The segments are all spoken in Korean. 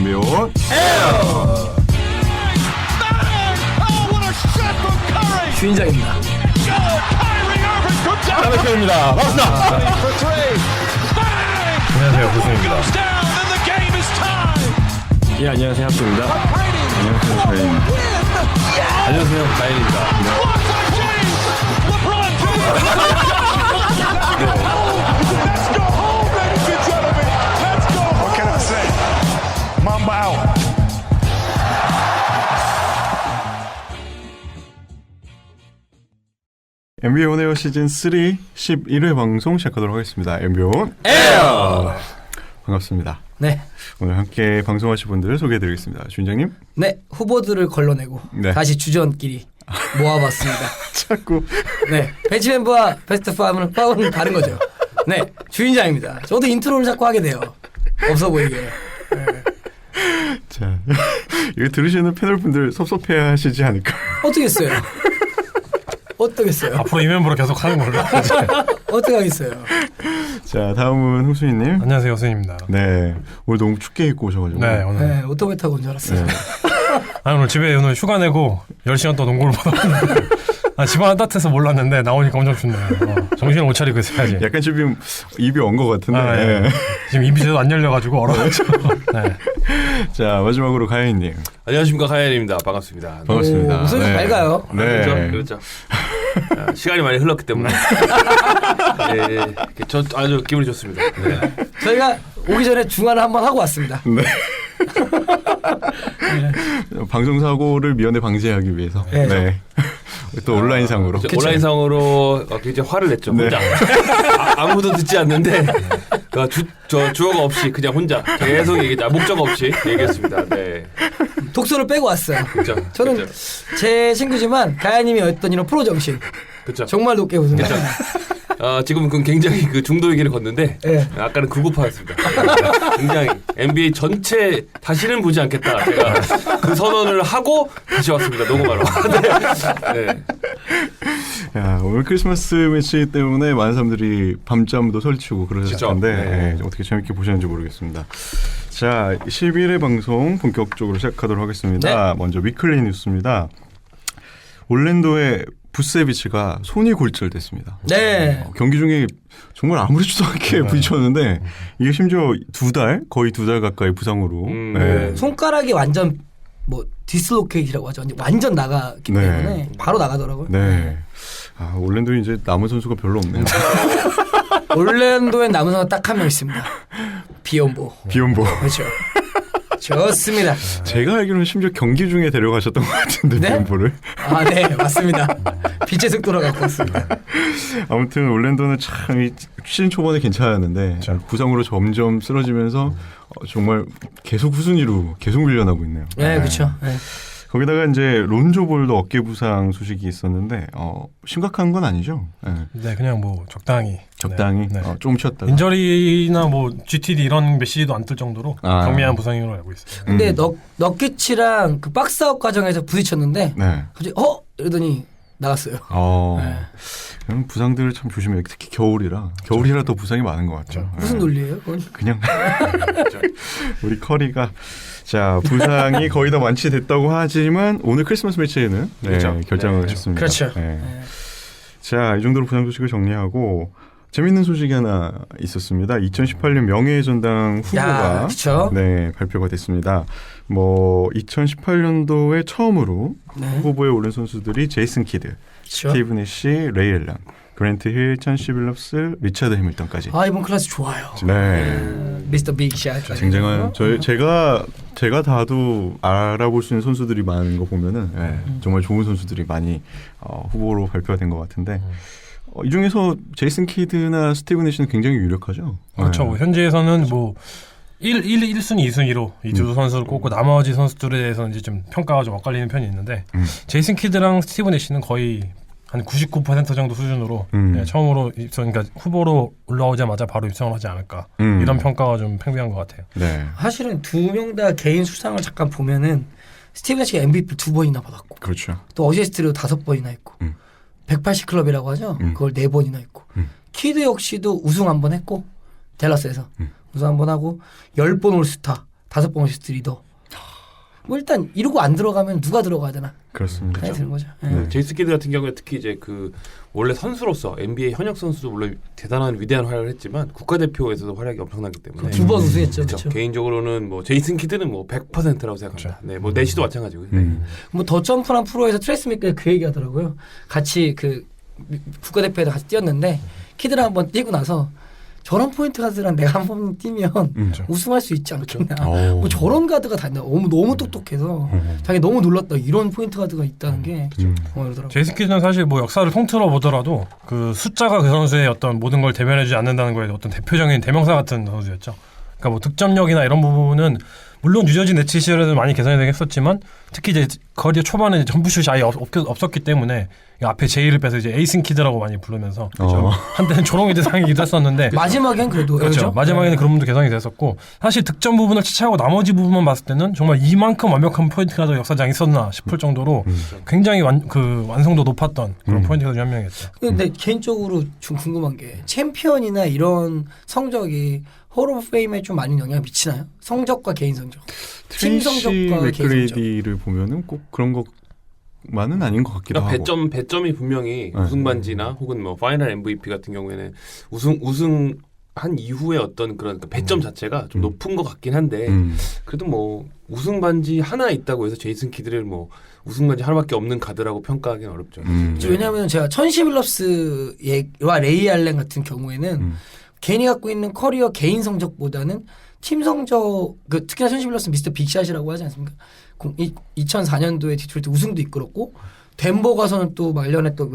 NBA 온 주인장입니다. 하나편입니다. 반갑습니다. 안녕하세요, 고승입니다. 예, 안녕하세요. 합수입니다. 안녕하세요. 가인입니다. 안녕하세요. 가인입니다. What can I say? Mamba out. NBA 온 에어 시즌 3 11회 방송 시작하도록 하겠습니다. NBA 온 에어! 반갑습니다. 네. 오늘 함께 방송하실 분들을 소개해드리겠습니다. 주인장님. 네. 후보들을 걸러내고 네. 다시 주전끼리 모아봤습니다. 자꾸 네. 벤치 멤버와 베스트 파운은 다른 거죠. 네. 주인장입니다. 저도 인트로를 자꾸 하게 돼요. 없어 보이게. 네. 자 이거 들으시는 패널 분들 섭섭해하시지 않을까? 어떻겠어요? 어떻겠어요? 앞으로 이 멤버로 계속 하는 걸로. 어떻게 하겠어요? 자 다음은 호수이님. 안녕하세요, 호승입니다. 네 오늘 너무 춥게 입고 오셔가지고. 네, 오늘. 네. 오토바이 타고 온 줄 알았어요. 네. 오늘 집에 오늘 휴가 내고 10시간 또 농구를 받았는데 집안 따뜻해서 몰랐는데 나오니까 엄청 춥네요. 정신을 못 차리고 있어야지. 약간 지금 입이 언 것 같은데. 아, 네. 네. 지금 입이 제대로 안 열려가지고 얼어가지고. 네. 자 마지막으로 가인님. 안녕하십니까, 가연입니다. 반갑습니다. 반갑습니다. 오, 웃음이 밝아요. 네. 그렇죠. 시간이 많이 흘렀기 때문에 네, 저 아주 기분이 좋습니다. 네. 저희가 오기 전에 중화를 한번 하고 왔습니다. 네. 방송 사고를 미연에 방지하기 위해서. 네. 네. 또 온라인상으로. 온라인상으로 굉장히 화를 냈죠. 네. 혼자 아무도 듣지 않는데 주어가 없이 그냥 혼자 계속 얘기했다. 목적 없이 얘기했습니다. 네. 독서를 빼고 왔어요. 그렇죠. 저는 그렇죠. 제 친구지만 가야님이 어떤 이런 프로 정신 그렇죠. 정말 높게 웃습니다. 지금은 굉장히 그 중도 얘기를 걷는데 네. 아까는 구구파였습니다. 굉장히 NBA 전체 다시는 보지 않겠다. 제가 그 선언을 하고 다시 왔습니다. 녹음하러. 네. 네. 야, 오늘 크리스마스 매치 때문에 많은 사람들이 밤잠도 설치고 그러셨을 그쵸? 텐데 네. 어떻게 재밌게 보셨는지 모르겠습니다. 자, 11회 방송 본격적으로 시작하도록 하겠습니다. 네. 먼저 위클리 뉴스입니다. 올랜도의 부세비치가 손이 골절됐습니다. 네. 경기 중에 정말 아무렇지도 않게 부딪혔는데 이게 심지어 거의 두 달 가까이 부상으로. 네. 손가락이 완전 뭐 디슬로케이트라고 하죠. 완전 나가기 네. 때문에 바로 나가더라고요. 네. 아, 올랜도에 이제 남은 선수가 별로 없네요. 올랜도에 남은 선수 딱 한 명 있습니다. 비욘보. 비욘보. 그렇죠. 좋습니다. 제가 알기로는 심지어 경기 중에 데려가셨던 것 같은데 네? 비욘보를. 아, 네, 맞습니다. 빛의 속도로 갖고 왔습니다. 아무튼 올랜도는 참 시즌 초반에 괜찮았는데 부상으로 점점 쓰러지면서 정말 계속 후순위로 계속 밀려나고 있네요. 네, 그렇죠. 네. 거기다가 이제 론조 볼도 어깨 부상 소식이 있었는데 심각한 건 아니죠? 네. 네, 그냥 뭐 적당히. 적당히 네. 조금 쉬었다가. 인저리나 뭐 GTD 이런 메시지도 안 뜰 정도로 경미한 부상으로 알고 있어요. 근데 너키치랑 그 박스아웃 과정에서 부딪혔는데 네. 갑자기 이러더니 나갔어요. 네. 그럼 부상들을 참 조심해요. 특히 겨울이라 더 부상이 많은 것 같죠. 무슨 논리예요? 그건? 그냥 우리 커리가 자 부상이 거의 다 완치됐다고 하지만 오늘 크리스마스 매치에는 결장을 하셨습니다. 그렇죠. 네. 자, 이 정도로 부상 소식을 정리하고 재밌는 소식이 하나 있었습니다. 2018년 명예의 전당 후보가 발표가 됐습니다. 뭐 2018년도에 처음으로 후보에 오른 선수들이 제이슨 키드, 스티브 내시, 레이 앨런, 그랜트 힐, 찬시 빌럽스, 리차드 해밀턴까지. 이번 클래스 좋아요. 네. 미스터 빅샷. 쟁쟁한 제가 다도 알아볼 수 있는 선수들이 많은 거 보면은 정말 좋은 선수들이 많이 후보로 발표가 된 것 같은데 이 중에서 제이슨 키드나 스티브 내시는 굉장히 유력하죠. 그렇죠. 뭐 현지에서는 뭐 1순위, 2순위로 이 두 선수를 꼽고 나머지 선수들에 대해서는 이제 좀 평가가 좀 엇갈리는 편이 있는데 제이슨 키드랑 스티브 내시는 거의 한 99% 정도 수준으로 처음으로 그러니까 후보로 올라오자마자 바로 입성을 하지 않을까 이런 평가가 좀 팽배한 것 같아요. 네. 사실은 두 명 다 개인 수상을 잠깐 보면은 스티브 내시가 MVP 2번이나 받았고, 그렇죠. 또 어시스트를 5번이나 했고, 180 클럽이라고 하죠. 그걸 4번이나 했고, 키드 역시도 우승 한 번 했고, 댈러스에서 우승 한 번 하고 10번 올스타, 5번 어시스트 리더. 뭐 일단 이러고 안 들어가면 누가 들어가야 되나? 그렇습니다. 생각이 드는 거죠. 예. 네. 제이슨 키드 같은 경우에 특히 이제 그 원래 선수로서 NBA 현역 선수도 물론 대단한 위대한 활약을 했지만 국가대표에서도 활약이 엄청나기 때문에 2번 우승했죠. 그렇죠. 그렇죠. 개인적으로는 뭐 제이슨 키드는 뭐 100%라고 생각합니다. 네, 뭐 내시도 마찬가지고요. 네. 뭐 더 점프란 프로에서 트레이스 맥가 그 얘기하더라고요. 같이 그 국가대표에서 같이 뛰었는데 키드랑 한번 뛰고 나서 저런 포인트 가드랑 내가 한 번 뛰면 우승할 수 있지 않겠나. 뭐 저런 가드가 다 있나. 너무 똑똑해서 자기 너무 놀랐다. 이런 포인트 가드가 있다는 게 이러더라고요. 제이슨 키드는 사실 뭐 역사를 통틀어 보더라도 그 숫자가 그 선수의 어떤 모든 걸 대변해주지 않는다는 거에 어떤 대표적인 대명사 같은 선수였죠. 그러니까 뭐 득점력이나 이런 부분은 물론 뉴저지 네츠 시절에도 많이 개선이 되긴 했었지만 특히 이제 커리어 초반에 점프슛이 아예 없었기 때문에 앞에 제이를 빼서 이제 에이슨 키드라고 많이 부르면서 한때는 조롱의 대상이기도 했었는데 마지막엔 그래도 그렇죠. 마지막에는 그런 부분도 개선이 됐었고 사실 득점 부분을 치차하고 나머지 부분만 봤을 때는 정말 이만큼 완벽한 포인트가 더 역사장에 있었나 싶을 정도로 굉장히 완성도 높았던 그런 포인트가 중 한 명이었죠. 근데 개인적으로 좀 궁금한 게 챔피언이나 이런 성적이 홀 오브 페임에 좀 많이 영향을 미치나요? 성적과 개인 성적. 팀 트레이시 성적과 개인 성적. 맥그레이디를 보면은 꼭 그런 것만은 아닌 것 같기도 그러니까 하고. 배점이 분명히 네. 우승 반지나 혹은 뭐 파이널 MVP 같은 경우에는 우승 한 이후에 어떤 그런 배점 자체가 좀 높은 것 같긴 한데 그래도 뭐 우승 반지 하나 있다고 해서 제이슨 키드를 뭐 우승 반지 하나밖에 없는 가드라고 평가하기는 어렵죠. 왜냐하면 제가 천시 빌럽스와 레이 알렌 같은 경우에는 개인이 갖고 있는 커리어 개인 성적보다는 팀 성적, 특히나 천시 빌럽스 미스터 빅샷이라고 하지 않습니까? 2004년도에 디트로이트 우승도 이끌었고 덴버 가서는 또 말년에 또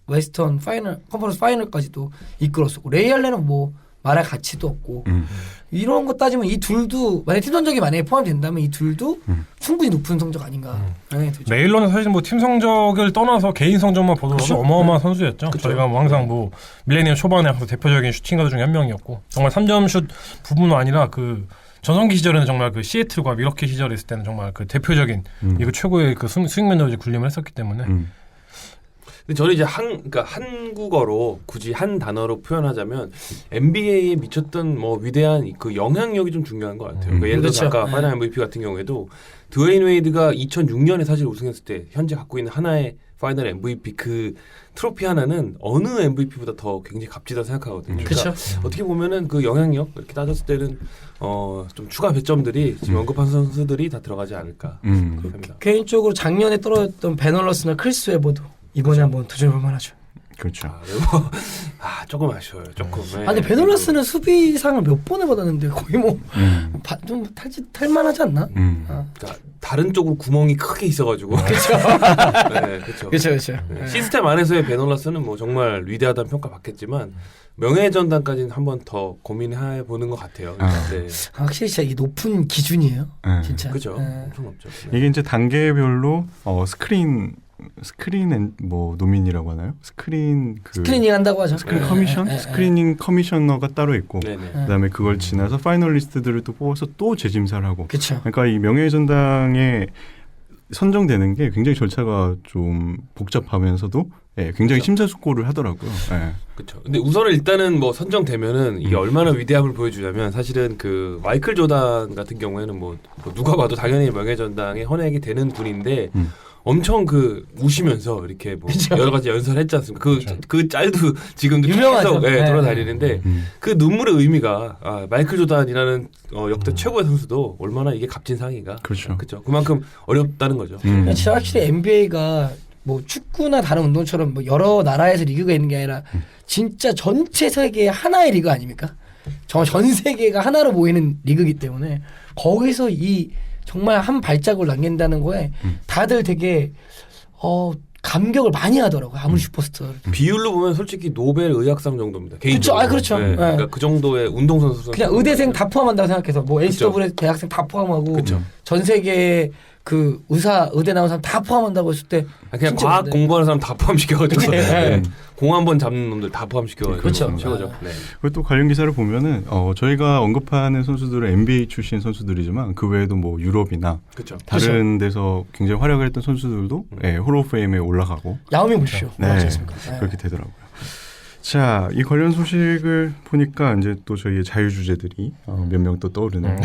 웨스턴 파이널 컨퍼런스 파이널까지도 이끌었었고 레이 알렌은 뭐 말할 가치도 없고 이런 거 따지면 이 둘도 만약 팀 성적이 만약에 포함된다면 이 둘도 충분히 높은 성적 아닌가. 메일러는 사실 뭐 팀 성적을 떠나서 개인 성적만 보더라도 어마어마한 선수였죠. 저희가 뭐 항상 뭐 밀레니엄 초반에 대표적인 슈팅 가드 중에 한 명이었고 정말 3점 슛 부분은 아니라 그 전성기 시절에는 정말 그 시애틀과 미러키 시절에 있을 때는 정말 그 대표적인 이거 최고의 그 스윙맨으로 이제 군림을 했었기 때문에. 근데 저는 이제 그러니까 한국어로 굳이 한 단어로 표현하자면 NBA에 미쳤던 뭐 위대한 그 영향력이 좀 중요한 것 같아요. 그러니까 예를 들어서 그렇죠. 아까 파이널 MVP 같은 경우에도 드웨인 웨이드가 2006년에 사실 우승했을 때 현재 갖고 있는 하나의 파이널 MVP 그 트로피 하나는 어느 MVP보다 더 굉장히 값지다 생각하거든요. 그렇죠. 그러니까 어떻게 보면은 그 영향력 이렇게 따졌을 때는 좀 추가 배점들이 지금 언급한 선수들이 다 들어가지 않을까 합니다. 개인적으로 작년에 떨어졌던 베널러스나 크리스 웨버도 이번에 한번 도전해볼 만하죠. 그렇죠. 조금 아쉬워요. 조금. 네. 근데 베널러스는 수비상을 몇 번을 받았는데 거의 뭐 좀 탈만하지 않나? 그러니까 다른 쪽으로 구멍이 크게 있어가지고. 그렇죠. 네, 그렇죠. 그렇죠. 네. 시스템 안에서의 베놀라스는 뭐 정말 위대하다는 평가 받겠지만 명예전당까지는 한번 더 고민해 보는 것 같아요. 네. 확실히 진짜 이게 높은 기준이에요. 진짜. 그죠. 네. 엄청 높죠. 네. 이게 이제 단계별로 스크린 뭐 노민이라고 하나요? 스크리닝 한다고 하죠. 스크린 커미션? 스크리닝 커미셔너가 따로 있고 네네. 그다음에 그걸 지나서 파이널리스트들을 또 뽑아서 또 재심사를 하고. 그렇죠. 그러니까 이 명예전당에 선정되는 게 굉장히 절차가 좀 복잡하면서도 굉장히 그렇죠. 심사숙고를 하더라고요. 그렇죠. 근데 우선은 일단은 뭐 선정되면은 이게 얼마나 위대함을 보여주냐면 사실은 그 마이클 조단 같은 경우에는 뭐 누가 봐도 당연히 명예전당에 헌액이 되는 분인데 엄청 우시면서 이렇게 뭐 그쵸. 여러 가지 연설했지 않습니까? 그 짤도 지금도 유명하죠. 계속 네. 돌아다니는데 그 눈물의 의미가 마이클 조단이라는 역대 최고의 선수도 얼마나 이게 값진 상인가. 그렇죠. 그렇죠. 그만큼 어렵다는 거죠. 진짜 확실히 NBA가 뭐 축구나 다른 운동처럼 뭐 여러 나라에서 리그가 있는 게 아니라 진짜 전체 세계 하나의 리그 아닙니까? 전 세계가 하나로 모이는 리그이기 때문에 거기서 정말 한 발자국을 남긴다는 거에 다들 되게 감격을 많이 하더라고요. 아무리 슈퍼스타를. 비율로 보면 솔직히 노벨 의학상 정도입니다. 개인적으로. 그렇죠. 네. 그러니까 그 정도의 운동선수. 그냥 의대생 다 포함한다고 생각해서 뭐 NCAA 대학생 다 포함하고 전 세계 그 의대 나온 사람 다 포함한다고 했을 때 그냥 과학 공부하는 사람 다 포함시켜가지고 네. 공 한 번 잡는 놈들 다 포함시켜가지고 그렇죠. 최고죠. 네. 그리고 또 관련 기사를 보면은 저희가 언급하는 선수들은 NBA 출신 선수들이지만 그 외에도 뭐 유럽이나 그렇죠. 다른 데서 굉장히 활약을 했던 선수들도 홀 오브 페임에 올라가고 야오밍 보십시오. 네. 그렇지 않습니까? 그렇게 되더라고요. 자, 이 관련 소식을 보니까 이제 또 저희의 자유 주제들이 몇 명 또 떠오르네요.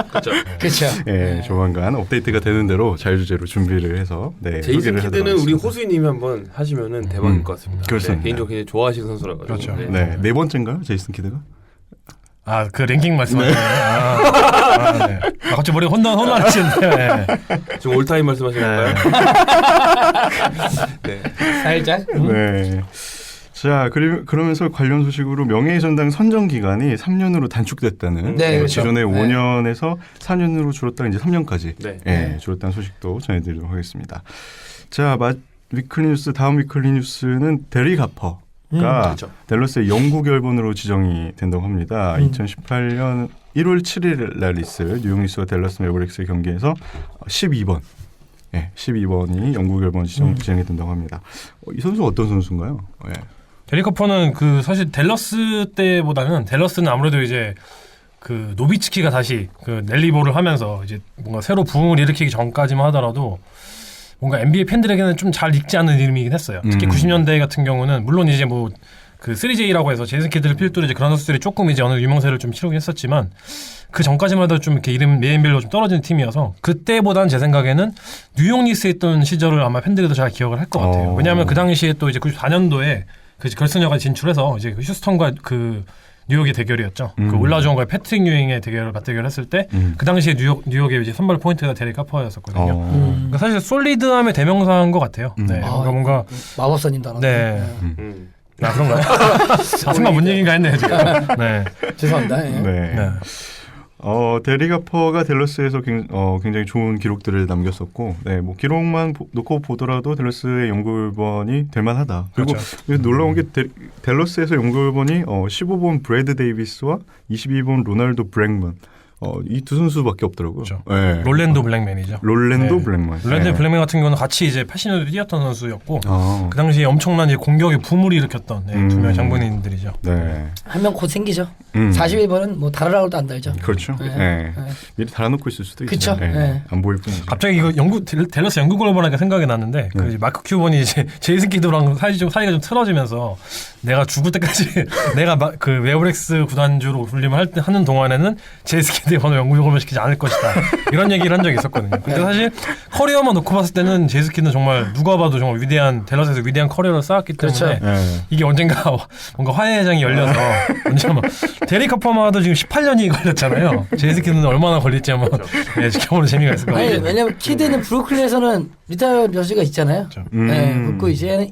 그렇죠. 그렇죠. 네, 조만간 업데이트가 되는 대로 자유 주제로 준비를 해서 제이슨 소개를 키드는 하도록 우리 하겠습니다. 호수이님이 한번 하시면은 대박일 것 같습니다. 그렇습니다. 네, 개인적으로 굉장히 좋아하시는 선수라서. 그렇죠. 네 번째인가요, 제이슨 키드가? 그 랭킹 말씀하시는 거예요? 네. 갑자기 머리가 혼란하시는데요. 네. 지금 올타임 말씀하시는 건가요? 네. 살짝. 네. 자, 그러면서 관련 소식으로 명예의 전당 선정 기간이 3년으로 단축됐다는 네, 그렇죠. 기존의 네. 5년에서 4년으로 줄었다가 이제 3년까지 네. 줄었다는 소식도 전해드리도록 하겠습니다. 자, 위클리 뉴스 다음 위클리 뉴스는 데릭 하퍼가 그렇죠. 댈러스의 영구 결번으로 지정이 된다고 합니다. 2018년 1월 7일 날 있을 뉴욕 니스와 댈러스 매버릭스의 경기에서 12번. 12번이 영구 결번 지정이 된다고 합니다. 이 선수가 어떤 선수인가요? 데릭 하퍼는 그 사실 댈러스 때보다는 댈러스는 아무래도 이제 그 노비츠키가 다시 그 랠리볼을 하면서 이제 뭔가 새로 부흥을 일으키기 전까지만 하더라도 뭔가 NBA 팬들에게는 좀 잘 익지 않는 이름이긴 했어요. 특히 90년대 같은 경우는 물론 이제 뭐 그 3J라고 해서 제이슨 키드를 필두로 이제 그런 선수들이 조금 이제 어느 유명세를 좀 치르긴 했었지만 그 전까지만 해도 좀 이렇게 이름 네임별로 좀 떨어지는 팀이어서 그때보다는 제 생각에는 뉴욕 니스에 있던 시절을 아마 팬들이 더 잘 기억을 할 것 같아요. 왜냐하면 그 당시에 또 이제 94년도에 그 결승전까지 진출해서 이제 그 휴스턴과 그 뉴욕의 대결이었죠. 그 올라주원과의 패트릭 유잉의 맞대결을 했을 때 그 당시에 뉴욕의 이제 선발 포인트가 데릭 하퍼였었거든요. 그러니까 사실 솔리드함의 대명사인 것 같아요. 네, 뭔가 마법사님 단어. 네. 그런가요? 순간 뭔 얘기인가 했네요 지금. 네. 죄송합니다. 예. 네. 데릭 하퍼가 댈러스에서 굉장히 좋은 기록들을 남겼었고, 뭐 기록만 놓고 보더라도 댈러스의 영구번이 될 만하다. 그리고 그렇죠. 놀라운 게 댈러스에서 영구번이 15번 브래드 데이비스와 22번 로날도 블랙먼. 이 두 선수밖에 없더라고요. 그렇죠. 네. 롤랜도 블랙맨이죠. 롤랜도 블랙먼. 롤랜도 블랙맨 같은 경우는 같이 이제 80년대 뛰었던 선수였고 그 당시에 엄청난 이제 공격의 붐을 일으켰던 두 명의 장본인들이죠. 네. 한 명 곧 생기죠. 41번은 뭐 다르라고도 안 달죠. 그렇죠. 미리 달아놓고 있을 수도 그쵸? 있어요. 네. 안 보일 뿐이죠. 갑자기 이거 댈러스 영국 걸로 보니까 생각이 났는데 그 마크 큐번이 이제 제이슨 키드랑 사이가 좀 틀어지면서 내가 죽을 때까지 내가 그 매버릭스 구단주로 훈련을 하는 동안에는 제이슨 키드의 번호 영국 걸로 시키지 않을 것이다. 이런 얘기를 한 적이 있었거든요. 근데 사실 커리어만 놓고 봤을 때는 제이슨 키드는 정말 누가 봐도 정말 위대한 댈러스에서 위대한 커리어를 쌓았기 때문에 이게 언젠가 뭔가 화해의 장이 열려서 언젠가 데릭 하퍼마도 지금 18년이 걸렸잖아요. 제이슨 키드는 얼마나 걸릴지 한번 지켜보는 재미가 있을 것 같아요. 아니, 왜냐면 키드는 브루클린에서는 리타이어 여지가 있잖아요. 그렇고 이제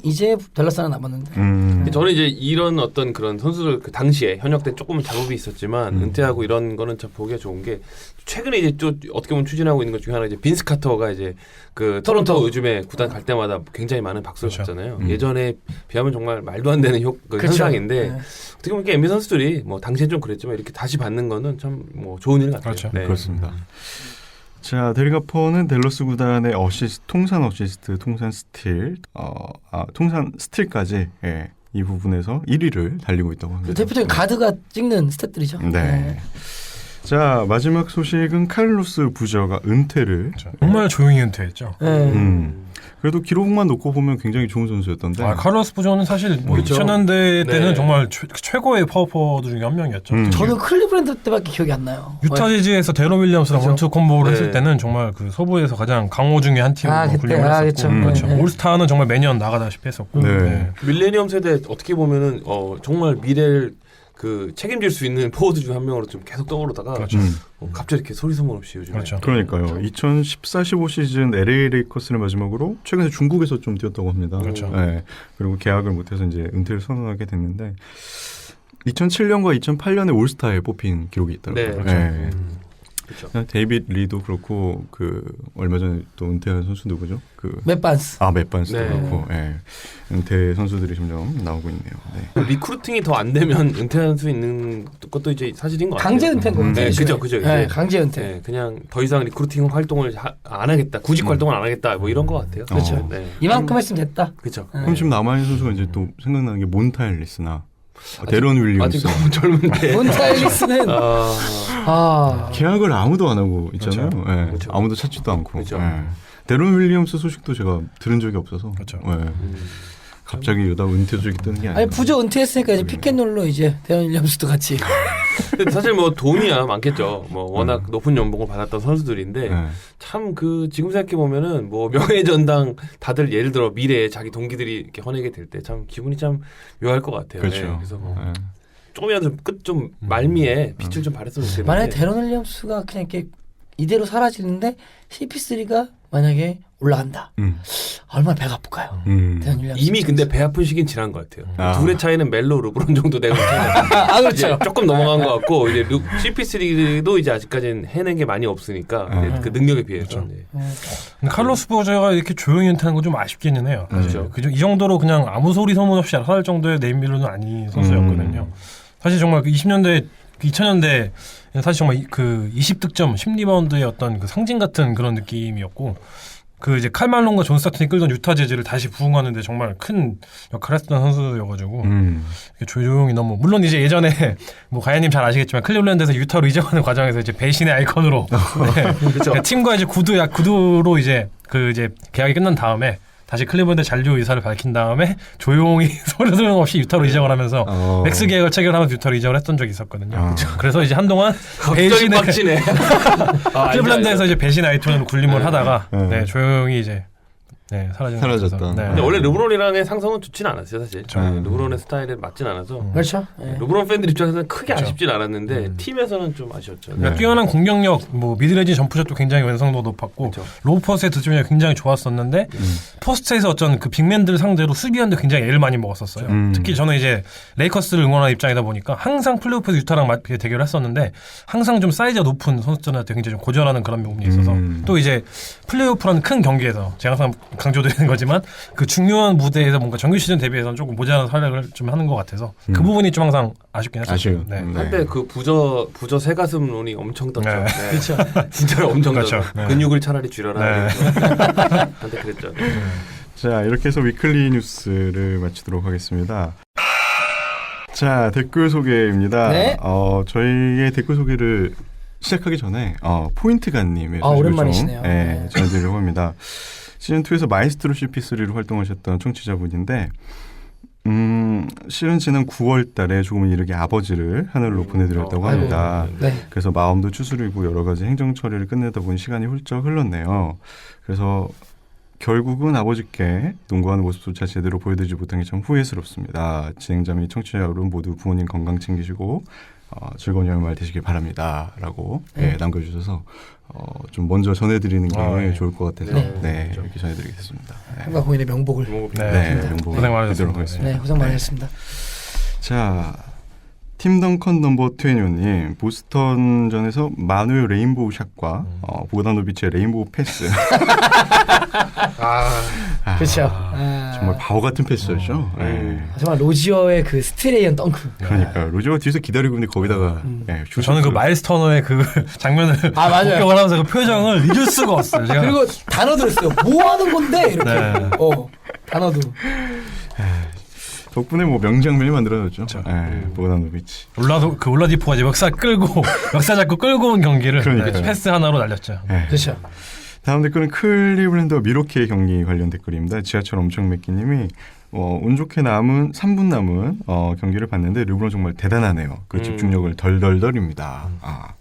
댈러스 하나 남았는데. 저는 이제 이런 어떤 그런 선수들 그 당시에 현역 때 조금은 작업이 있었지만 은퇴하고 이런 거는 참 보기가 좋은 게 최근에 이제 또 어떻게 보면 추진하고 있는 것 중에 하나 이제 빈스 카터가 이제 그 토론토 요즘에 구단 갈 때마다 굉장히 많은 박수를 받잖아요. 예전에 비하면 정말 말도 안 되는 현상인데 어떻게 보면 NBA 선수들이 뭐 당시엔 좀 그랬지만 이렇게 다시 받는 거는 참 뭐 좋은 일 같아요. 그렇죠. 네. 그렇습니다. 자, 데릭 하퍼는 댈러스 구단의 통산 스틸, 통산 스틸까지 이 부분에서 1위를 달리고 있다고 합니다. 대표적인 가드가 찍는 스탯들이죠. 네. 자, 마지막 소식은 카를로스 부저가 은퇴를 정말 조용히 은퇴했죠. 그래도 기록만 놓고 보면 굉장히 좋은 선수였던데. 카를로스 부저는 사실 뭐 2000년대 때는 정말 최고의 파워포워드 중에 한 명이었죠. 저는 클리브랜드 때밖에 기억이 안 나요. 유타 재즈에서 데런 윌리엄스랑 원투 콤보를 했을 때는 정말 그 서부에서 가장 강호 중의 한 팀으로 분류를 했었고 그렇죠. 올스타는 정말 매년 나가다시피 했었고 밀레니엄 세대 어떻게 보면은 정말 미래를 그 책임질 수 있는 포워드 중 한 명으로 좀 계속 떠오르다가 갑자기 이렇게 소리 소문 없이 요즘에 그러니까요. 2014-15 시즌 LA 레이커스를 마지막으로 최근에 중국에서 좀 뛰었다고 합니다. 그렇죠. 네. 그리고 계약을 못해서 이제 은퇴를 선언하게 됐는데 2007년과 2008년에 올스타에 뽑힌 기록이 있더라고요. 네. 그렇죠. 데이빗 리도 그렇고 그 얼마 전에 또 은퇴한 선수 누구죠? 맷 반스. 맷 반스도 그렇고 은퇴 선수들이 점점 나오고 있네요. 네. 리크루팅이 더 안 되면 은퇴할 수 있는 것도 이제 사실인 것 같아요. 강제 은퇴인 거 같아요. 그죠. 강제 은퇴. 그냥 더 이상 리크루팅 활동을 안 하겠다, 구직 활동을 안 하겠다, 뭐 이런 것 같아요. 그렇죠. 이만큼 했으면 됐다. 그렇죠. 그럼 지금 남아 있는 선수가 이제 또 생각나는 게 몬타 엘리스나 데런 윌리엄스. 아직 너무 젊은데. 몬타 엘리스는 계약을 아무도 안 하고 있잖아요. 그렇죠. 그렇죠. 아무도 찾지도 않고. 그렇죠. 데런 윌리엄스 소식도 제가 들은 적이 없어서. 그렇죠. 갑자기 이러다 은퇴 쪽이 뜨는 게 아니고. 아니 부저 은퇴했으니까 이제 피켓놀로 이제 대현 윌리엄스도 같이. 근데 사실 뭐 돈이야 많겠죠. 뭐 워낙 높은 연봉을 받았던 선수들인데 참 그 지금 생각해 보면은 뭐 명예전당 다들 예를 들어 미래에 자기 동기들이 이렇게 헌하게 될 때 참 기분이 참 묘할 것 같아요. 그렇죠. 네, 그래서 뭐 조금이라도 끝 좀 말미에 빛을 좀 발했으면 좋겠는데. 만약에 데런 윌리엄스가 그냥 이렇게 이대로 사라지는데 CP3가 만약에 올라간다. 얼마나 배가 아플까요? 데런 윌리엄스 이미 근데 배 아픈 시기는 지난 것 같아요. 아. 둘의 차이는 멜로 르브론 정도 되고 그렇죠. 이제 조금 넘어간 것 같고 이제 CP3도 이제 아직까지는 해낸 게 많이 없으니까 그 능력에 비해서. 네. 근데 칼로스 보저가 이렇게 조용히 은퇴하는 건 좀 아쉽기는 해요. 그렇죠. 이 정도로 그냥 아무 소리 소문 없이 할 정도의 네임빌러는 아닌 선수였거든요. 사실 정말 그 20년대, 2000년대 사실 정말 그 20득점, 10리바운드의 어떤 그 상징 같은 그런 느낌이었고 그 이제 칼 말론과 존 스타튼이 끌던 유타 재즈를 다시 부흥하는데 정말 큰 역할을 했던 선수여가지고 조용히 너무 물론 이제 예전에 뭐 가야님 잘 아시겠지만 클리블랜드에서 유타로 이적하는 과정에서 이제 배신의 아이콘으로 네. 그러니까 팀과 이제 구두로 이제 그 이제 계약이 끝난 다음에 다시 클리블랜드 잔류 의사를 밝힌 다음에 조용히 소리 없이 유타로 이적을 하면서 맥스 계약을 체결하면서 유타로 이적을 했던 적이 있었거든요. 그래서 이제 한동안 배신의 클리블랜드에서 이제 배신 아이톤으로 군림을 하다가 네, 조용히 이제 네, 사라졌던. 네. 근데 원래 르브론이랑의 상성은 좋진 않았어요 사실. 르브론의 스타일에 맞진 않아서. 그렇죠. 네. 르브론 팬들 입장에서는 크게 아쉽진 않았는데 팀에서는 좀 아쉬웠죠. 그러니까 뛰어난 공격력, 뭐 미드레인지 점프샷도 굉장히 완성도 높았고 로우 포스트의 득점이 굉장히 좋았었는데 포스트에서 어쩐 그 빅맨들 상대로 수비하는데 굉장히 애를 많이 먹었었어요. 특히 저는 이제 레이커스를 응원하는 입장이다 보니까 항상 플레이오프에서 유타랑 대결을 했었는데 항상 좀 사이즈가 높은 선수들한테 굉장히 좀 고전하는 그런 부분이 있어서 또 이제 플레이오프라는 큰 경기에서 제가 항상 강조드리는 거지만 그 중요한 무대에서 뭔가 정규 시즌 대비해서는 조금 모자란 활약을 좀 하는 것 같아서 그 부분이 좀 항상 아쉽긴 했었어요. 아쉬워요. 네. 한때 그 부저 새가슴론이 엄청 떴죠. 네. 네. 그렇죠. 진짜로 엄청 그렇죠. 떴죠. 네. 근육을 차라리 줄여라. 네. 한때 그랬죠. 자, 이렇게 해서 위클리 뉴스를 마치도록 하겠습니다. 자, 댓글 소개입니다. 네. 저희의 댓글 소개를 시작하기 전에 포인트가님의 소식을 오랜만이시네요. 좀 네. 전해드리려고 합니다. 시즌2에서 마이스트로 CP3로 활동하셨던 청취자분인데 실은 지난 9월 달에 조금 이르게 아버지를 하늘로 보내드렸다고 합니다. 네. 그래서 마음도 추스리고 여러 가지 행정 처리를 끝내다 보니 시간이 훌쩍 흘렀네요. 그래서 결국은 아버지께 농구하는 모습조차 제대로 보여드리지 못한 게 참 후회스럽습니다. 진행자 및 청취자 여러분 모두 부모님 건강 챙기시고 즐거운 연말 되시길 바랍니다. 라고 남겨주셔서 좀 먼저 전해드리는 게 좋을 것 같아서 이렇게 전해드리겠습니다. 한가 고인의 명복을. 명복 고생 많으셨습니다. 드리도록 하겠습니다. 네, 고생 많으셨습니다. 자, 팀 덩컨 넘버 21님 보스턴전에서 마누엘 레인보우 샷과 보그다노비치의 레인보우 패스. 그렇죠. 정말 바보 같은 패스였죠. 정말 로지어의 그 스트레이언 덩크. 그러니까 로저가 뒤에서 기다리고 있는데 거기다가 저는 그 마일스 터너의 그 장면을 맞아요. 목격을 하면서 그 표정을 잊을 수가 없어요. 제가. 그리고 단어도 있어요. 뭐 하는 건데 이렇게. 네. 단어도. 덕분에 뭐 명장면이 만들어졌죠. 보그다노비치. 올라디포가 이제 역사 잡고 끌고 온 경기를 그러니까요. 패스 하나로 날렸죠. 그렇죠. 다음 댓글은 클리블랜드와 미러키의 경기 관련 댓글입니다. 지하철 엄청 맥기님이 운 좋게 3분 남은 경기를 봤는데 르브론 정말 대단하네요. 그 집중력을 덜덜덜입니다.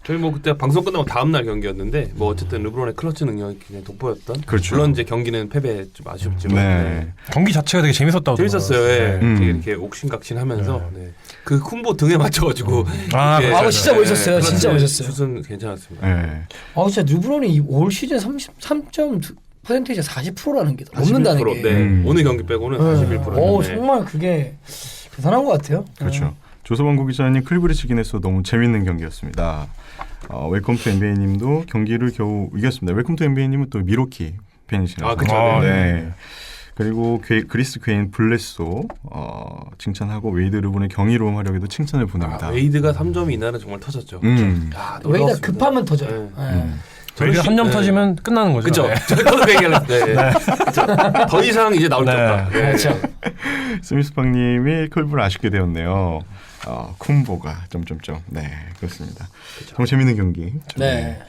저희 뭐 그때 방송 끝나고 다음 날 경기였는데 뭐 어쨌든 르브론의 클러치 능력이 굉장히 돋보였던. 그렇죠. 물론 이제 경기는 패배 좀 아쉽지만. 네. 경기 자체가 되게 재밌었다고 재밌었어요. 예. 네. 되게 이렇게 옥신각신하면서 그 콤보 등에 맞춰가지고. 진짜 멋있었어요. 진짜 멋있었어요. 슛은 괜찮았습니다. 네. 진짜 르브론이 올 시즌 33.%가 40%라는 게 넘는다는 게. 네. 오늘 경기 빼고는 41%. 정말 그게 대단한 것 같아요. 그렇죠. 조서방구 기자님 클브리치 기네스 너무 재밌는 경기였습니다. 웰컴 투 NBA님도 경기를 겨우 이겼습니다. 웰컴 투 NBA님은 또 미로키 팬이시라서. 그렇죠. 네. 그리고 그리스 퀘인 블레소 칭찬하고 웨이드 르본의 경이로운 활약에도 칭찬을 보냅니다. 웨이드가 3점이 이날은 정말 터졌죠. 웨이드가 급하면 터져요. 웨이드가 한 점 터지면 끝나는 거죠. 그렇죠. 저도 그 얘기하려고. 더 이상 이제 나올 게 없다. 그렇죠. 스미스팡님이 컬브를 아쉽게 되었네요. 쿤보가 점점점. 네, 그렇습니다. 정말 재밌는 경기. 네.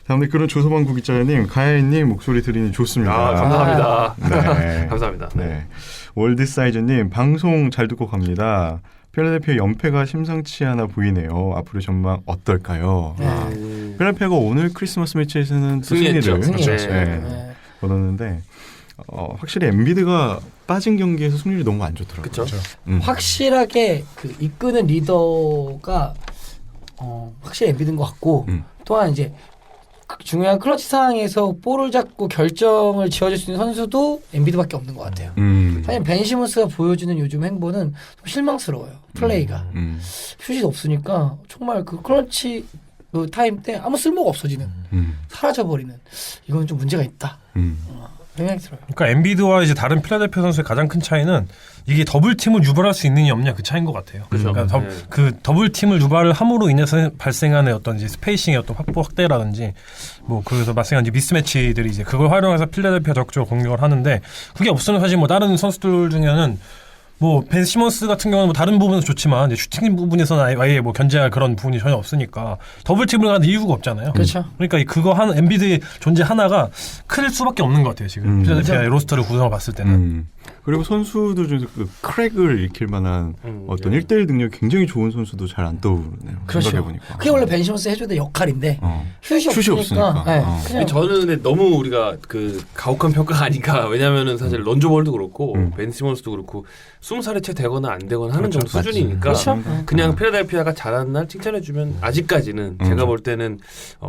다음 댓글은 조서방구 기자님, 가야이님 목소리 들으니 좋습니다. 아, 감사합니다. 네. 감사합니다. 네. 월드사이즈님 방송 잘 듣고 갑니다. 필라델피아 연패가 심상치 않아 보이네요. 앞으로 전망 어떨까요? 필라델피아가 오늘 크리스마스 매치에서는 승리했죠. 승리를 거뒀는데 확실히 엔비드가 빠진 경기에서 승률이 너무 안 좋더라고요. 그렇죠. 확실하게 그 이끄는 리더가 확실히 엔비드인 것 같고 또한 이제 중요한 클러치 상황에서 볼을 잡고 결정을 지어줄 수 있는 선수도 엔비드밖에 없는 것 같아요. 사실 벤 시몬스가 보여주는 요즘 행보는 좀 실망스러워요. 플레이가 슛이 없으니까 정말 그 클러치 그 타임 때 아무 쓸모가 없어지는 사라져버리는 이건 좀 문제가 있다. 생각이 들어요. 그러니까 엔비드와 이제 다른 필라델피아 선수의 가장 큰 차이는 이게 더블 팀을 유발할 수 있느냐 없냐 그 차이인 것 같아요. 그렇죠. 그러니까 그 더블 팀을 유발을 함으로 인해서 발생하는 어떤 이제 스페이싱의 어떤 확대라든지 뭐 그래서 발생한 이제 미스매치들이 이제 그걸 활용해서 필라델피아 적극적으로 공격을 하는데 그게 없으면 사실 뭐 다른 선수들 중에는 뭐 벤 시몬스 같은 경우는 뭐 다른 부분은 좋지만 이제 슈팅 부분에서는 아예 뭐 견제할 그런 부분이 전혀 없으니까 더블 팀을 가는 이유가 없잖아요. 그렇죠. 그러니까 그거 한 엔비드의 존재 하나가 클 수밖에 없는 것 같아요. 지금 필라델피아의 로스터를 구성을 봤을 때는. 그리고 선수들 중에서 그 크랙을 익힐 만한 어떤 1대1 능력이 굉장히 좋은 선수도 잘 안 떠오르네요. 그렇죠. 생각해보니까. 그게 원래 벤 시몬스 해줘야 될 역할인데 슛이 없으니까. 네, 그냥 저는 근데 너무 우리가 그 가혹한 평가가 아닌가. 왜냐면은 사실 런조볼도 그렇고 벤 시몬스도 그렇고 20살에 채 되거나 안 되거나 하는 그렇죠. 정도 수준이니까 그렇죠. 그냥 필라델피아가 잘하는 날 칭찬해주면 아직까지는 제가 볼 때는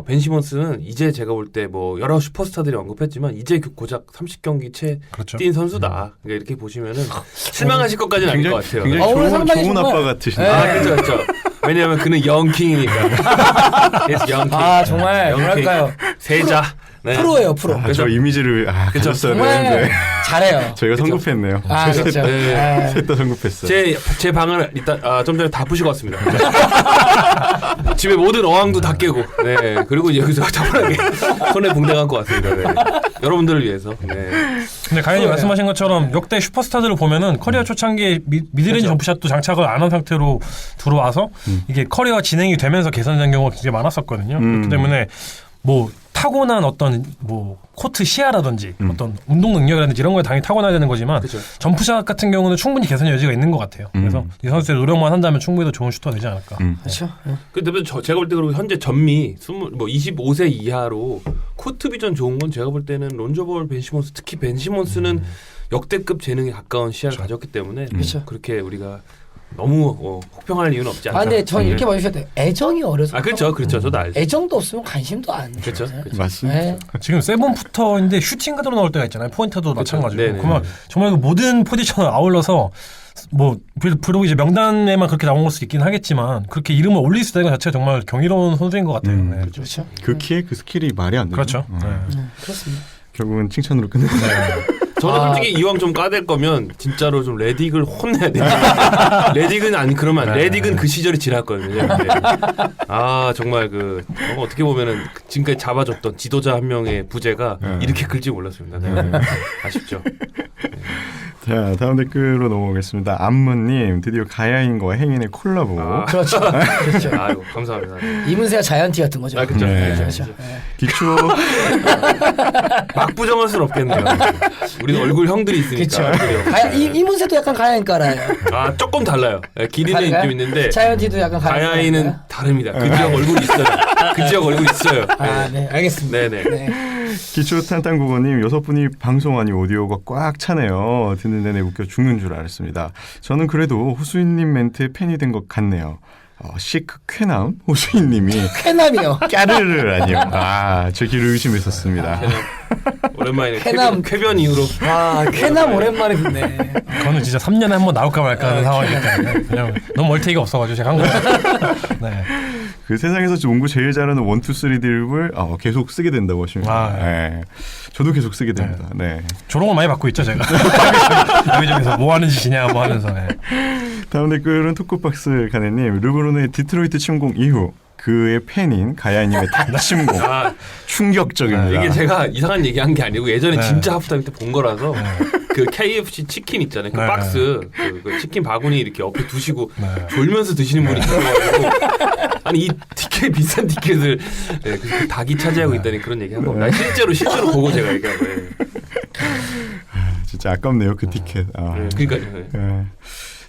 벤 시몬스는 이제 제가 볼 때 뭐 여러 슈퍼스타들이 언급했지만 이제 고작 30경기 채 그렇죠. 뛴 선수다. 그러니까 이렇게 보시면은 실망하실 것까지는 아닐 것 같아요. 굉장히 오늘 상당히 좋은 정말- 아빠 같으신데. 아, 그렇죠. 왜냐하면 그는 영킹이니까. 영킹. 아 정말 뭐랄까요 세자. 네. 프로예요 프로. 아, 저 이미지를 가졌어야 되는데 정말 잘해요. 저희가 성급했네요. 아 그렇죠. 네. 셋 다 성급했어요. 제 방을 일단 좀 전에 다 부시고 왔습니다. 집에 모든 어항도 다 깨고, 네. 그리고 여기서 차분하게 손에 붕대 감고 왔습니다. 네. 여러분들을 위해서. 네. 근데 가연이 말씀하신 것처럼 역대 슈퍼스타들을 보면은 커리어 초창기에 미드레인지 점프샷도 장착을 안 한 상태로 들어와서 이게 커리어가 진행이 되면서 개선된 경우가 굉장히 많았었거든요. 그렇기 때문에 뭐 타고난 어떤 뭐 코트 시야라든지 어떤 운동 능력이라든지 이런 거에 당연히 타고나야 되는 거지만 그쵸. 점프샷 같은 경우는 충분히 개선의 여지가 있는 것 같아요. 그래서 이 선수의 노력만 한다면 충분히 더 좋은 슈터가 되지 않을까. 그렇죠. 근데 제가 볼 때 그리고 현재 전미 25세 이하로 코트 비전 좋은 건 제가 볼 때는 론조볼 벤 시몬스 특히 벤 시몬스는 역대급 재능에 가까운 시야를 가졌기 때문에 그렇게 우리가 너무 혹평할 이유는 없지 않다. 아 근데 전 이렇게 봐주셔야 돼요. 애정이 어려서. 그렇죠. 저도 알죠. 애정도 없으면 관심도 안. 그렇죠. 맞습니다. 네. 지금 세븐푸터인데 슈팅 가드로 나올 때가 있잖아요. 포인터도 마찬가지고. 네네. 그러면 정말 그 모든 포지션을 아울러서 뭐 비록 이제 명단에만 그렇게 나온 걸 수도 있긴 하겠지만 그렇게 이름을 올릴 수 있는 것 자체가 정말 경이로운 선수인 것 같아요. 네. 그렇죠. 그 키에 그 스킬이 말이 안 되죠. 그렇죠. 그렇습니다. 결국은 칭찬으로 끝내요. 저는 솔직히 이왕 좀 까댈 거면 진짜로 좀 레딕을 혼내야 돼요. 레딕은 아니 그러면 안 돼. 레딕은 그 시절이 지났거든요. 아 정말 어떻게 보면은 지금까지 잡아줬던 지도자 한 명의 부재가 이렇게 클지 몰랐습니다. 네. 아쉽죠. 자 다음 댓글로 넘어오겠습니다. 안무님 드디어 가야인과 행인의 콜라보. 그렇죠. 그렇죠. 아이고 감사합니다. 이문세와 자이언티 같은 거죠. 아 그렇죠. 네. 그렇죠. 기초 막 부정할 수는 없겠네요. 우리는 얼굴 형들이 있으니까. 그렇죠. 이문세도 약간 가야인가라요. 아 조금 달라요. 길이는 다른가요? 좀 있는데 자이언티도 약간 가야이는 다릅니다. 그 지역 얼굴이 있어요. 그 지역 얼굴이 있어요. 아, 네, 알겠습니다. 네네. 네. 기초 탄탄국어님 6분이 방송하니 오디오가 꽉 차네요. 듣는 내내 웃겨 죽는 줄 알았습니다. 저는 그래도 호수인님 멘트에 팬이 된 것 같네요. 시크 쾌남 호수인님이 쾌남이요. 까르르 아니요. 제 귀를 의심했었습니다. 오랜만에 쾌남. 쾌변 이후로 아, 쾌남 오랜만에 듣네. 그거는 진짜 3년에 한 번 나올까 말까 하는 상황이니까 그냥 너무 멀티가 없어가지고 제가 한 거예요. 네. 그 세상에서 농구 제일 잘하는 1, 2, 3 드립을 계속 쓰게 된다고 하십니다. 네. 저도 계속 쓰게 됩니다. 네. 조롱을 많이 받고 있죠 제가. 여기저기서 뭐 하는 짓이냐 뭐 하면서. 네. 다음 댓글은 토크박스 가네님 르브론의 디트로이트 침공 이후 그의 팬인 가야님의 탁침공 충격적입니다. 이게 제가 이상한 얘기한 게 아니고 예전에 진짜 하프타임 때 본 거라서 그 KFC 치킨 있잖아요. 그 네. 박스 그 치킨 바구니 이렇게 옆에 두시고 네. 졸면서 드시는 분이 있어가지고 아니 이 티켓 비싼 티켓을 그 닭이 차지하고 있다니 그런 얘기 한 겁니다. 실제로 보고 제가 얘기한 거예요. 진짜 아깝네요 그 티켓. 그러니까요. 네.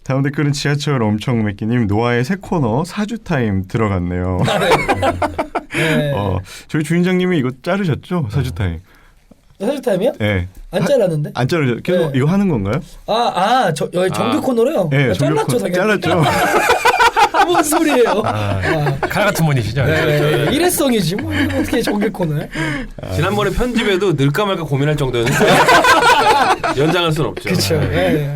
다음 댓글은 지하철 엄청 맺기님 노아의 새 코너 사주 타임 들어갔네요. 네. 저희 주인장님이 이거 자르셨죠 사주 타임. 사주 타임이요? 네. 안 잘랐는데? 안 자르셨. 계속 네. 이거 하는 건가요? 정규 코너로요? 네, 잘랐죠 당연히. 잘랐죠. 뭔 소리예요? 칼 같은 분이시죠? 네, 일회성이지 뭐 어떻게 정규 코너에? 지난번에 편집에도 늘까 말까 고민할 정도였는데 연장할 수는 없죠. 그렇죠. 네.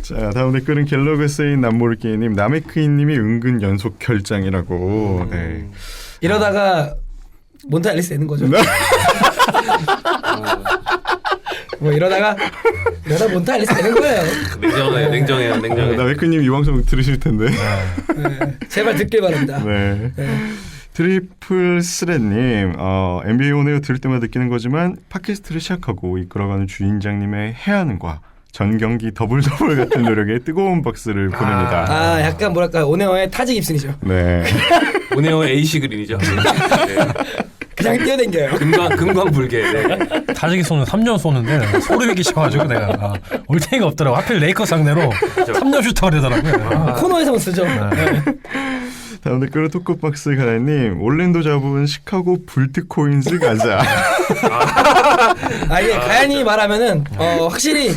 자 다음 댓글은 갤러그 세인 남모르게님 나메크인님이 은근 연속 결장이라고. 네. 이러다가 몬타앨리스 되는 거죠. 뭐 이러다 몬타앨리스 되는 거예요. 냉정해요. 나메크님 이 방송 들으실 텐데. 네. 제발 듣길 바랍니다. 네. 트리플 스레님, NBA 오네어 들을 때마다 느끼는 거지만 팟캐스트를 시작하고 이끌어가는 주인장님의 해안과 전 경기 더블 같은 노력에 뜨거운 박수를 보냅니다. 약간 뭐랄까 오네어의 타직 입슨이죠. 네. 오네어 에이시 그린이죠. 네. 그냥 뛰어댕겨요. 금광불개. 네. 타직이 쏘는 3년 쏘는데 소리 듣기 싫어가지고 내가 올 테니까 없더라고. 하필 레이커스 상대로 3년 슈터가 되더라고요. 코너에서만 쓰죠. 네. 다음 댓글은 토크박스 가라님 올랜도 잡은 시카고 불트코인스 가자. 이게 가연이 말하면은 확실히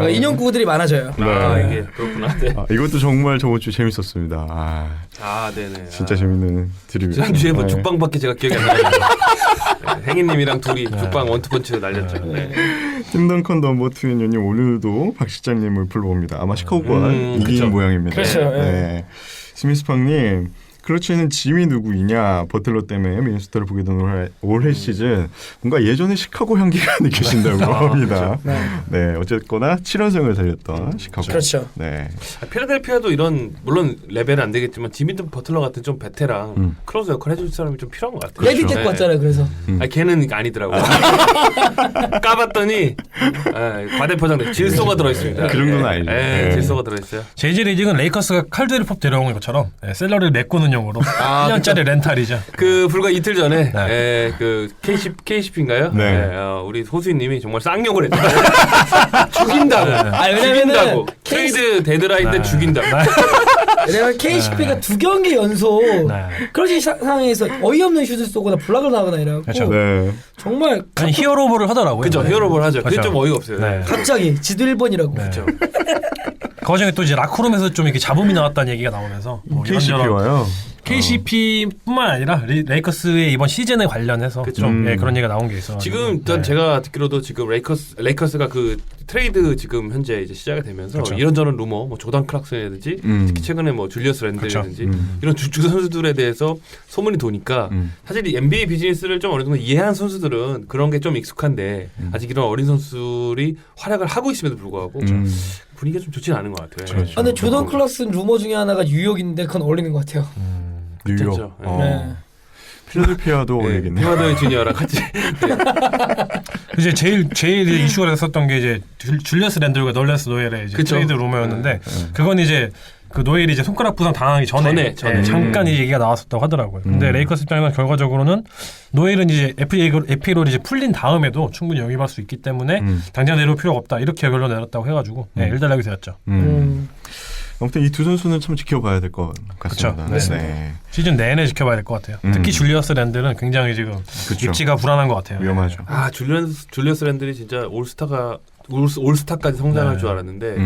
인용구들이 많아져요. 이게 그렇구나. 네. 이것도 정말 저번 주 재밌었습니다. 네네. 진짜 재밌는 드립. 지난주에 뭐 죽방밖에 제가 기억이 안 나요. 행인님이랑 둘이 죽방 원투펀치 날렸죠. 네. 팀덩컨 넘버 투애니님 오늘도 박 실장님을 불러봅니다. 아마 시카고가 이긴 그쵸. 모양입니다. 그렇죠. 네. 스미스팡님 클러치에는 짐이 누구이냐 버틀러 때문에 미네소타를 보게 된 올해 시즌 뭔가 예전에 시카고 향기가 느껴진다고 합니다. 그렇죠. 네, 어쨌거나 7연승을 달렸던 시카고. 그렇죠. 네. 필라델피아도 이런 물론 레벨은 안 되겠지만 지민든 버틀러 같은 좀 베테랑 크로스 역할 해줄 사람이 좀 필요한 것 같아요. 레디 데리고 왔잖아요. 그래서 걔는 아니더라고. 까봤더니 과대포장 질소가 들어있습니다. 그 정도는 아니죠. 네. 질소가 들어있어요. JJ 리딩은 레이커스가 칼드웰 팝 데려온 것처럼 셀러리를 메꾸는 용으로 1년짜리 렌탈이죠. 그 불과 이틀 전에 네. 그 KCP인가요? 네. 우리 호수인님이 정말 쌍욕을 했죠. 죽인다고. 왜냐면은 트레이드 데드라인 때 죽인다고. 왜냐면 KCP가 2경기 연속 그런 상황에서 어이없는 슛을 쏘거나 블락을 나거나 이래갖고 그렇죠. 네. 정말 아니 히어로볼을 하더라고요. 그죠. 히어로볼 하죠. 그게 그렇죠. 좀 어이가 없어요. 네. 갑자기 지도 1번이라고. 그렇죠. 그 와중에 또 이제 라크룸에서 좀 이렇게 잡음이 나왔다는 얘기가 나오면서 뭐 KCP와요. KCP뿐만 아니라 레이커스의 이번 시즌에 관련해서 좀 그런 얘기가 나온 게 있어요. 지금 일단 제가 듣기로도 지금 레이커스가 그 트레이드 지금 현재 이제 시작이 되면서 그렇죠. 이런저런 루머, 뭐 조던 클락슨이라든지 특히 최근에 뭐 줄리어스 랜들이라든지 그렇죠. 이런 주축 선수들에 대해서 소문이 도니까 사실 이 NBA 비즈니스를 좀 어느 정도 이해한 선수들은 그런 게 좀 익숙한데 아직 이런 어린 선수들이 활약을 하고 있음에도 불구하고 분위기가 좀 좋지는 않은 것 같아요. 그렇죠. 근데 조던 클락슨 루머 중에 하나가 뉴욕인데 그건 어울리는 것 같아요. 뉴욕. 괜찮죠. 네. 필라델피아도 어울리겠네요. 피마더의 주니어랑 같이. 이제 제일 이슈가 됐었던 게 이제 줄리어스 랜들과 널레스 노엘의 이제 그쵸. 트레이드 루머였는데 그건 이제 그 노엘이 이제 손가락 부상 당하기 전에 잠깐 이 얘기가 나왔었다고 하더라고요. 근데 레이커스 입장에서는 결과적으로는 노엘은 이제 FA로 이제 풀린 다음에도 충분히 영입할 수 있기 때문에 당장 내려올 필요가 없다 이렇게 결론 내렸다고 해가지고 일단락이 되었죠. 아무튼 이 두 선수는 참 지켜봐야 될 것 같습니다. 그렇죠. 네. 시즌 내내 지켜봐야 될 것 같아요. 특히 줄리어스 랜들은 굉장히 지금 그쵸. 입지가 불안한 것 같아요. 위험하죠. 줄리어스 랜들이 진짜 올스타까지 성장할 줄 알았는데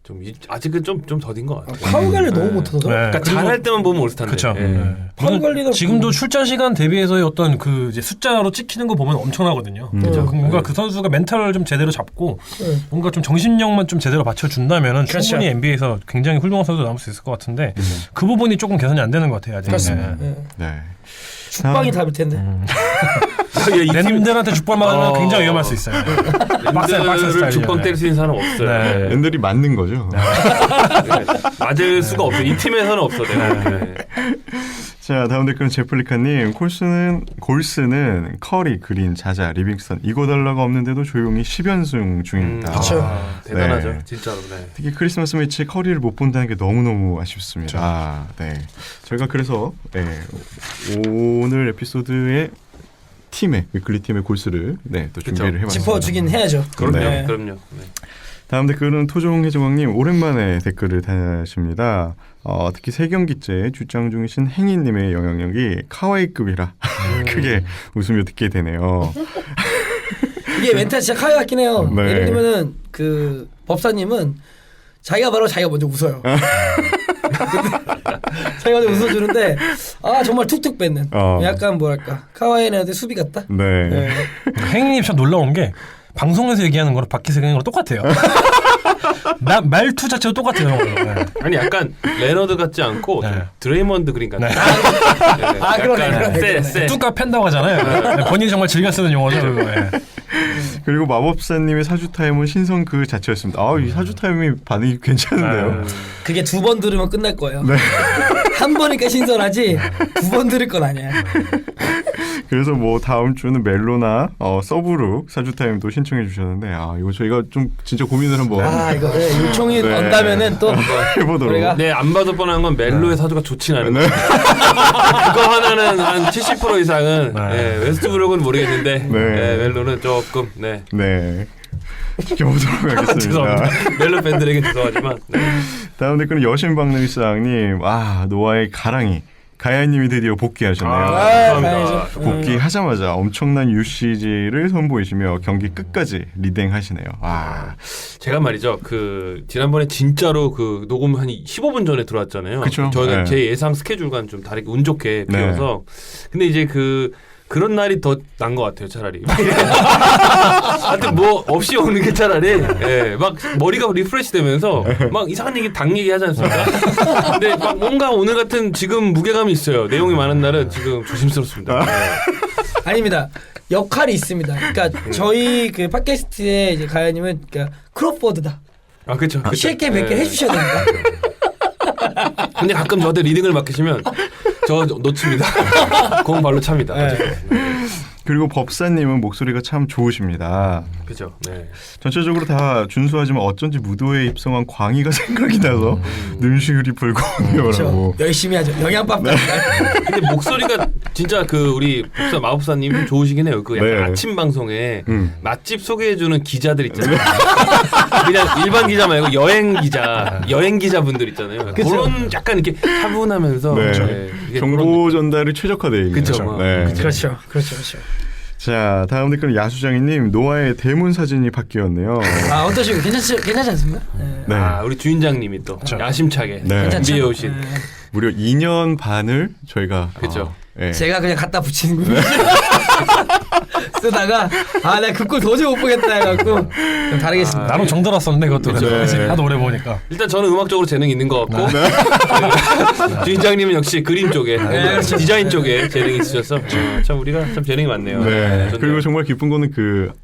좀 아직은 좀 더딘 것 같아요. 파울 관리 너무 못하더라고요. 그러니까 잘할 때만 보면 올스타인데. 그렇죠. 파울 관리가 지금도 출전 시간 대비해서의 어떤 그 이제 숫자로 찍히는 거 보면 엄청나거든요. 뭔가 그 선수가 멘탈을 좀 제대로 잡고 뭔가 좀 정신력만 좀 제대로 받쳐준다면은 그렇죠. 충분히 NBA에서 굉장히 훌륭한 선수 남을 수 있을 것 같은데 그 부분이 조금 개선이 안 되는 것 같아요. 아직. 그렇습니다. 네. 죽방이 답일 텐데. 랜들한테 죽발 맞으면 굉장히 위험할 수 있어요. 박스 랜들을 스타일이에요. 죽방 때릴 수 있는 사람 없어요. 네. 랜들이 맞는 거죠. 맞을 수가 없어요. 이 팀에서는 없어. 내가. 자, 다음 댓글은 제플리카님. 골스는 커리, 그린, 자자, 리빙스턴 이거 달라가 없는데도 조용히 10연승 중입니다. 그렇죠. 대단하죠. 네. 진짜로. 네. 특히 크리스마스 매치에 커리를 못 본다는 게 너무너무 아쉽습니다. 아, 네. 저희가 그래서 오늘 에피소드의 위클리 팀의 골스를 또 준비를 해봤습니다. 짚어주긴 해야죠. 그럼요. 네. 그럼요. 네. 다음 댓글은 토종해적왕님 오랜만에 댓글을 다십니다. 특히 3경기째 출장 중이신 행인님의 영향력이 카와이급이라 크게 웃으며 듣게 되네요. 이게 멘트 진짜 카이 같긴 해요. 네. 예를 들면은 그 법사님은 자기가 먼저 웃어요. 자기가 먼저 웃어주는데 정말 툭툭 뱉는 약간 뭐랄까 카와이는 수비 같다. 네. 네. 행님이 참 놀라운 게 방송에서 얘기하는 거랑 밖에서 얘기하는 거랑 똑같아요. 말투 자체도 똑같아요. 네. 아니 약간 레너드 같지 않고 네. 드레이먼드 그린 같아. 네. 그러네. 쎄. 뚜까 팬다고 하잖아요. 네. 본인이 정말 즐겨 쓰는 용어죠. 그거. 네. 그리고 마법사님의 사주 타임은 신성 그 자체였습니다. 이 사주 타임이 반응이 괜찮은데요. 그게 2번 들으면 끝날 거예요. 네. 한 번이니까 신선하지 2번 들을 건 아니야. 그래서 뭐 다음 주는 멜로나 서브룩 사주 타임도 신청해 주셨는데 이거 저희가 좀 진짜 고민을 한번 이거 요청이 온다면은 또 해보도록. 우리가 안 봐도 뻔한 건 멜로의 사주가 좋진 않은 거예요. 그거 하나는 한 70% 이상은 웨스트브룩은 모르겠는데 멜로는 조금 네. 지켜보도록 하겠습니다. 죄송합니다. 멜로 팬들에게 죄송하지만 다음 댓글은 여신박능일상님. 노아의 가랑이 가야님이 드디어 복귀하셨네요. 감사합니다. 복귀하자마자 엄청난 UCG를 선보이시며 경기 끝까지 리딩하시네요. 제가 말이죠. 지난번에 진짜로 녹음 한 15분 전에 들어왔잖아요. 그쵸? 저희가 제 예상 스케줄과는 좀 다르게 운 좋게 비어서. 근데 이제 그런 날이 더 난 것 같아요, 차라리. 하여튼 뭐 없이 오는 게 차라리 막 머리가 리프레시 되면서 막 이상한 얘기 당 얘기 하지 않습니까? 근데 막 뭔가 오늘 같은 지금 무게감이 있어요. 내용이 많은 날은 지금 조심스럽습니다. 아닙니다. 역할이 있습니다. 그러니까 저희 그 팟캐스트에 이제 가야님은 크로포드다. 그렇죠. 쉽게 100개 해주셔야 됩니다. 근데 가끔 저한테 리딩을 맡기시면 저 놓칩니다. 공 발로 찹니다. 그리고 법사님은 목소리가 참 좋으십니다. 그죠. 네. 전체적으로 다 준수하지만 어쩐지 무도에 입성한 광희가 생각이 나서 눈시울이 붉거든요. 그렇죠. 열심히 하죠. 영양밥. 근데 목소리가 진짜 우리 마법사님 좋으시긴 해요. 약간 아침 방송에 맛집 소개해주는 기자들 있잖아요. 그냥 일반 기자 말고 여행 기자분들 있잖아요. 그쵸? 그런 약간 이렇게 차분하면서 정보 전달이 최적화되어 있는 그쵸. 거죠. 그렇죠. 자, 다음 댓글은 야수장이님. 노아의 대문 사진이 바뀌었네요. 어떠시고 괜찮지 않습니까? 네. 우리 주인장님이 또 야심차게 준비해 오신 무려 2년 반을 저희가 그렇죠. 제가 그냥 갖다 붙이는 거예요. 쓰다가 내가 그 꼴 도저히 못 보겠다 해갖고 좀 다르겠습니다. 나름 정들었었는데 그것도 하도 오래 보니까. 일단 저는 음악적으로 재능이 있는 것 같고 주인장님은 역시 그림 쪽에 그렇죠. 디자인 쪽에 재능이 있으셔서 참 우리가 참 재능이 많네요. 그리고 정말 기쁜 거는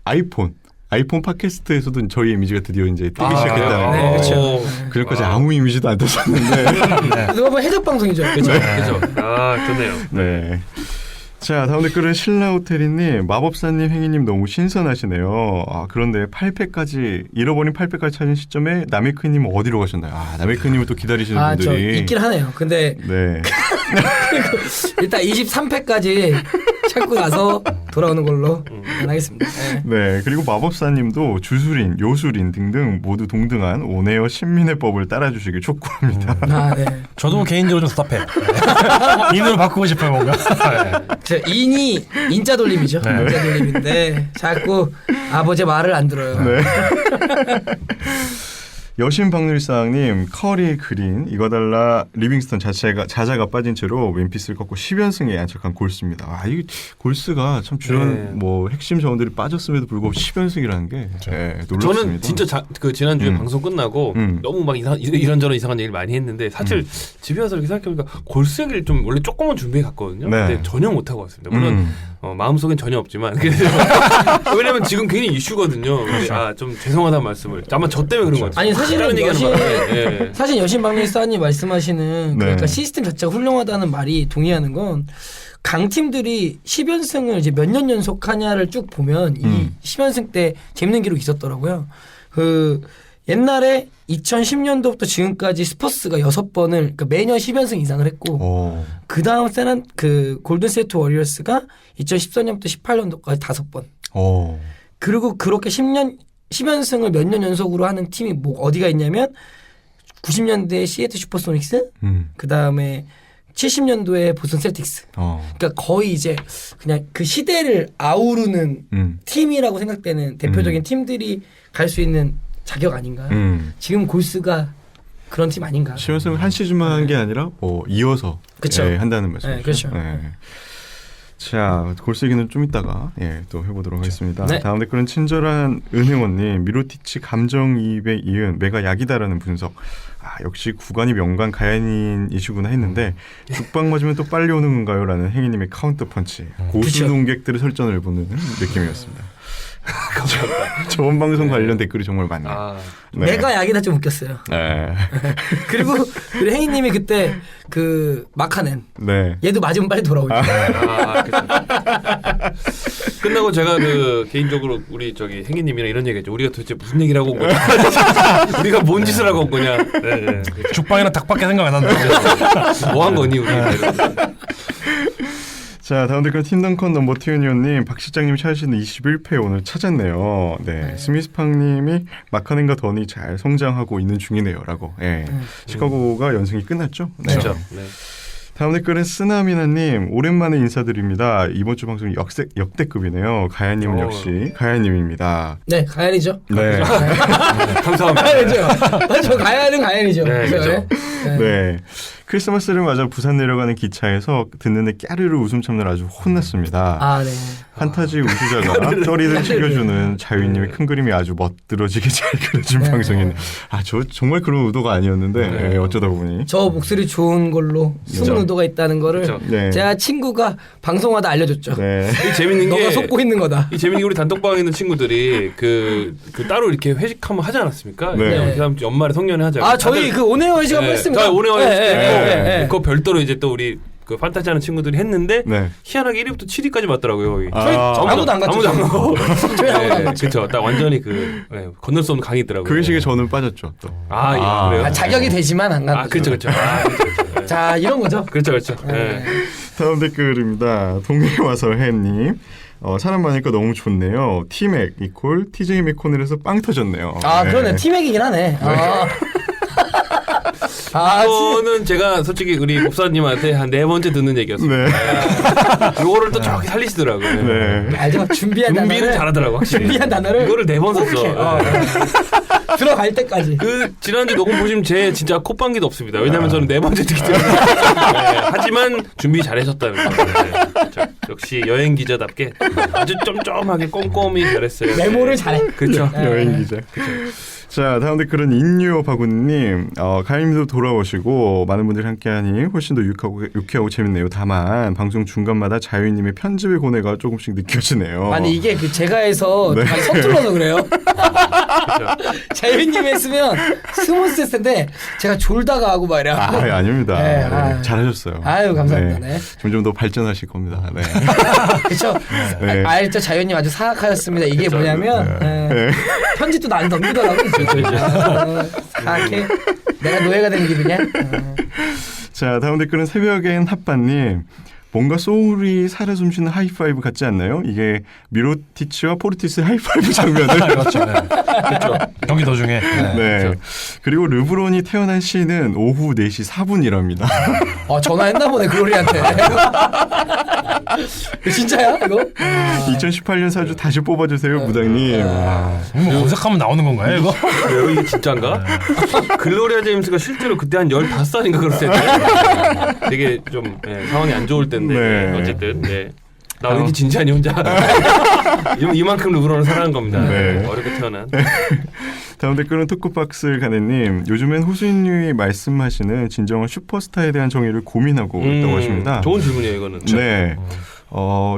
아이폰 팟캐스트에서도 저희 이미지가 드디어 이제 뜨기 시작했다는 거. 그렇죠. 그전까지 아무 이미지도 안 떴었는데. 그거 해적 방송이죠. 그렇죠. 좋네요. 네. 자, 다음 댓글은 신라호텔이님. 마법사님, 행위님 너무 신선하시네요. 그런데 8패까지 잃어버린 8패까지 찾은 시점에 나메크님은 어디로 가셨나요? 나메크님을 또 기다리시는 분들이 저 있긴 하네요. 근데 일단 23패까지 찾고 나서 돌아오는 걸로 하겠습니다. 네, 그리고 마법사님도 주술인, 요술인 등등 모두 동등한 온에어 신민의법을 따라주시길 촉구합니다. 네. 저도 개인적으로 좀 답답해. 인으로 바꾸고 싶어요, 뭔가. 인이 인자 돌림이죠. 인자 돌림인데 자꾸 아버지 말을 안 들어요. 여신박률상님, 커리, 그린, 이거 달라, 리빙스턴 자자가 빠진 채로 멤피스를 꺾고 10연승에 안착한 골스입니다. 이 골스가 참 주연 핵심 자원들이 빠졌음에도 불구하고 10연승이라는 게 놀랍습니다. 저는 진짜 지난주에 방송 끝나고 너무 막 이런저런 이상한 얘기를 많이 했는데 사실 집에 와서 이렇게 생각해보니까 골스 얘기를 좀 원래 조금만 준비해 갔거든요. 근데 전혀 못하고 왔습니다. 물론 마음속엔 전혀 없지만 왜냐면 지금 괜히 이슈거든요. 좀 죄송하다는 말씀을 아마 저 때문에 그런 것 같아요. 아니 사실은 얘기하는 바람에 사실 여신방리스타님 말씀하시는 네. 그러니까 시스템 자체가 훌륭하다는 말이 동의하는 건 강팀들이 10연승을 이제 몇 년 연속 하냐를 쭉 보면 이 10연승 때 재밌는 기록이 있었더라고요. 그 옛날에 2010년도부터 지금까지 스퍼스가 6번을 그러니까 매년 10연승 이상을 했고 그 다음 세난 그 골든스테이트 워리어스가 2014년부터 18년도까지 5번. 그리고 그렇게 10연승을 몇 년 연속으로 하는 팀이 뭐 어디가 있냐면 90년대 시애틀 슈퍼소닉스, 그 다음에 70년도에 보스턴 셀틱스. 그러니까 거의 이제 그냥 그 시대를 아우르는 팀이라고 생각되는 대표적인 팀들이 갈 수 있는 자격 아닌가. 지금 골스가 그런 팀 아닌가. 10연승을 한 시즌만 한 게 아니라 뭐 이어서 예, 한다는 말씀이죠. 네, 그렇죠. 예. 자, 골스 얘기는 좀 이따가 또 해보도록 하겠습니다. 네. 다음 댓글은 친절한 은행원님, 미로티치 감정이입에 이은 메가 약이다라는 분석. 역시 구간이 명관 가야닌 이슈구나 했는데 죽방 맞으면 또 빨리 오는 건가요? 라는 행위님의 카운터 펀치. 고수 농객들의 설전을 보는 느낌이었습니다. 감사합니다. 저번 방송 관련 댓글이 정말 많네요. 네. 내가 약이다 좀 웃겼어요. 네. 그리고 행이님이 그때 그 마카넨. 네. 얘도 맞으면 빨리 돌아오죠. 그쵸. 끝나고 제가 그 개인적으로 우리 저기 행이님이랑 이런 얘기했죠. 우리가 도대체 무슨 얘기를 하고 온 거냐? 우리가 뭔 짓을 하고 온 거냐? 네. 죽방이나 닭밖에 생각 안 난다. 뭐 한 거니 우리? 자, 다음 댓글 팀덩컨 넘버 티유니온님, 박 실장님 찾으시는 21패 오늘 찾았네요. 네, 스미스팡님이 마카넨과 던이 잘 성장하고 있는 중이네요라고. 예, 시카고가 연승이 끝났죠. 네. 그렇죠. 네. 다음 댓글은 쓰나미나님, 오랜만에 인사드립니다. 이번 주 방송이 역대급이네요. 가야님은 역시 가야님입니다. 네, 가야이죠. 네, 감사합니다. 가야이죠. 저 가야는 가야이죠. 네, 그렇죠. 네. 크리스마스를 맞아 부산 내려가는 기차에서 듣는데 까르르 웃음 참느라 아주 혼났습니다. 네. 판타지 우주자가 떨이를 챙겨주는 자유님의 큰 그림이 아주 멋들어지게 잘 그려진 방송이네. 저 정말 그런 의도가 아니었는데 어쩌다 보니 저 목소리 좋은 걸로 숨은 의도가 있다는 거를 네. 제가 친구가 방송하다 알려줬죠. 네. 이 재밌는 게 너가 속고 있는 거다. 이 재밌는 게 우리 단톡방에 있는 친구들이 그 따로 이렇게 회식하면 하지 않았습니까? 네. 그 다음 주 연말에 성년회 하자. 저희 그 오네어 회식 한번 했습니다. 오네어 회식 했고 네. 그거 별도로 이제 또 우리 그 판타지 하는 친구들이 했는데 희한하게 1위부터 7위까지 맞더라고요. 거기. 저희 아무도 안 갔죠. 아무도 안 가고. 저희 아무도 안 갔죠. 그렇죠. 딱 완전히 건널 수 없는 강이 있더라고요. 그 회식에 저는 빠졌죠. 또. 그래요. 자격이 되지만 안 간 거죠. 그렇죠. 자, 이런 거죠. 그렇죠. 네. 다음 댓글입니다. 동해 와서 해님. 사람 많으니까 너무 좋네요. 티맥 이퀄 TJ 맥코넬에서 빵 터졌네요. 그러네. 티맥이긴 하네. 이거는 제가 솔직히 우리 목사님한테 한 4번째 듣는 얘기였어요. 네. 이거를 또 정확히 살리시더라고요. 네. 알죠? 준비는 잘하더라고. 확실히. 준비한 단어를 이거를 4번 썼어. 들어갈 때까지. 그 지난주 녹음 보시면 제 진짜 콧방귀도 없습니다. 왜냐하면 저는 4번째 듣기 때문에. 하지만 준비 잘하셨다는 거. 역시 여행 기자답게 아주 쫌쫌하게 꼼꼼히 잘했어요. 메모를 잘해. 그렇죠. 여행 기자. 자, 다음 댓글은 인류 바구님. 가인님도 돌아오시고 많은 분들이 함께하니 훨씬 더 유쾌하고 재밌네요. 다만 방송 중간마다 자유님의 편집의 고뇌가 조금씩 느껴지네요. 아니 이게 그 제가 해서 많이 서툴러서 그래요. 자유님 했으면 스무스 했을 텐데 제가 졸다가 하고 말이야. 아닙니다. 네, 잘하셨어요. 감사합니다. 네. 점점 더 발전하실 겁니다. 네. 그렇죠. 네. 알죠. 자유님 아주 사악하셨습니다. 이게 뭐냐면 편집도 나한테 넘기더라고요. 사악해. 내가 노예가 된 기분이야. 자, 다음 댓글은 새벽엔 핫바님. 뭔가 소울이 살아 숨쉬는 하이파이브 같지 않나요? 이게 미로티치와 포르티스의 하이파이브 장면을 그렇죠. 경기 도중에. 네. 그리고 르브론이 태어난 시는 오후 4시 4분이랍니다. 전화했나 보네 글로리한테. 진짜야 이거? 2018년 사주 다시 뽑아주세요, 무당님. 뭐 검색하면 나오는 건가요 이거? 왜요? 이게 진짜인가? 글로리아 제임스가 실제로 그때 한 15살인가 그랬을 때 되게 좀 상황이 안 좋을 때인데 네. 어쨌든 나 왜 이렇게 진지하니 혼자 이만큼 르브론을 사랑한 겁니다. 네. 어렵게 태어난. 다음 댓글은 토크박스 가네님. 요즘엔 호수인님이 말씀하시는 진정한 슈퍼스타에 대한 정의를 고민하고 있다고 하십니다. 좋은 질문이에요 이거는. 네.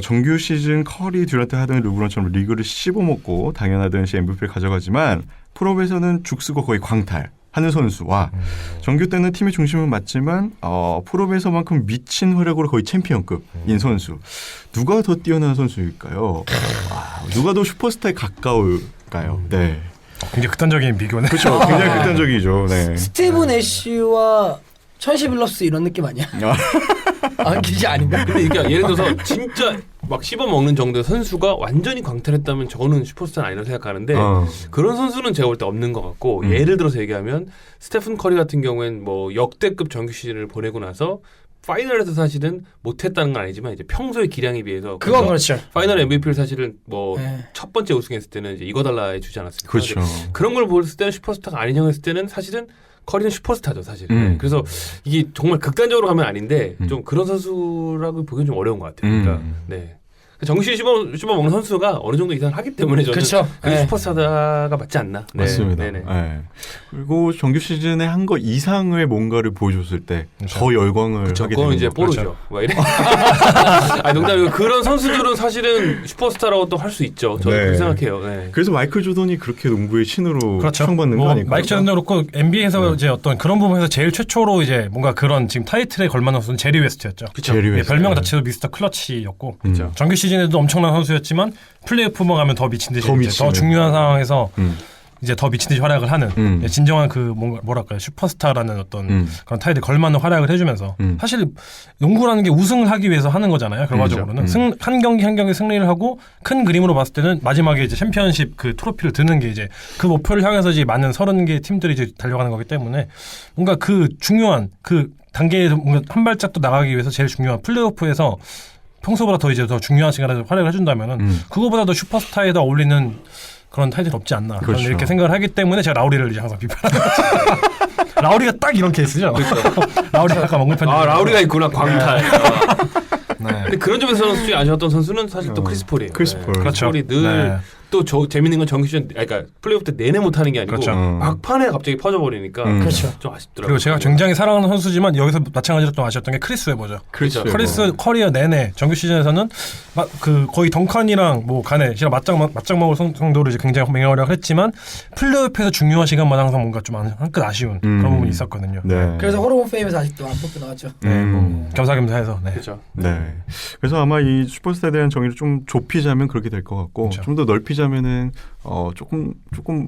정규 시즌 커리, 듀란트, 하든, 르브론처럼 리그를 씹어먹고 당연하듯이 MVP를 가져가지만 프로에서는 죽쓰고 거의 광탈하는 선수와 정규 때는 팀의 중심은 맞지만 프로에서만큼 미친 활약으로 거의 챔피언급인 선수. 누가 더 뛰어난 선수일까요? 누가 더 슈퍼스타에 가까울까요? 네. 굉장히 극단적인 비교네. 그렇죠. 굉장히 극단적이죠. 네. 스티브 내쉬와 천시 빌럽스 이런 느낌 아니야? 기지 아닌가? 근데 이게 예를 들어서 진짜 막 씹어먹는 정도의 선수가 완전히 광탈했다면 저는 슈퍼스타는 아니라고 생각하는데 그런 선수는 제가 볼 때 없는 것 같고 예를 들어서 얘기하면 스테픈 커리 같은 경우엔 뭐 역대급 정규 시즌을 보내고 나서 파이널에서 사실은 못했다는 건 아니지만 이제 평소의 기량에 비해서 그건 그렇죠. 파이널 MVP를 사실은 뭐 첫 번째 우승했을 때는 이제 이거 달라에 주지 않았습니까? 그렇죠. 그런 걸 봤을 때는 슈퍼스타가 아니냐고 했을 때는 사실은 커리는 슈퍼스타죠 사실. 그래서 이게 정말 극단적으로 가면 아닌데 좀 그런 선수라고 보기엔 좀 어려운 것 같아요. 그러니까 네. 정시 씹어먹는 선수가 어느 정도 이상을 하기 때문에 저는 그렇죠. 그게 슈퍼스타가 맞지 않나. 네. 맞습니다. 네네. 네. 그리고 정규 시즌에 한 거 이상의 뭔가를 보여줬을 때 더 열광을 하게 그건 되는 이제 거죠. 뽀로죠. 뭐 이래. 농담이고 그런 선수들은 사실은 슈퍼스타라고 또 할 수 있죠. 저는 네. 그렇게 생각해요. 네. 그래서 마이클 조던이 그렇게 농구의 신으로 그렇죠. 평받는 거 아닐까요? 마이클 조던도 그렇고 NBA에서 이제 어떤 그런 부분에서 제일 최초로 이제 뭔가 그런 지금 타이틀에 걸맞는 선수는 제리 웨스트였죠. 제리 웨스트. 별명 자체도 미스터 클러치였고 그렇죠. 정규 시즌에도 엄청난 선수였지만 플레이오프만 가면 더 미친 듯이 더 더 중요한 상황에서 이제 더 미친 듯이 활약을 하는 진정한 그 뭐랄까요 슈퍼스타라는 어떤 그런 타이틀에 걸맞는 활약을 해주면서 사실 농구라는 게 우승을 하기 위해서 하는 거잖아요. 결과적으로는 한 경기 한 경기 승리를 하고 큰 그림으로 봤을 때는 마지막에 이제 챔피언십 그 트로피를 드는 게 이제 그 목표를 향해서 이제 많은 30개 팀들이 이제 달려가는 거기 때문에 뭔가 그 중요한 그 단계에서 뭔가 한 발짝 또 나가기 위해서 제일 중요한 플레이오프에서 평소보다 더 이제 더 중요한 시간에 활약을 해준다면은 그거보다 더 슈퍼스타에다 어울리는 그런 타이틀이 없지 않나 그렇죠. 이렇게 생각을 하기 때문에 제가 라우리를 이제 항상 비판하는 라우리가 딱 이런 케이스죠. 그렇죠. 라우리가 약간 먹는 편이죠. 라우리가 있구나 광탈. 네. 근데 그런 점에서는 솔직히 아쉬웠던 선수는 사실 또 크리스 폴이에요. 크리스 폴. 그렇죠. 폴이 늘 또 재밌는 건 정규 시즌, 그러니까 플레이오프 때 내내 못하는 게 아니고 그렇죠. 막판에 갑자기 퍼져버리니까 그렇죠. 좀 아쉽더라고요. 그리고 제가 굉장히 사랑하는 선수지만 여기서 마찬가지로 좀 아쉬웠던 게 크리스 웨버죠. 그렇죠. 크리스 커리어 내내 정규 시즌에서는 그 거의 덩컨이랑 뭐 간에 진짜 맞짱 먹을 정도로 이제 굉장히 맹활약을 했지만 플레이오프에서 중요한 시간마다 항상 뭔가 좀 한 끗 아쉬운 그런 부분이 있었거든요. 네. 그래서 홀오브 페임에서 아직도 안 뽑혀 나왔죠. 겸사겸사해서. 네. 그렇죠. 네. 그래서 아마 이 슈퍼스타에 대한 정의를 좀 좁히자면 그렇게 될 것 같고 그렇죠. 좀 더 넓히자면은 조금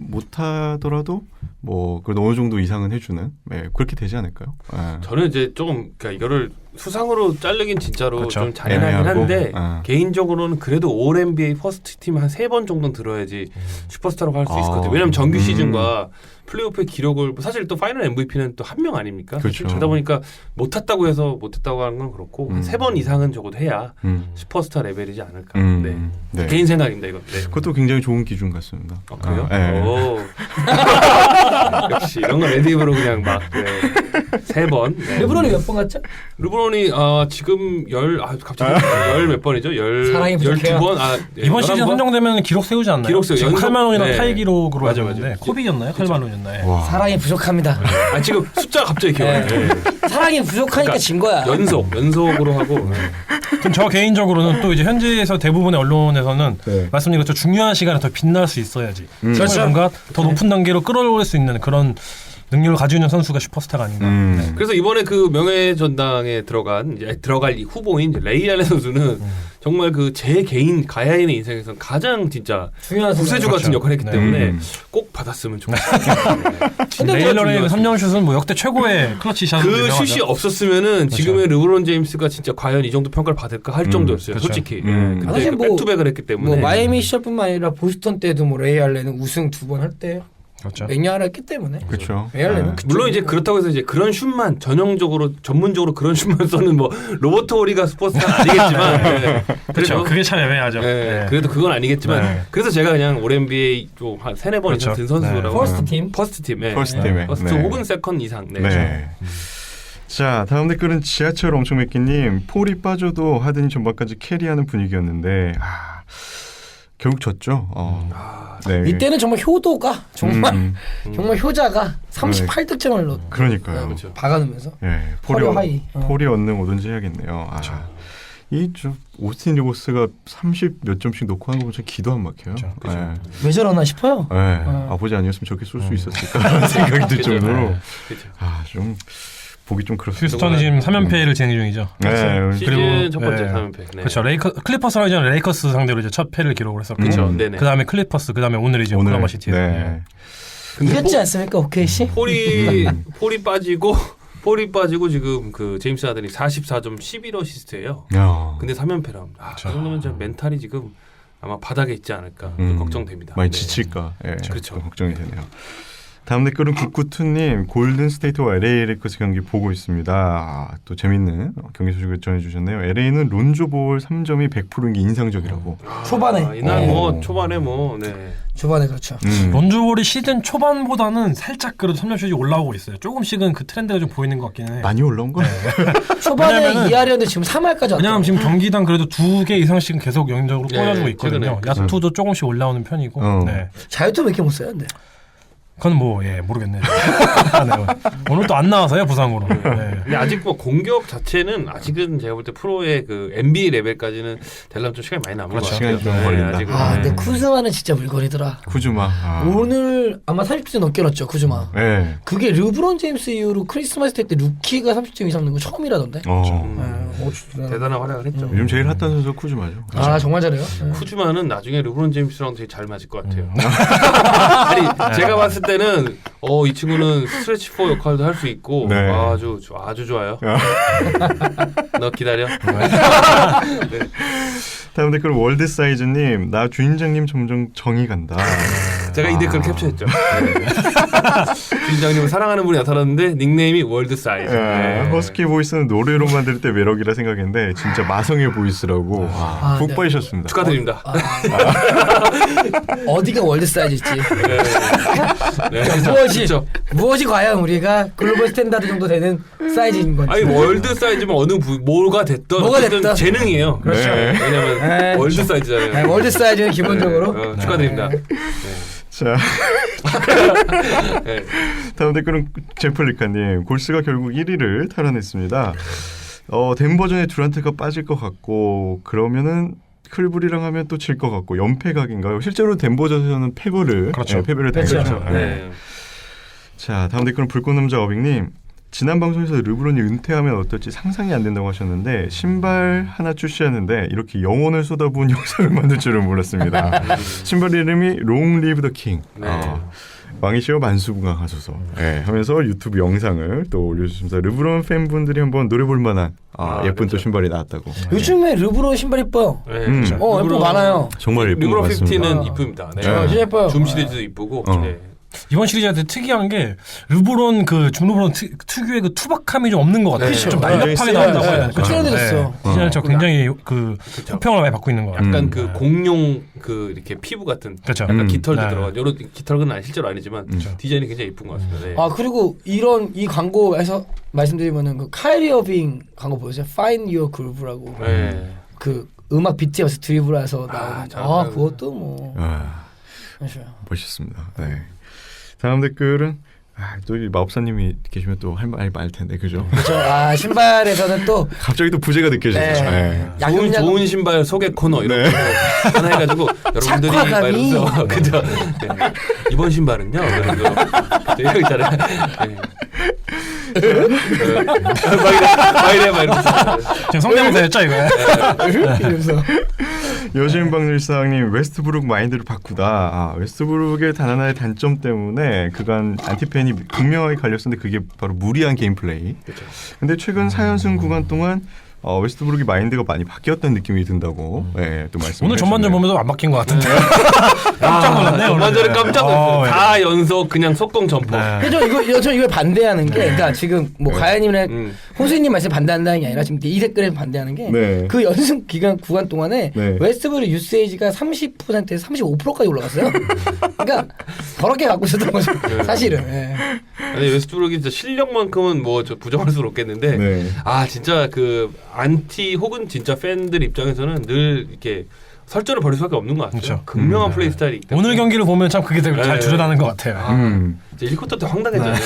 못하더라도 뭐 그래도 어느 정도 이상은 해주는 그렇게 되지 않을까요? 네. 저는 이제 조금 그러니까 이거를 수상으로 자르긴 진짜로 그렇죠. 좀 잔인하긴 애매하고. 한데 개인적으로는 그래도 올 NBA 퍼스트 팀 한 3번 정도는 들어야지 슈퍼스타라고 할 수 있을 것 같아요. 왜냐하면 정규 시즌과 플레이오프의 기록을 사실 또 파이널 MVP는 또 한 명 아닙니까? 그렇죠. 그러다 보니까 못했다고 해서 못했다고 하는 건 그렇고 한 3번 이상은 적어도 해야 슈퍼스타 레벨이지 않을까. 네. 네. 개인 생각입니다 이건. 네. 그것도 굉장히 좋은 기준 같습니다. 그래요? 네. 오. 역시 이런 건 레디브로 그냥 막 3번. 네. 르브론이 몇 번 갔죠? 르브론이 지금 갑자기 열 몇 번이죠? 사랑이 부족해요. 12번. 이번 시즌 선정되면 기록 세우지 않나요? 기록 세우죠. 지금 연속? 칼마론이랑 네. 타이 기록으로 맞아, 알고 있는데 맞아. 코비였나요? 칼마론이었나요? 와. 사랑이 부족합니다. 지금 숫자 갑자기 기억나요. 네. 사랑이 부족하니까 진 거야. 연속으로 하고. 그럼 저 개인적으로는 또 이제 현지에서 대부분의 언론에서는 네. 말씀드린 것처럼 중요한 시간에 더 빛날 수 있어야지. 그렇죠. 뭔가 더 높은 단계로 끌어올릴 수 있는 그런 능력을 가지고 있는 선수가 슈퍼스타가 아닌가. 네. 그래서 이번에 그 명예전당에 들어갈 이 후보인 이제 레이 알렌 선수는 정말 그 제 개인 가야인의 인생에서 가장 진짜 중요한 구세주 그렇죠. 같은 역할을 했기 네. 때문에 꼭 받았으면 좋겠어요. 레일러의 3년 슛은 뭐 역대 최고의 클러치 샷으로 그 유명하죠. 슛이 없었으면은 지금의 르브론 제임스가 진짜 과연 이 정도 평가를 받을까 할 정도였어요. 그렇죠. 솔직히. 사실 근데 뭐- 백투백을 했기 때문에. 뭐 마이애미 시절뿐만 아니라 보스턴 때도 뭐 레이 알렌은 우승 2번 할 때 그렇죠. 맹약을 했기 때문에 그렇죠. 레이 알렌은 물론 이제 그렇다고 해서 이제 그런 슛만 전문적으로 그런 슛만 쏘는 뭐 로버트 호리가 슈퍼스타는 아니겠지만 네. 그렇죠. 그게 참 애매하죠. 네. 네. 그래도 그건 아니겠지만 네. 그래서 제가 그냥 올 NBA 좀 한 3-4번 이상 그렇죠. 든 선수라고. 네. 퍼스트 팀. 퍼스트 팀. 네. 퍼스트 팀에. 퍼스트 네. 혹은 세컨 이상. 네. 네. 자, 다음 댓글은 지하철 엄청 맺기님. 폴이 빠져도 하든이 전반까지 캐리하는 분위기였는데 결국 졌죠. 네. 이때는 정말 효도가 정말 효자가 38득점을 넣 그러니까요. 그렇죠. 박아놓으면서 네, 커리어 하이. 폴이 얻는 뭐든지 해야겠네요. 이좀 오스틴 리버스가 30 몇 점씩 놓고 하는 거 보면 기도 안 막혀요. 그렇죠. 네. 왜 저러나 싶어요. 네. 아버지 아니었으면 저렇게 쏠 수 있었을까 생각이 들 정도로 좀 보기 좀 그렇습니다. 휴스턴이 지금 3연패를 진행 중이죠. 네. 시즌 첫 번째 3연패. 네. 그렇죠. 클리퍼스랑 이제 레이커스 상대로 이제 첫 패를 기록을 했었고, 그 다음에 클리퍼스, 그 다음에 오늘 이제 오클라호마 시티. 네. 이겼지 않습니까, OKC? 폴이 빠지고 지금 그 제임스 하든이 44점 11어시스트예요. 근데 3연패라. 그 정도면 진짜 멘탈이 지금 아마 바닥에 있지 않을까 걱정됩니다. 많이 지칠까. 네. 그렇죠. 걱정이 되네요. 다음 댓글은 992님 골든 스테이트와 LA 레이커스 경기 보고 있습니다. 또 재밌는 경기 소식을 전해주셨네요. LA는 론조 볼 3점이 100%인 게 인상적이라고. 초반에. 이날 초반에 네. 초반에 그렇죠. 론조 볼이 시즌 초반보다는 살짝 그래도 3점 슛이 올라오고 있어요. 조금씩은 그 트렌드가 좀 보이는 것 같긴 해요. 많이 올라온 거? 초반에 2할이었는데 지금 3할까지 왔다. 왜냐하면 지금 경기당 그래도 2개 이상씩은 계속 영적으로 꽂아주고 있거든요. 최근에. 야투도 조금씩 올라오는 편이고. 네. 자유투 몇 개 못 써요, 근데. 그건 모르겠네요. 네. 오늘 또 안 나와서요, 부상으로. 네. 근데 아직 뭐 공격 자체는 아직은 제가 볼 때 프로의 그 NBA 레벨까지는 되려면 좀 시간이 많이 남은 것 같아요. 시간이 좀 걸린다. 아직은. 근데 쿠즈마는 진짜 물건이더라. 쿠즈마. 오늘 아마 30점 넘게 넣었죠, 쿠즈마. 네. 그게 르브론 제임스 이후로 크리스마스 때 루키가 30점 이상 넣은 거 처음이라던데. 대단한 활약을 했죠. 요즘 제일 핫한 선수 쿠즈마죠. 그렇죠. 정말 잘해요. 쿠즈마는 나중에 르브론 제임스랑 되게 잘 맞을 것 같아요. 아니 제가 봤을 때는 이 친구는 스트레치 4 역할도 할 수 있고 네. 아주 좋아요. 너 기다려. 네. 다음 댓글 월드 사이즈님 나 주인장님 점점 정이 간다. 제가 이 댓글 캡처했죠. 주인장님을 사랑하는 분이 나타났는데 닉네임이 월드 사이즈. 허스키 보이스는 노래로만 들을 때 매력이라 생각했는데 진짜 마성의 보이스라고 푹 빠지셨습니다. 축하드립니다. 어디가 월드 사이즈지? 네. 무엇이 과연 우리가 글로벌 스탠다드 정도 되는 사이즈인 건지. 아니 월드 사이즈면 어느 뭐가 됐든 재능이에요. 그렇죠. 왜냐면 월드 사이즈잖아요. 네, 월드 사이즈는 기본적으로 축하드립니다. 자, 다음 댓글은 제플리카님 골스가 결국 1위를 탈환했습니다. 덴버전에 듀란트가 빠질 것 같고 그러면은 클브리랑 하면 또 질 것 같고 연패각인가요? 실제로 덴버전에서는 패배를 당했죠. 네. 자, 다음 댓글은 불꽃남자 어빙님. 지난 방송에서 르브론이 은퇴하면 어떨지 상상이 안 된다고 하셨는데 신발 하나 출시하는데 이렇게 영혼을 쏟아부은 영상을 만들 줄은 몰랐습니다. 신발 이름이 Long Live the King. 왕이시여 만수무강하소서. 하면서 유튜브 영상을 또 올려주십니다. 르브론 팬분들이 한번 노래 볼 만한 예쁜 그렇죠. 또 신발이 나왔다고. 요즘에 르브론 신발 이뻐요. 예쁜 많아요. 정말 예쁜 것 르브론 같습니다. 50는 이쁩니다. 네. 진짜 예뻐요. 줌 시리즈도 이쁘고. 네. 이번 시리즈한테 특이한 게 르브론 줌 르브론 특유의 그 투박함이 좀 없는 것 같아요. 그렇죠. 좀 날렵하게 나온다고 해야 되나? 트렌드졌어요. 저 굉장히 그 호평을 많이 받고 있는 것 같아요. 약간 그 공룡 그 이렇게 피부 같은 약간 깃털도 들어가. 여러 깃털은 실제로 아니지만 디자인이 굉장히 이쁜 것 같습니다. 네. 그리고 이 광고에서 말씀드리면은 그 카이리 어빙 광고 보셨어요? Find Your Groove라고. 그 음악 BTS 드리블해서 나오는. 그것도 뭐. 멋있습니다. 네. 다음 댓글은 또 이 마법사님이 계시면 또 할 말이 많을 텐데 그죠? 그렇죠. 신발에서는 또 갑자기 또 부재가 느껴지죠. 좋은 신발 소개 코너 이런 거 하나 해가지고 여러분들이 이러면서 그죠? 이번 신발은요. 이거 있잖아요. 막 이러면서 지금 성대모사 했죠 이거? 이러면서 여신박일상님 웨스트브룩 마인드를 바꾸다. 웨스트브룩의 단 하나의 단점 때문에 그간 안티팬이 극명하게 갈렸었는데 그게 바로 무리한 게임 플레이. 근데 최근 4연승 구간 동안 웨스트브룩이 마인드가 많이 바뀌었다는 느낌이 든다고 또 말씀. 오늘 전반전 보면서 안 바뀐 것 같은데. 깜짝 놀랐네요. 전반전에 깜짝 놀랐어요. 4연속 그냥 속공 점퍼. 저 이걸 반대하는 게, 그러니까 지금 뭐 가야님이랑 호수님 말씀 반대한다는 게 아니라 지금 이 댓글에 반대하는 게 그 연승 구간 동안에 웨스트브룩 유세이지가 30%에서 35%까지 올라갔어요. 그러니까 더럽게 갖고 있었던 거죠. 사실은. 아니 웨스트브룩이 진짜 실력만큼은 뭐 부정할 수는 없겠는데 진짜 그 안티 혹은 진짜 팬들 입장에서는 늘 이렇게 설전을 벌일 수밖에 없는 것 같아요. 그렇죠. 극명한 플레이 스타일이 있기 때문에. 오늘 경기를 보면 참 그게 되게 잘 드러나는 것 같아요. 이제 1쿼터 때 황당했잖아요.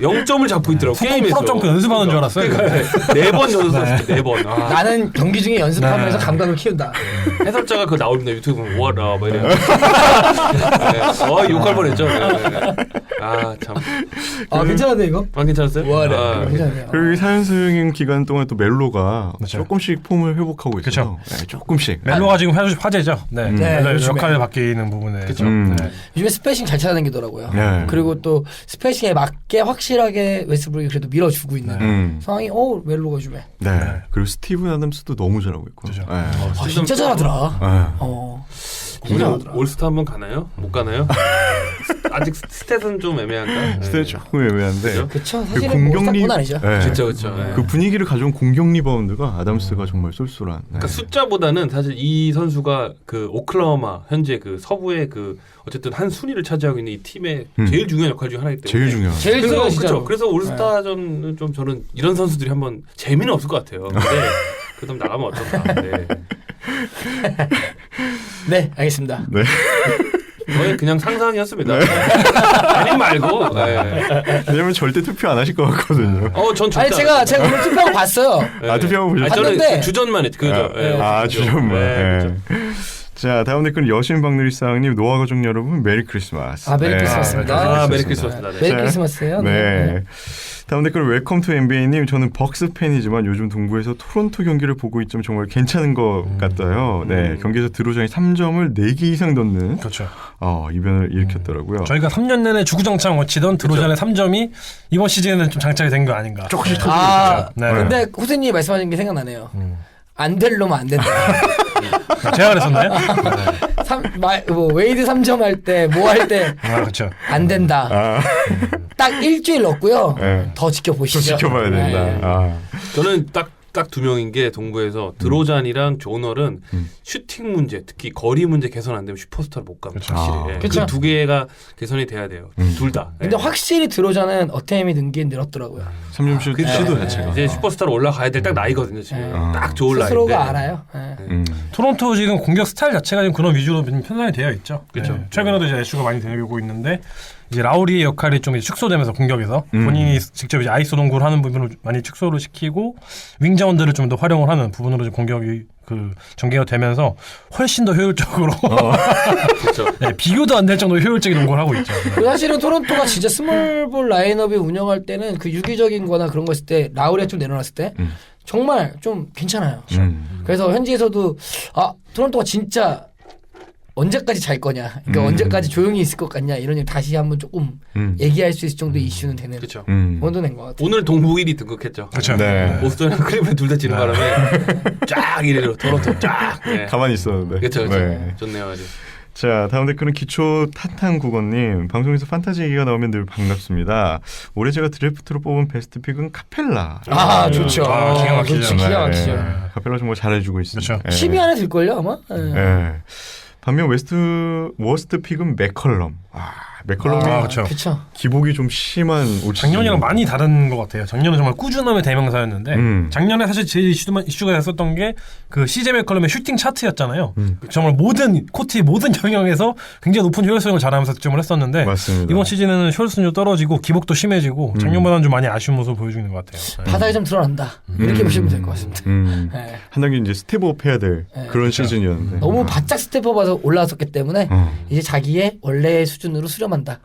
0점을 잡고 있더라고 게임에서. 풀업 점프 연습하는 줄 알았어요. 4번 연습했을 때 4번. 아. 나는 경기 중에 연습하면서 감각을 키운다. 해설자가 그거 나옵니다 유튜브 보면 뭐하라 막 이래. 욕할 뻔했죠. 아 참. 아 괜찮은데 이거? 안 괜찮았어요? 뭐하래? 괜찮아요. 그리고 4연승 기간 동안 또 멜로가 그렇죠. 조금씩 폼을 회복하고 있어요. 그렇죠. 네, 조금씩. 멜로가 지금 화제죠. 네. 네, 멜로 요즘에. 역할을 바뀌는 부분에. 그쵸. 네. 요즘에 스페이싱 잘 찾아다니더라고요. 네. 그리고 또 스페이싱에 맞게 확실하게 웨스트브룩이 그래도 밀어주고 있는 상황이 멜로가 요즘에. 네. 그리고 스티븐 아담스도 너무 잘하고 있고. 그죠. 네. 아, 진짜 잘하더라. 네. 오늘 올스타 한번 가나요? 못 가나요? 아직 스탯은 좀 애매한가? 스탯 조금 애매한데. 그죠? 그쵸. 그 사실은 뭐 스타뿐 아니죠. 네. 그렇죠. 그 분위기를 가져온 공격 리바운드가 아담스가 정말 쏠쏠한. 네. 그러니까 숫자보다는 사실 이 선수가 그 오클라호마 현재 그 서부의 그 어쨌든 한 순위를 차지하고 있는 이 팀의 제일 중요한 역할 중 하나이기 때문에 제일 중요한. 제일 그래서 중요한 그렇죠. 시죠. 그래서 올스타전은 좀 저는 이런 선수들이 한번 재미는 없을 것 같아요. 근데 그래도 나가면 어떨까. 네. 네, 알겠습니다. 네. 저희 그냥 상상이었습니다. 아님 말고. 네. 왜냐면 절대 투표 안 하실 것 같거든요. 전 아니 제가 오늘 투표하고 봤어요. 아, 투표하고 보셨어요? 저는 봤는데- 그 주전만 했죠. 그죠. 주전만. 네, 그죠. 자, 다음 댓글은 여신박누리상님, 노아 가족 여러분, 메리 크리스마스. 메리 크리스마스입니다. 메리 크리스마스입니다. 네. 메리 크리스마스예요. 네. 다음 댓글은 웰컴 투 NBA님, 저는 벅스 팬이지만 요즘 동부에서 토론토 경기를 보고 있점 정말 괜찮은 것 같아요. 네, 경기에서 드로장이 3점을 4개 이상 넣는 그렇죠. 이변을 일으켰더라고요. 저희가 3년 내내 주구장창 치던 드로잔의 3점이 이번 시즌에는 좀 장착이 된 거 아닌가. 조금씩 네. 근데 호세님이 말씀하신 게 생각나네요. 안 될 놈은 안 된다. 제가 그랬었나요? 웨이드 3점 할 때, 뭐 할 때, 그렇죠. 안 된다. 딱 일주일 넣었고요. 네. 더 지켜보시죠. 지켜봐야 된다. 네. 저는 딱 두 명인 게 동부에서 드로잔이랑 조널은 슈팅 문제, 특히 거리 문제 개선 안 되면 슈퍼스타를 못 갑니다. 그렇죠. 확실히. 그렇죠. 그 두 개가 개선이 돼야 돼요. 둘 다. 근데 확실히 드로자는 어템이 능긴 늘었더라고요. 3점 슛 시도 네. 자체가. 이제 슈퍼스타로 올라가야 될 딱 나이거든요. 지금 네. 딱 좋을 나이인데. 스스로가 알아요. 네. 토론토 지금 공격 스타일 자체가 지금 그런 위주로 좀 편성이 되어 있죠. 그렇죠. 네. 최근에도 이제 애쉬가 많이 되고 있는데 이제 라우리의 역할이 좀 이제 축소되면서 공격에서 본인이 직접 이제 아이소 동구를 하는 부분을 많이 축소를 시키고 윙자원들을 좀 더 활용을 하는 부분으로 이제 공격이 그 전개가 되면서 훨씬 더 효율적으로 그렇죠. 네, 비교도 안 될 정도로 효율적인 농구를 하고 있죠. 네. 그리고 사실은 토론토가 진짜 스몰볼 라인업이 운영할 때는 그 유기적인 거나 그런 거 했을 때 라우리가 좀 내려놨을 때 정말 좀 괜찮아요. 그래서 현지에서도 토론토가 진짜 언제까지 잘 거냐, 그러니까 언제까지 조용히 있을 것 같냐 이런 일 다시 한번 조금 얘기할 수 있을 정도의 이슈는 되는 그렇죠. 원도 낸 것 같아요. 오늘 동부 1위 등극했죠. 그렇죠. 네. 보스턴이랑 클리브랜드 둘 다 지는 바람에 쫙 이래로 토론토 쫙. 네. 가만히 있었는데. 그렇죠. 네. 좋네요 아주. 자, 다음 댓글은 기초 탄탄국어님. 방송에서 판타지 얘기가 나오면 늘 반갑습니다. 올해 제가 드래프트로 뽑은 베스트 픽은 카펠라. 좋죠. 기가 막히죠. 그렇지, 기가 막히죠. 네. 카펠라 정말 잘해주고 있습니다. 그렇죠. 10위 안에 들걸요 아마? 네. 네. 반면 워스트 픽은 맥컬럼. 맥컬럼이 그렇죠. 그렇죠. 기복이 좀 심한 올 작년이랑 많이 다른 것 같아요. 작년은 정말 꾸준함의 대명사였는데 작년에 사실 제일 이슈가 됐었던 게 그 CJ 맥컬럼의 슈팅 차트였잖아요. 정말 모든 코트의 모든 영역에서 굉장히 높은 효율성을 잘하면서 득점을 했었는데 맞습니다. 이번 시즌에는 효율성이 떨어지고 기복도 심해지고 작년보다는 좀 많이 아쉬운 모습을 보여주는 것 같아요. 네. 바닥이 좀 드러난다. 이렇게 보시면 될 것 같습니다. 네. 한 단계 이제 스텝업 해야 될 그런 시즌이었는데 너무 바짝 스텝업 와서 올라왔었기 때문에 이제 자기의 원래 수준으로 수렴한다.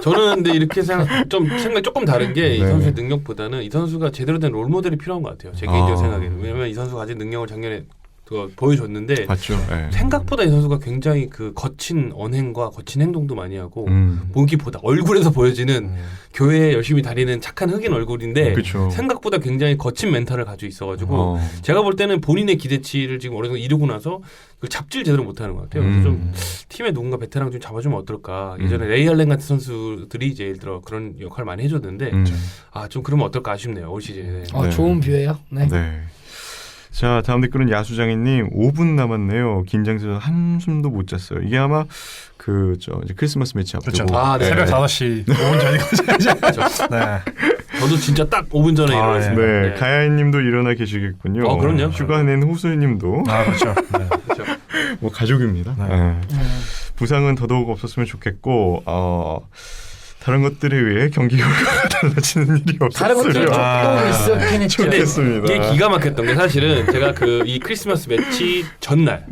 저는 근데 이렇게 생각이 조금 다른 게 이 네. 선수의 능력보다는 이 선수가 제대로 된 롤모델이 필요한 것 같아요. 제 개인적 생각에는. 왜냐면 이 선수가 가진 능력을 작년에 보여줬는데 맞죠. 네. 생각보다 이 선수가 굉장히 그 거친 언행과 거친 행동도 많이 하고 음. 보기보다 얼굴에서 보여지는 교회에 열심히 다니는 착한 흑인 얼굴인데 그쵸. 생각보다 굉장히 거친 멘탈을 가지고 있어가지고 제가 볼 때는 본인의 기대치를 지금 어느 정도 이루고 나서 그걸 잡지를 제대로 못하는 것 같아요. 그래서 좀 팀에 누군가 베테랑 좀 잡아주면 어떨까. 예전에 레이 알렌 같은 선수들이 이제 예를 들어 그런 역할을 많이 해줬는데 좀 그러면 어떨까 아쉽네요. 올 시즌에. 네. 좋은 뷰예요. 네. 네. 자, 다음 댓글은 야수장이님 5분 남았네요. 긴장해서 한숨도 못 잤어요. 이게 아마 이제 크리스마스 매치 앞두고 그렇죠. 네. 새벽 5시 5분 전이거든요. 그렇죠. 저도 진짜 딱 5분 전에 일어났습니다. 네, 가야님도 일어나 계시겠군요. 그럼요. 휴가 낸 호수님도 그렇죠. 네. 그렇죠. 뭐 가족입니다. 네. 네. 부상은 더더욱 없었으면 좋겠고 다른 것들에 의해 경기 결과가 달라지는 일이 다른 것들이 없었어요. 조금 있었긴 했죠. 좋겠습니다. 이게 기가 막혔던 게 사실은 제가 이 크리스마스 매치 전날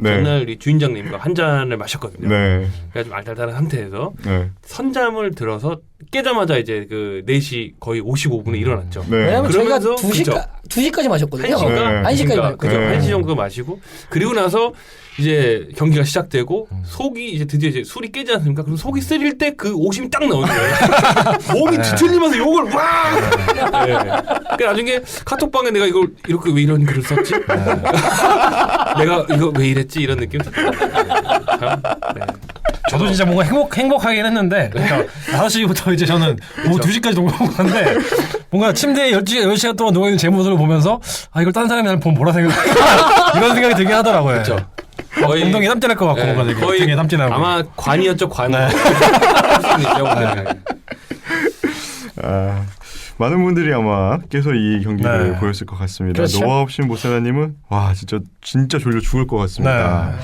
이 주인장님과 한 잔을 마셨거든요. 네. 그래서 좀 알딸딸한 상태에서 네. 선잠을 들어서 깨자마자 이제 그 4시 거의 55분에 일어났죠. 네. 왜냐면 저희가 그러면서 2시까지 마셨거든요. 1시가? 1시까지 마셨거든요. 그죠. 1시 정도 마시고 그리고 나서 이제 경기가 시작되고 속이 이제 드디어 이제 술이 깨지 않습니까? 그럼 속이 쓰릴 때 그 오심이 딱 나오는 거예요. 몸이 뒤틀리면서 욕을 와! 네. 그 나중에 카톡방에 내가 이걸 이렇게 왜 이런 글을 썼지? 내가 이거 왜 이랬지? 이런 느낌. 참, 네. 저도 진짜 뭔가 행복하긴 했는데 그러니까 5시부터 이제 저는 오후 2시까지 농구하고 갔는데 뭔가 침대에 10시간 동안 누워있는 제 모습을 보면서 아 이걸 다른 사람이 보면 뭐라 생각할까 이런 생각이 들긴 하더라고요. 그렇죠. 거의 엉덩이에 땀 날 것 같고 뭔가 되게 거의 등에 땀 찌나고 아마 관이었죠 관. 네. 많은 분들이 아마 계속 이 경기를 네. 보였을 것 같습니다. 그렇죠. 노아 없인 모사라님은 와 진짜 졸려 죽을 것 같습니다. 네.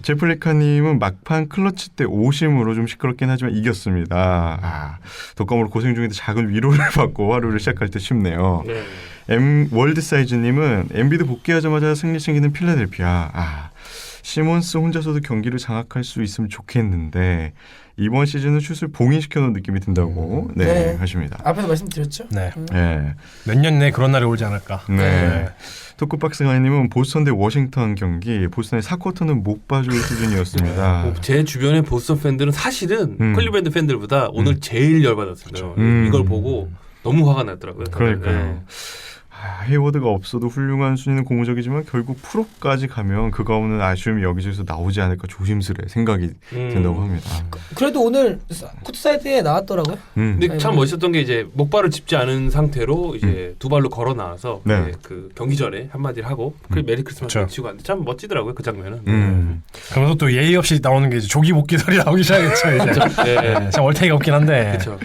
제플리카님은 막판 클러치 때 오심으로 좀 시끄럽긴 하지만 이겼습니다. 독감으로 고생 중인데 작은 위로를 받고 하루를 시작할 때 쉽네요. 네. 월드사이즈님은 엔비드 복귀하자마자 승리 챙기는 필라델피아. 시몬스 혼자서도 경기를 장악할 수 있으면 좋겠는데 이번 시즌은 슛을 봉인시켜놓은 느낌이 든다고 네. 하십니다. 앞에서 말씀드렸죠. 네. 네. 몇 년 내에 그런 날이 오지 않을까. 네. 토크박스 가이님은 보스턴 대 워싱턴 경기 보스턴의 4쿼터는 못 봐줄 수준이었습니다. 제 주변의 보스턴 팬들은 사실은 클리브랜드 팬들보다 오늘 제일 열받았어요. 이걸 보고 너무 화가 났더라고요. 그러니까요. 네. 헤이워드가 없어도 훌륭한 순위는 고무적이지만 결국 프로까지 가면 그가 없는 아쉬움이 여기저기서 나오지 않을까 조심스레 생각이 된다고 합니다. 그래도 오늘 코트사이드에 나왔더라고요. 근데 참 멋있었던 게 이제 목발을 짚지 않은 상태로 이제 두 발로 걸어 나와서 네. 그 경기 전에 한마디를 하고 메리 크리스마스 외치고 왔는데 참 멋지더라고요 그 장면은. 그러면서 또 예의 없이 나오는 게 이제 조기 복귀설이 나오기 시작했죠. 이제. 네. 참 얼탱이가 없긴 한데. 그렇죠.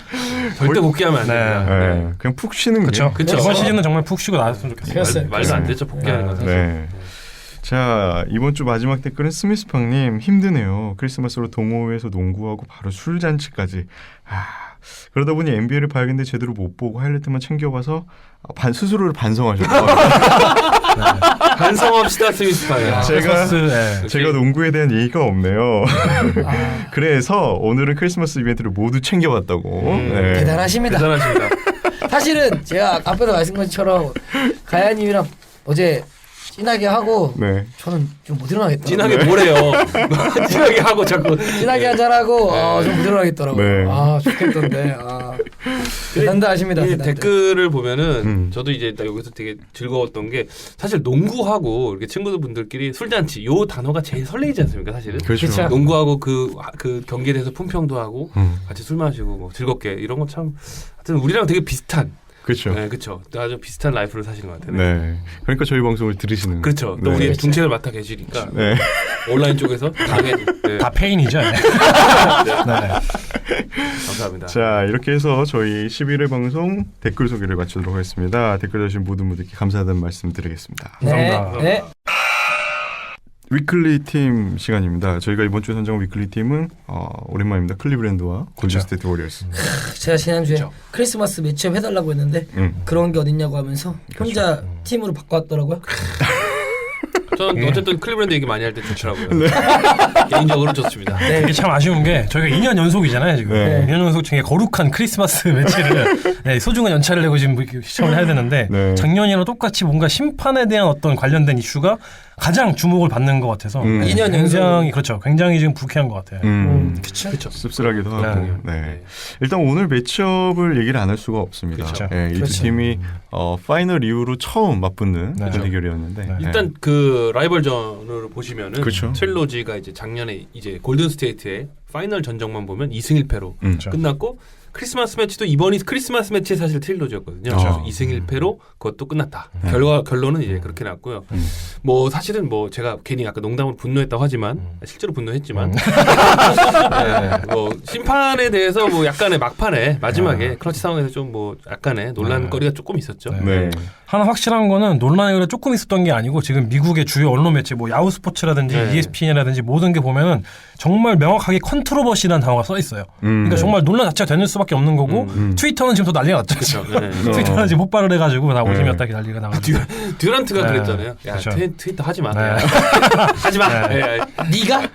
절대 복귀하면 안 됩니다. 네. 그냥 푹 쉬는 게. 그쵸. 이번 시즌은 정말 푹 쉬고 나왔으면 좋겠어요. 말도 안 되죠 복귀하는 건 사실. 네. 자 이번 주 마지막 댓글은 스미스팡님 힘드네요. 크리스마스로 동호회에서 농구하고 바로 술잔치까지. 그러다 보니 NBA를 봐야겠는데 제대로 못 보고 하이라이트만 챙겨봐서 스스로를 반성하셨고 반성합시다 스미스팡. 제가 농구에 대한 예의가 없네요. 그래서 오늘은 크리스마스 이벤트를 모두 챙겨봤다고. 네. 대단하십니다. 사실은 제가 앞에서 말씀드린 것처럼 가야님이랑 어제 진하게 하고 네. 저는 좀 못 일어나겠더라고요. 진하게 뭐래요? 진하게 하고 자꾸 진하게 한잔하고 좀 못 일어나겠더라고요. 네. 좋겠던데. 대단하십니다. 댓글을 보면은 저도 이제 여기서 되게 즐거웠던 게 사실 농구하고 이렇게 친구들분들끼리 술잔치 요 단어가 제일 설레이지 않습니까 사실은? 그렇죠. 농구하고 그 경기에 대해서 품평도 하고 같이 술 마시고 뭐 즐겁게 이런 거 참 하여튼 우리랑 되게 비슷한. 그렇죠. 네, 그렇죠. 아주 비슷한 라이프를 사시는 것 같아요. 네. 그러니까 저희 방송을 들으시는. 그렇죠. 또 네. 우리 중책을 맡아 계시니까 네. 온라인 쪽에서 당연히 다 페인이죠. 네. 감사합니다. 자 이렇게 해서 저희 11회 방송 댓글 소개를 마치도록 하겠습니다. 댓글 주신 모든 분들께 감사하다는 말씀 드리겠습니다. 감사합니다. 네. 위클리 팀 시간입니다. 저희가 이번 주에 선정한 위클리 팀은 오랜만입니다. 클리브랜드와 골든스테이트 워리어스. 제가 지난주에 크리스마스 매치업 해달라고 했는데 그런 게 어딨냐고 하면서 혼자 팀으로 바꿔왔더라고요. 저는 어쨌든 클리브랜드 얘기 많이 할 때 좋더라고요. 개인적으로 좋습니다. 이게 참 아쉬운 게 저희가 2년 연속이잖아요 지금. 네. 2년 연속 중에 거룩한 크리스마스 매치를 소중한 연차를 내고 지금 시청을 해야 되는데 작년이랑 똑같이 뭔가 심판에 대한 어떤 관련된 이슈가 가장 주목을 받는 것 같아서 2년 굉장히 굉장히 지금 불쾌한 것 같아요. 그렇죠. 씁쓸하기도 하고. 네. 일단 오늘 매치업을 얘기를 안 할 수가 없습니다. 이 두 팀이 파이널 이후로 처음 맞붙는 그런 대결이었는데 일단 그 라이벌전을 보시면은 그렇죠. 트릴로지가 이제 작년에 이제 골든스테이트의 파이널 전적만 보면 2승 1패로 끝났고 크리스마스 매치도 이번이 크리스마스 매치의 사실 트릴로지였거든요. 2승 1패로 그것도 끝났다. 결론은 이제 그렇게 났고요. 뭐 사실은 뭐 제가 괜히 아까 농담으로 분노했다고 하지만 실제로 분노했지만 뭐 심판에 대해서 뭐 약간의 막판에 마지막에 클러치 상황에서 좀 뭐 약간의 논란거리가 조금 있었죠. 네. 하나 확실한 거는 논란이 그래 조금 있었던 게 아니고 지금 미국의 주요 언론 매체 뭐 야후 스포츠라든지 네. ESPN이라든지 모든 게 보면은 정말 명확하게 컨트로버시라는 단어가 써 있어요. 그러니까 정말 논란 자체가 되는 수밖에 없는 거고 트위터는 지금 더 난리가 났죠. 네. 트위터는 지금 폭발을 해가지고 다 오심이었다 이렇게 난리가 나가지고. 듀란트가 네. 그랬잖아요. 야, 그렇죠. 트위터 하지 마. 네. 하지 마. 네. 네가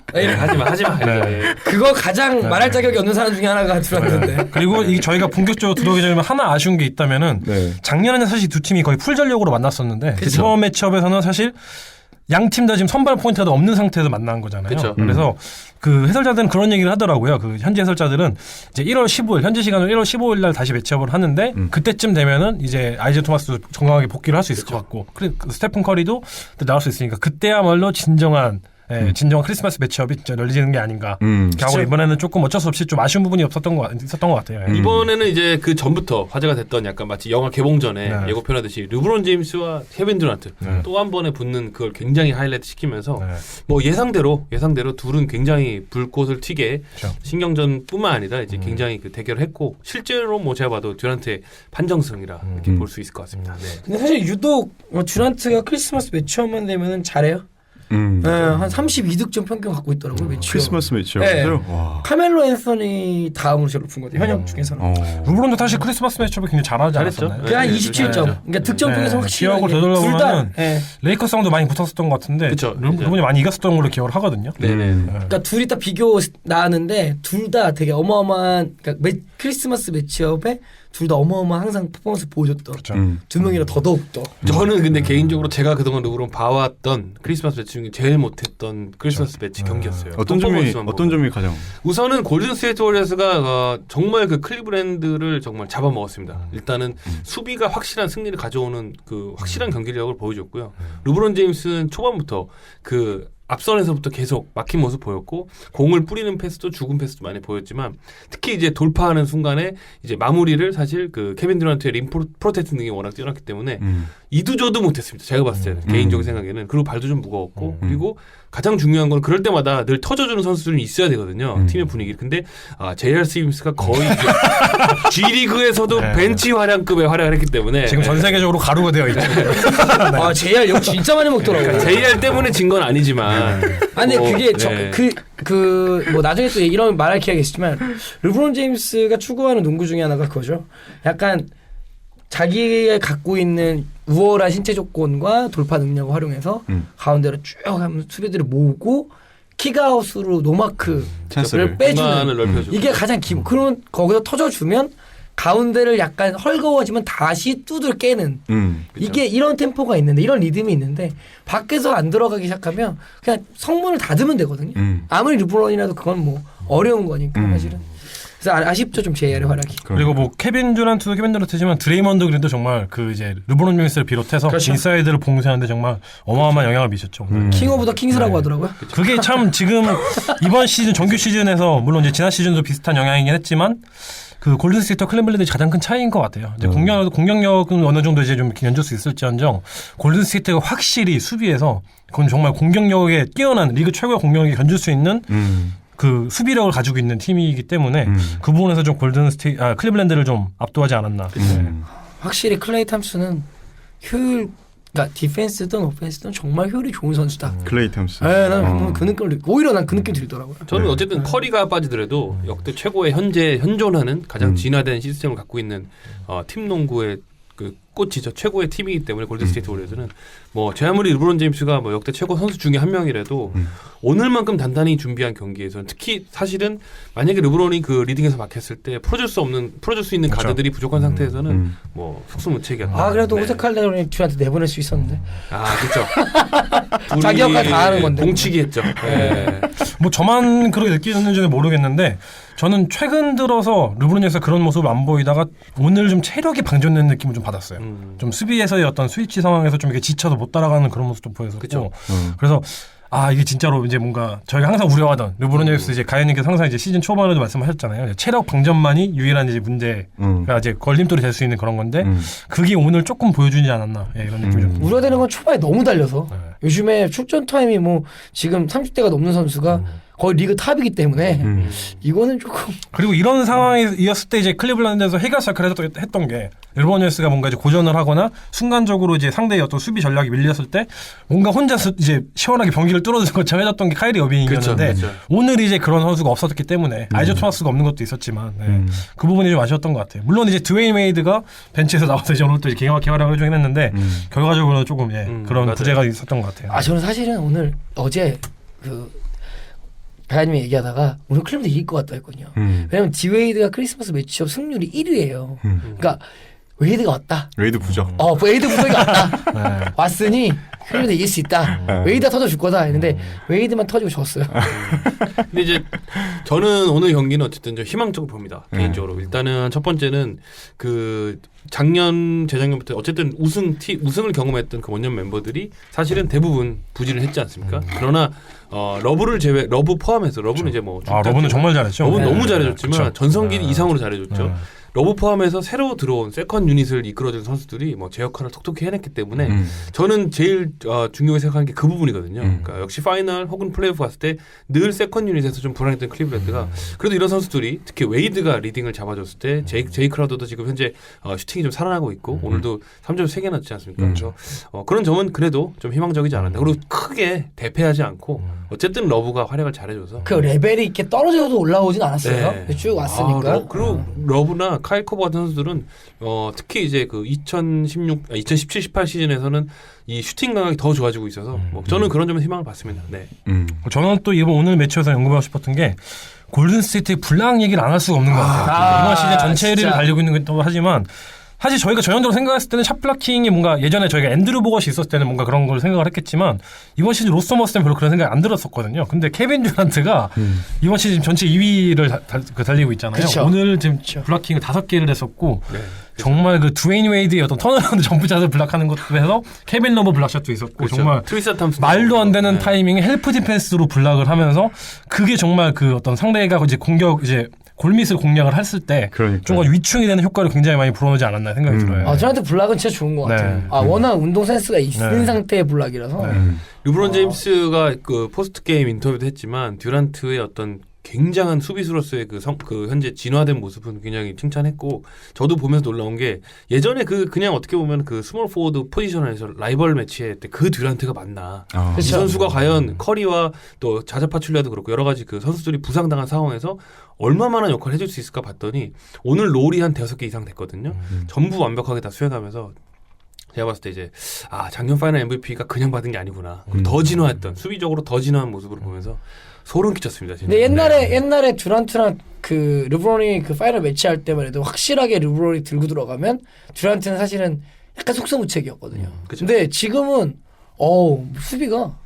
하지 마. 네. 그거 가장 말할 자격이 없는 사람 중에 하나가 들었는데. 그리고 이 저희가 본격적으로 들어오기 전에 하나 아쉬운 게 있다면은 네. 작년에는 사실 두 팀이 거의 풀 전력으로 만났었는데 그쵸. 이번 매치업에서는 사실 양 팀 다 지금 선발 포인트가 없는 상태에서 만난 거잖아요. 그쵸. 그래서 그 해설자들은 그런 얘기를 하더라고요. 그 현지 해설자들은 이제 1월 15일 현지 시간으로 1월 15일 날 다시 매치업을 하는데 그때쯤 되면은 이제 아이제 토마스도 건강하게 복귀를 할 수 있을 것 같고 그리고 스테픈 커리도 나올 수 있으니까 그때야말로 진정한 크리스마스 매치업이 진짜 열리는 게 아닌가. 하고 이번에는 조금 어쩔 수 없이 좀 아쉬운 부분이 있었던 것 같아요. 이번에는 이제 그 전부터 화제가 됐던 약간 마치 영화 개봉 전에 네. 예고편하듯이 르브론 제임스와 케빈 듀란트 또 한 번에 붙는 그걸 굉장히 하이라이트 시키면서 네. 뭐 예상대로 둘은 굉장히 불꽃을 튀게 그렇죠. 신경전뿐만 아니라 이제 굉장히 그 대결을 했고 실제로 뭐 제가 봐도 듀란트의 판정승이라 이렇게 볼 수 있을 것 같습니다. 네. 근데 사실 유독 듀란트가 크리스마스 매치업만 되면은 잘해요. 네, 한 32득점 평균 갖고 있더라고요. 매치업. 크리스마스 매치업. 네. 와. 카멜로 앤서니 다음으로 제일 높은 것 같아요. 현역 중에서는. 르브론도 사실 크리스마스 매치업을 굉장히 잘하지 잘했죠. 않았었나요? 그냥 네, 27점. 그러니까 득점 네. 쪽에서 확실히 기억을 되돌아보면은 네. 레이커스랑도 많이 붙었었던 것 같은데 그쵸. 르브론이 많이 이겼었던 걸로 기억을 하거든요. 네네. 그러니까 둘이 딱 비교 나왔는데 둘 다 되게 어마어마한 그러니까 크리스마스 매치업에 둘 다 어마어마한 항상 퍼포먼스 보여줬던 그렇죠. 두 명이라 더더욱더. 저는 근데 개인적으로 제가 그동안 르브론 봐왔던 크리스마스 매치 중에 제일 못했던 크리스마스 매치 경기였어요. 어떤 점이 가장 우선은 골든스테이트 워리어스가 정말 그 클리브랜드를 정말 잡아먹었습니다. 일단은 수비가 확실한 승리를 가져오는 그 확실한 경기력을 보여줬고요. 르브론 제임스는 초반부터 그 앞선에서부터 계속 막힌 모습 보였고 공을 뿌리는 패스도 죽은 패스도 많이 보였지만 특히 이제 돌파하는 순간에 이제 마무리를 사실 그 케빈 듀란트의 림 프로텍트 능력이 워낙 뛰어났기 때문에 이두저도 못했습니다. 제가 봤을 때는 개인적인 생각에는. 그리고 발도 좀 무거웠고 그리고 가장 중요한 건 그럴 때마다 늘 터져주는 선수들이 있어야 되거든요. 팀의 분위기. 근데 J.R. 스미스가 거의 G리그에서도 네. 벤치 활약급의 활약을 했기 때문에 지금 전 세계적으로 가루가 되어 있죠. 아 JR 역 진짜 많이 먹더라고요. J.R. 때문에 진 건 아니지만 아니 그게 네. 뭐 나중에 또 이런 말할 기회가 있지만 르브론 제임스가 추구하는 농구 중에 하나가 그거죠. 약간 자기가 갖고 있는 우월한 신체 조건과 돌파 능력을 활용해서 가운데로 쭉 하면 수비들을 모으고 킥아웃으로 노마크를 찬스를 빼주는 넓혀주고. 이게 가장 기본. 그런 거기서 터져주면 가운데를 약간 헐거워지면 다시 뚜들 깨는 이게 이런 템포가 있는데 이런 리듬이 있는데 밖에서 안 들어가기 시작하면 그냥 성문을 닫으면 되거든요. 아무리 르브론이라도 그건 뭐 어려운 거니까 사실은. 그래서 아쉽죠 좀 JR의 활약이. 그리고 뭐 케빈 듀란트지만 드레이먼드 그린도 정말 그 이제 르브론 제임스를 비롯해서 그렇죠. 인사이드를 봉쇄하는데 정말 어마어마한 영향을 미쳤죠. 킹 오브 더 킹스라고 하더라고요. 그게 참 지금 이번 시즌 정규 시즌에서 물론 이제 지난 시즌도 비슷한 영향이긴 했지만 그 골든스테이트와 클리블랜드의 가장 큰 차이인 것 같아요. 이제 공격력은 어느 정도 이제 좀 연줄 수 있을지언정 골든스테이트가 확실히 수비에서 그건 정말 공격력에 뛰어난 리그 최고의 공격력이 견줄 수 있는 그 수비력을 가지고 있는 팀이기 때문에 그 부분에서 좀 클리블랜드를 좀 압도하지 않았나. 확실히 클레이 탐슨은 효율, 그러니까 디펜스든 오펜스든 정말 효율이 좋은 선수다. 클레이 탐슨. 네, 난 그 느낌을 오히려 난 그 느낌 들더라고요. 저는 어쨌든 커리가 빠지더라도 역대 최고의 현존하는 가장 진화된 시스템을 갖고 있는 팀 농구의 그 꽃이죠. 최고의 팀이기 때문에 골든스테이트 워리어스는 뭐 제 아무리 르브론 제임스가 뭐 역대 최고 선수 중에 한 명이라도 오늘만큼 단단히 준비한 경기에서는 특히 사실은 만약에 르브론이 그 리딩에서 막혔을 때 풀어줄 수 있는 그렇죠. 가드들이 부족한 상태에서는 뭐 속수무책이었다. 아 그래도 네. 호세칼레론이 듀란트 내보낼 수 있었는데. 아 그렇죠. 자기 역할 다 하는 건데. 봉치기 했죠. 네. 뭐 저만 그렇게 느끼는지는 모르겠는데 저는 최근 들어서 르브론에서 그런 모습을 안 보이다가 오늘 좀 체력이 방전된 느낌을 좀 받았어요. 좀 수비에서의 어떤 스위치 상황에서 좀 이렇게 지쳐서 못 따라가는 그런 모습도 보여서 그쵸. 그래서 이게 진짜로 이제 뭔가 저희가 항상 우려하던 르브론 제임스 이제 가연님께서 항상 이제 시즌 초반에도 말씀하셨잖아요. 체력 방전만이 유일한 이제 문제가 이제 걸림돌이 될 수 있는 그런 건데 그게 오늘 조금 보여주지 않았나 이런 느낌이 좀 우려되는 건 초반에 너무 달려서 네. 요즘에 출전 타임이 뭐 지금 30대가 넘는 선수가 거의 리그 탑이기 때문에 이거는 조금 그리고 이런 상황이었을 때 이제 클리블랜드에서 해결사크를 했던 게 르브론 제임스가 뭔가 이제 고전을 하거나 순간적으로 이제 상대의 어떤 수비 전략이 밀렸을 때 뭔가 혼자 이제 시원하게 병기를 뚫어주는 것처럼 해줬던 게 카이리 어빙이었는데 그렇죠. 오늘 이제 그런 선수가 없었기 때문에 아이저 토마스가 없는 것도 있었지만 그 부분이 좀 아쉬웠던 것 같아요. 물론 이제 드웨인 웨이드가 벤치에서 나와서 이제 오늘 또 개활약을 해주긴 했는데 결과적으로는 조금 그런 맞아요. 부재가 있었던 것 같아요. 저는 사실은 어제 그 배아님이 얘기하다가 오늘 클리블랜드 이길 것 같다 했거든요. 왜냐면 디웨이드가 크리스마스 매치업 승률이 1위예요. 그러니까 웨이드가 왔다. 웨이드 부적. 웨이드 부적이 왔다. 왔으니 클리블랜드 이길 수 있다. 웨이드가 터져줄 거다 했는데 웨이드만 터지고 졌어요. 근데 이제 저는 오늘 경기는 어쨌든 좀 희망적으로 봅니다. 개인적으로. 일단은 첫 번째는 그 작년 재작년부터 어쨌든 우승을 경험했던 그 원년 멤버들이 사실은 대부분 부진을 했지 않습니까? 그러나 러브 포함해서 러브는 이제 뭐 러브는 정말 잘했죠. 러브는 너무 잘해줬지만 그렇죠. 전성기 이상으로 잘해줬죠. 러브 포함해서 새로 들어온 세컨 유닛을 이끌어준 선수들이 뭐 제 역할을 톡톡히 해냈기 때문에 저는 제일 중요하게 생각하는 게 그 부분이거든요. 그러니까 역시 파이널 혹은 플레이오프 갔을 때 늘 세컨 유닛에서 좀 불안했던 클리블랜드가 그래도 이런 선수들이 특히 웨이드가 리딩을 잡아줬을 때 제이 크라우더도 지금 현재 슈팅이 좀 살아나고 있고 오늘도 3점 3개 넣지 않습니까? 그래서 그런 점은 그래도 좀 희망적이지 않았나. 그리고 크게 대패하지 않고 어쨌든 러브가 활약을 잘해줘서 그 레벨이 이렇게 떨어져도 올라오진 않았어요. 네. 쭉 왔으니까. 그리고 러브나 카일 코버 같은 선수들은 특히 이제 그 2017, 18 시즌에서는 이 슈팅 감각이 더 좋아지고 있어서 뭐 저는 그런 점에서 희망을 받습니다. 네. 저는 또 이번 오늘 매치에서 언급하고 싶었던 게 골든 스테이트의 불락 얘기를 안 할 수가 없는 것 같아요. 이번 시즌 전체 1위를 달리고 있는 것도 하지만 사실 저희가 전형적으로 생각했을 때는 샷 블락킹이 뭔가 예전에 저희가 앤드루 보것이 있었을 때는 뭔가 그런 걸 생각을 했겠지만 이번 시즌 로스터머스 때는 별로 그런 생각이 안 들었었거든요. 근데 케빈 듀란트가 이번 시즌 전체 2위를 달리고 있잖아요. 그쵸. 오늘 지금 블락킹을 5개를 했었고 정말 그 드웨인 웨이드의 어떤 턴어라운드 점프샷을 블락하는 것도 해서 케빈 러버 블락샷도 있었고 그렇죠. 정말 트리사 탐슨 말도 안 되는 타이밍에 헬프 디펜스로 블락을 하면서 그게 정말 그 어떤 상대가 이제 골밑을 공략을 했을 때 좀 위충이 되는 효과를 굉장히 많이 불어넣지 않았나 생각이 들어요. 저한테 블락은 진짜 좋은 것 같아요. 워낙 운동 센스가 있는 상태의 블락이라서. 르브론 제임스가 그 포스트 게임 인터뷰도 했지만 듀란트의 어떤 굉장한 수비수로서의 그 현재 진화된 모습은 굉장히 칭찬했고 저도 보면서 놀라운 게 예전에 그냥 어떻게 보면 그 스몰 포워드 포지션에서 라이벌 매치에 때 그 듀란트가 맞나 이 선수가 과연 커리와 또 자자 파출리아도 그렇고 여러 가지 그 선수들이 부상당한 상황에서 얼마만한 역할을 해줄 수 있을까 봤더니 오늘 롤이 한 5개 이상 됐거든요. 전부 완벽하게 다 수행하면서 제가 봤을 때 이제 작년 파이널 MVP가 그냥 받은 게 아니구나. 더 진화했던 수비적으로 더 진화한 모습을 보면서 소름 끼쳤습니다. 진짜. 근데 옛날에 듀란트랑 그 르브론이 그 파이널 매치할 때만 해도 확실하게 르브론이 들고 들어가면 듀란트는 사실은 약간 속성무책이었거든요. 근데 지금은 수비가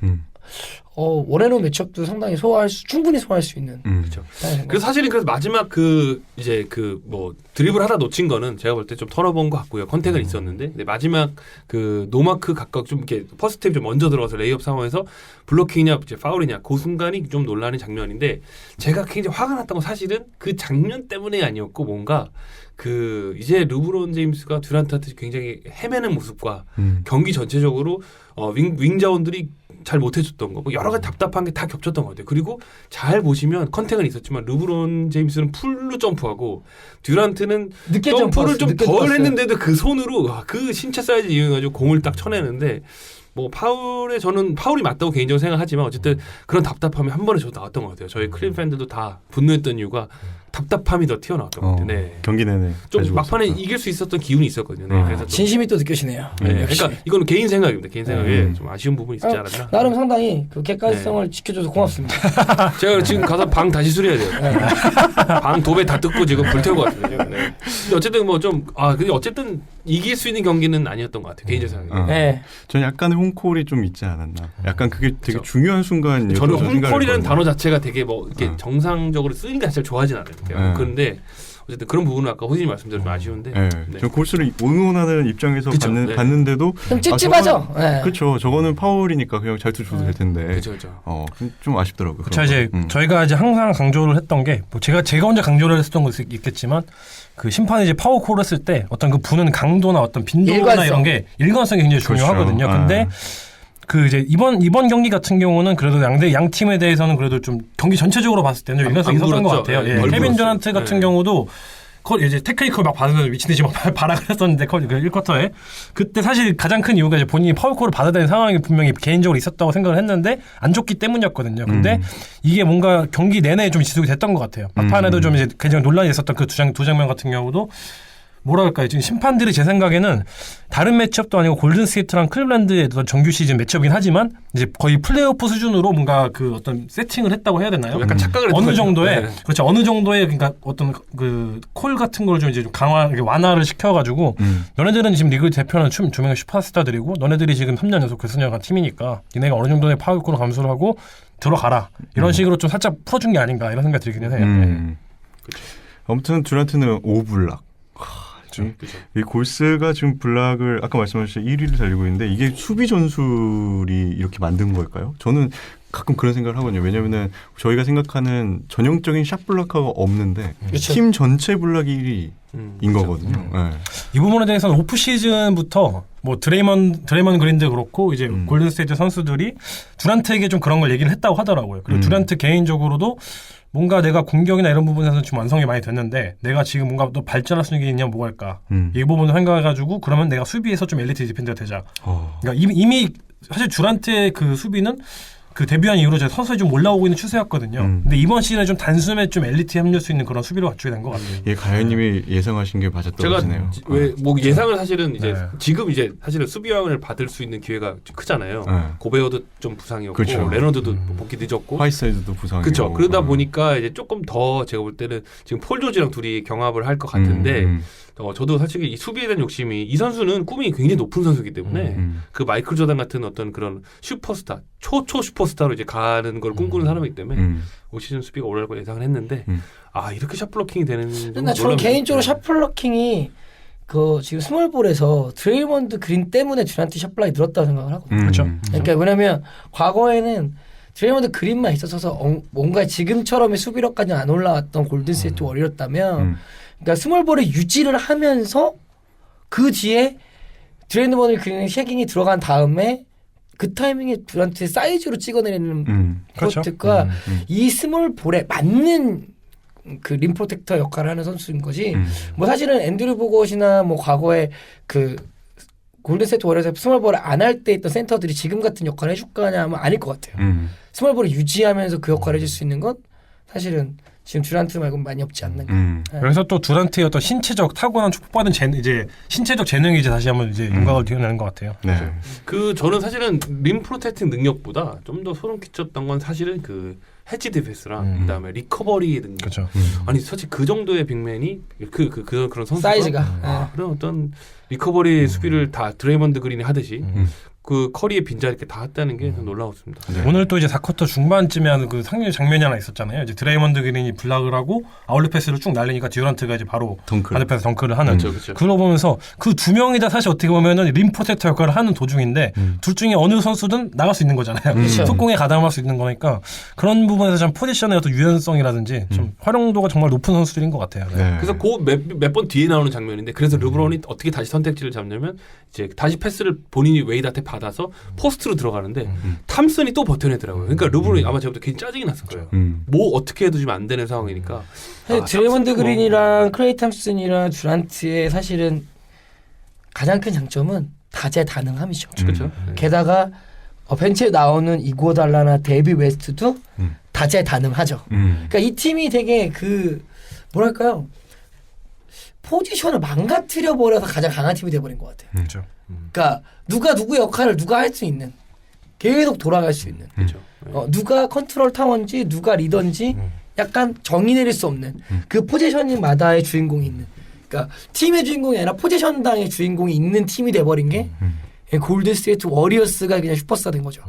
원해놓은 매치업도 상당히 충분히 소화할 수 있는. 그렇죠. 그래서 사실은 마지막 드리블 하다 놓친 거는 제가 볼 때 좀 털어본 것 같고요. 컨택은 있었는데 근데 마지막 그 노마크 각각 좀 이렇게 퍼스트 탭 좀 먼저 들어가서 레이업 상황에서 블로킹이냐 이제 파울이냐 그 순간이 좀 논란의 장면인데 제가 굉장히 화가 났던 건 사실은 그 장면 때문이 아니었고 뭔가 이제 르브론 제임스가 듀란트한테 굉장히 헤매는 모습과 경기 전체적으로 윙 자원들이 잘 못해줬던 거, 여러 가지 답답한 게 다 겹쳤던 것 같아요. 그리고 잘 보시면 컨택은 있었지만 르브론 제임스는 풀로 점프하고 듀란트는 늦게 점프를 좀 덜 점프했어요. 했는데도 그 손으로 그 신체 사이즈 이용해가지고 공을 딱 쳐내는데 뭐 저는 파울이 맞다고 개인적으로 생각하지만 어쨌든 그런 답답함이 한 번에 저도 나왔던 것 같아요. 저희 클린 팬들도 다 분노했던 이유가 답답함이 더 튀어나왔던 것 같아요. 네. 경기 내내 좀 막판에 이길 수 있었던 기운이 있었거든요. 네. 그래서 진심이 또 느껴지네요. 그러니까 이거는 개인 생각입니다. 개인 생각에 좀 아쉬운 부분이 있지 않았나. 나름 상당히 그 객관성을 지켜줘서 고맙습니다. 제가 지금 가서 방 다시 수리해야 돼요. 방 도배 다 뜯고 지금 불태우고 왔거든요. 네. 근데 어쨌든 근데 어쨌든 이길 수 있는 경기는 아니었던 것 같아요. 개인적 생각에. 저는 약간의 홈콜이 좀 있지 않았나. 약간 그게 되게 중요한 순간이에요. 저는 홈콜이라는 단어 자체가 되게 이렇게 정상적으로 쓰는 게 사실 좋아하진 않아요. 그런데 어쨌든 그런 부분은 아까 호진이 말씀대로 좀 아쉬운데. 저 골스를 응원하는 입장에서 봤는데도 좀 찝찝하죠. 그렇죠. 저거는 파울이니까 그냥 잘 줘도 될 텐데. 그렇죠. 좀 아쉽더라고요. 그렇죠. 이제 저희가 이제 항상 강조를 했던 게 제가 혼자 강조를 했었던 것도 있겠지만 그 심판이 이제 파워콜을 했을 때 어떤 그 부는 강도나 어떤 빈도나 이런 게 일관성이 굉장히 중요하거든요. 근데 그 이제 이번 경기 같은 경우는 그래도 양 팀에 대해서는 그래도 좀 경기 전체적으로 봤을 때는 유연성이 있었던 것 같아요. 예. 케빈 듀란트 같은 경우도 이제 테크니컬 막 받으면서 미친듯이 막 발악을 했었는데 그 1쿼터에 그때 사실 가장 큰 이유가 이제 본인이 파울콜을 받아야 되는 상황이 분명히 개인적으로 있었다고 생각을 했는데 안 줬기 때문이었거든요. 근데 이게 뭔가 경기 내내 좀 지속이 됐던 것 같아요. 막판에도 좀 이제 굉장히 논란이 있었던 그 두 장면 같은 경우도 뭐랄까요. 지금 심판들이 제 생각에는 다른 매치업도 아니고 골든스테이트랑 클리블랜드의 어떤 정규 시즌 매치업이긴 하지만 이제 거의 플레이오프 수준으로 뭔가 그 어떤 세팅을 했다고 해야 되나요? 약간 착각을 어느 정도의 네. 그렇죠. 어느 정도의 그러니까 어떤 그 콜 같은 걸 좀 이제 좀 완화를 시켜가지고 너네들은 지금 리그 대표는 두 명의 슈퍼스타들이고 너네들이 지금 3년 연속 결승전 간 팀이니까 니네가 어느 정도의 파울콜을 감수를 하고 들어가라 이런 식으로 좀 살짝 풀어준 게 아닌가 이런 생각이 들기는 해요. 네. 아무튼 듀란트는 5블락. 이 골스가 지금 블락을 아까 말씀하신 1위를 달리고 있는데 이게 수비 전술이 이렇게 만든 걸까요? 저는 가끔 그런 생각을 하거든요. 왜냐하면 저희가 생각하는 전형적인 샷 블락커가 없는데 그쵸. 팀 전체 블락이 1위인 거거든요. 네. 이 부분에 대해서는 오프 시즌부터 뭐 드레이먼 그린도 그렇고 이제 골든스테이트 선수들이 듀란트에게 좀 그런 걸 얘기를 했다고 하더라고요. 그리고 듀란트 개인적으로도 뭔가 내가 공격이나 이런 부분에서 좀 완성이 많이 됐는데 내가 지금 뭔가 또 발전할 수 있는 게 있냐면 뭐가 할까 이 부분을 생각해가지고 그러면 내가 수비에서 좀 엘리트 디펜더가 되자. 그러니까 이미 사실 듀란트의 그 수비는 그 데뷔한 이후로 제 서서히 좀 올라오고 있는 추세였거든요. 근데 이번 시즌에 좀 단숨에 좀 엘리트에 합류할 수 있는 그런 수비를 갖추게 된 것 같아요. 예, 가연님이 예상하신 게 맞아 떨어지네요. 제가 왜 뭐 예상을 사실은 이제 네. 지금 이제 사실은 수비왕을 받을 수 있는 기회가 크잖아요. 네. 고베어도 좀 부상이었고 그렇죠. 레너드도 복귀 늦었고. 화이트사이드도 부상이고. 그렇죠. 그러다 보니까 이제 조금 더 제가 볼 때는 지금 폴 조지랑 둘이 경합을 할 것 같은데 저도 솔직히 이 수비에 대한 욕심이 이 선수는 꿈이 굉장히 높은 선수이기 때문에 그 마이클 조던 같은 어떤 그런 슈퍼스타 초초 슈퍼스타로 이제 가는 걸 꿈꾸는 사람이기 때문에 올 시즌 수비가 올라갈 걸 예상을 했는데 아 이렇게 샷 블로킹이 되는 그러니까 저는 개인적으로 샷 블로킹이 그 지금 스몰볼에서 드레이먼드 그린 때문에 듀란트 샷 블락이 늘었다고 생각을 하거든요. 그렇죠. 그러니까 왜냐면 과거에는 드레이먼드 그린만 있어서 뭔가 지금처럼의 수비력까지 안 올라왔던 골든스테이트 워리어였다면 그러니까 스몰볼을 유지를 하면서 그 뒤에 드레이먼드 그린 쉐깅이 들어간 다음에 그 타이밍에 듀란트의 사이즈로 찍어내리는 프로텍트가 이 스몰볼에 맞는 그 림 프로텍터 역할을 하는 선수인 거지. 뭐 사실은 앤드류 보것이나 뭐 과거에 그 골든스테이트 워리어스에서 스몰볼을 안 할 때 있던 센터들이 지금 같은 역할을 해줄 거냐 하면 아닐 것 같아요. 스몰볼을 유지하면서 그 역할을 해줄 수 있는 건 사실은 지금 듀란트 말고는 많이 없지 않는가. 네. 그래서 또 듀란트의 어떤 신체적 타고난 축복받은 이제 신체적 재능이 이제 다시 한번 이제 윤곽을 띄워내는 것 같아요. 네. 그 저는 사실은 림 프로텍팅 능력보다 좀 더 소름 끼쳤던 건 사실은 그 해지 디펜스랑 그다음에 리커버리 능력. 그렇죠. 아니 솔직히 그 정도의 빅맨이 그런 선수가 사이즈가. 그런 어떤 리커버리 수비를 다 드레이먼드 그린이 하듯이 그 커리의 빈자리 이렇게 다 했다는 게 놀라웠습니다. 네. 오늘 또 이제 4쿼터 중반쯤에 하는 그 상륙 장면이 하나 있었잖아요. 이제 드레이먼드 그린이 블락을 하고 아웃렛 패스를 쭉 날리니까 듀란트가 이제 바로 반대편에서 덩크를 하는. 그렇죠. 그걸 보면서 그 두 명이 다 사실 어떻게 보면은 림 프로텍터 역할을 하는 도중인데 둘 중에 어느 선수든 나갈 수 있는 거잖아요. 속공에 가담할 수 있는 거니까 그런 부분에서 좀 포지션의 어떤 유연성이라든지 좀 활용도가 정말 높은 선수들인 것 같아요. 네. 그래서 그 몇 번 뒤에 나오는 장면인데 그래서 르브론이 어떻게 다시 선택지를 잡냐면 이제 다시 패스를 본인이 웨이드한테 받아서 포스트로 들어가는데 탐슨이 또 버텨내더라고요. 그러니까 르브론이 아마 제가 굉장히 짜증이 났을 거예요. 뭐 어떻게 해도 지금 안 되는 상황이니까. 드레이먼드 그린이랑 클레이 탐슨이랑 듀란트의 사실은 가장 큰 장점은 다재다능함이죠. 그렇죠. 게다가 벤치에 나오는 이고달라나 데이비 웨스트도 다재다능하죠. 그러니까 이 팀이 되게 그 뭐랄까요 포지션을 망가뜨려 버려서 가장 강한 팀이 돼버린 것 같아요. 그렇죠. 그러니까 누가 누구 역할을 누가 할 수 있는 계속 돌아갈 수 있는 그렇죠. 누가 컨트롤 타워인지 누가 리더인지 약간 정의 내릴 수 없는 그 포지션마다의 주인공이 있는 그러니까 팀의 주인공이 아니라 포지션당의 주인공이 있는 팀이 돼버린 게 골든스테이트 워리어스가 그냥 슈퍼스타 된 거죠.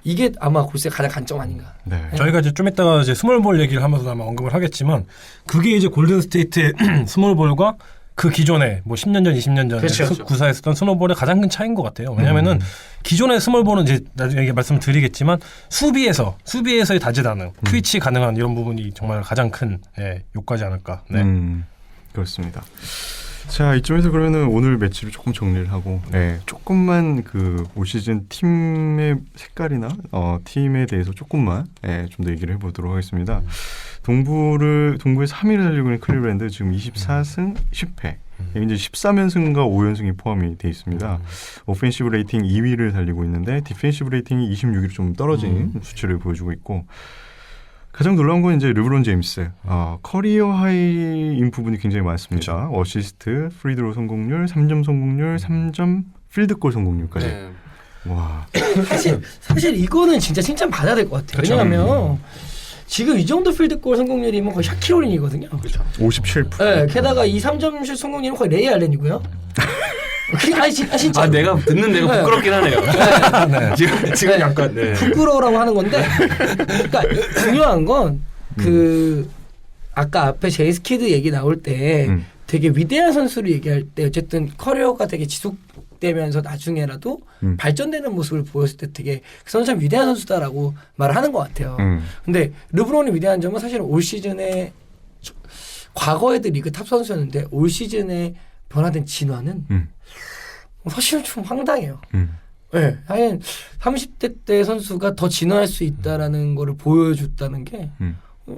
이게 아마 골스의 가장 강점 아닌가. 네. 저희가 이제 좀 이따가 이제 스몰볼 얘기를 하면서 아마 언급을 하겠지만 그게 이제 골든스테이트의 스몰볼과 그 기존에 뭐 10년 전, 20년 전에 그렇죠. 구사에 썼던 스몰볼의 가장 큰 차이인 것 같아요. 왜냐면은 기존의 스몰볼은 이제 나중에 말씀을 드리겠지만 수비에서의 다재다능, 스위치 가능한 이런 부분이 정말 가장 큰 효과지 않을까. 네. 그렇습니다. 자, 이쯤에서 그러면은 오늘 매치를 조금 정리를 하고, 조금만 그 올 시즌 팀의 색깔이나 팀에 대해서 조금만 좀 더 얘기를 해보도록 하겠습니다. 동부의 3위를 달리고 있는 클리브랜드 지금 24승 10패. 이제 13연승과 5연승이 포함이 되어 있습니다. 오펜시브 레이팅 2위를 달리고 있는데 디펜시브 레이팅이 26위로 좀 떨어진 수치를 보여주고 있고, 가장 놀라운 건 이제 르브론 제임스. 커리어 하이인 부분이 굉장히 많습니다. 그렇죠. 어시스트, 프리드로 성공률, 3점 성공률, 3점 필드골 성공률까지. 네. 와. 사실 이거는 진짜 칭찬 받아야 될 것 같아요. 그렇죠. 왜냐하면 지금 이 정도 필드골 성공률이면 거의 샤키로린이거든요. 그렇죠. 57%. 네, 게다가 이 3점 슛 성공률은 거의 레이 알렌이고요. 진짜. 내가 듣는 내가 부끄럽긴 하네요. 네. 지금 약간 부끄러우라고 하는 건데, 그러니까 중요한 건 아까 앞에 제이스키드 얘기 나올 때 되게 위대한 선수를 얘기할 때 어쨌든 커리어가 되게 지속되면서 나중에라도 발전되는 모습을 보였을 때 되게 그 선수 참 위대한 선수다라고 말을 하는 것 같아요. 근데 르브론이 위대한 점은 사실은 올 시즌에 과거에도 리그 탑 선수였는데 올 시즌에 변화된 진화는 사실은 좀 황당해요. 네, 하여튼 30대 때 선수가 더 진화할 수 있다라는 거를 보여줬다는 게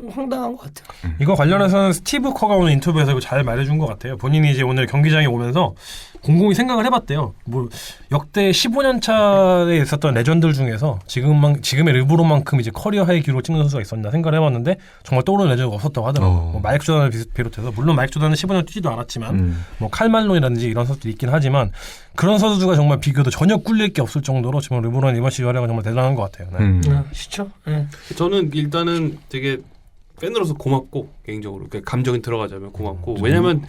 황당한 것 같아요. 이거 관련해서는 스티브 커가 오늘 인터뷰에서 이거 잘 말해준 것 같아요. 본인이 이제 오늘 경기장에 오면서 곰곰이 생각을 해봤대요. 뭐 역대 15년 차에 있었던 레전드들 중에서 지금의 르브론만큼 이제 커리어 하이 기록 찍는 선수가 있었나 생각을 해봤는데 정말 떠오르는 레전드가 없었다고 하더라고요. 뭐 마이크 조던을 비롯해서 물론 마이크 조던은 15년 뛰지도 않았지만 뭐 칼말론이라든지 이런 선수들이 있긴 하지만 그런 선수가 정말 비교도 전혀 꿀릴 게 없을 정도로 지금 르브론 이번 시즌 활약은 정말 대단한 것 같아요. 네. 시죠. 저는 일단은 되게 팬으로서 고맙고 개인적으로 감정이 들어가자면 고맙고 왜냐면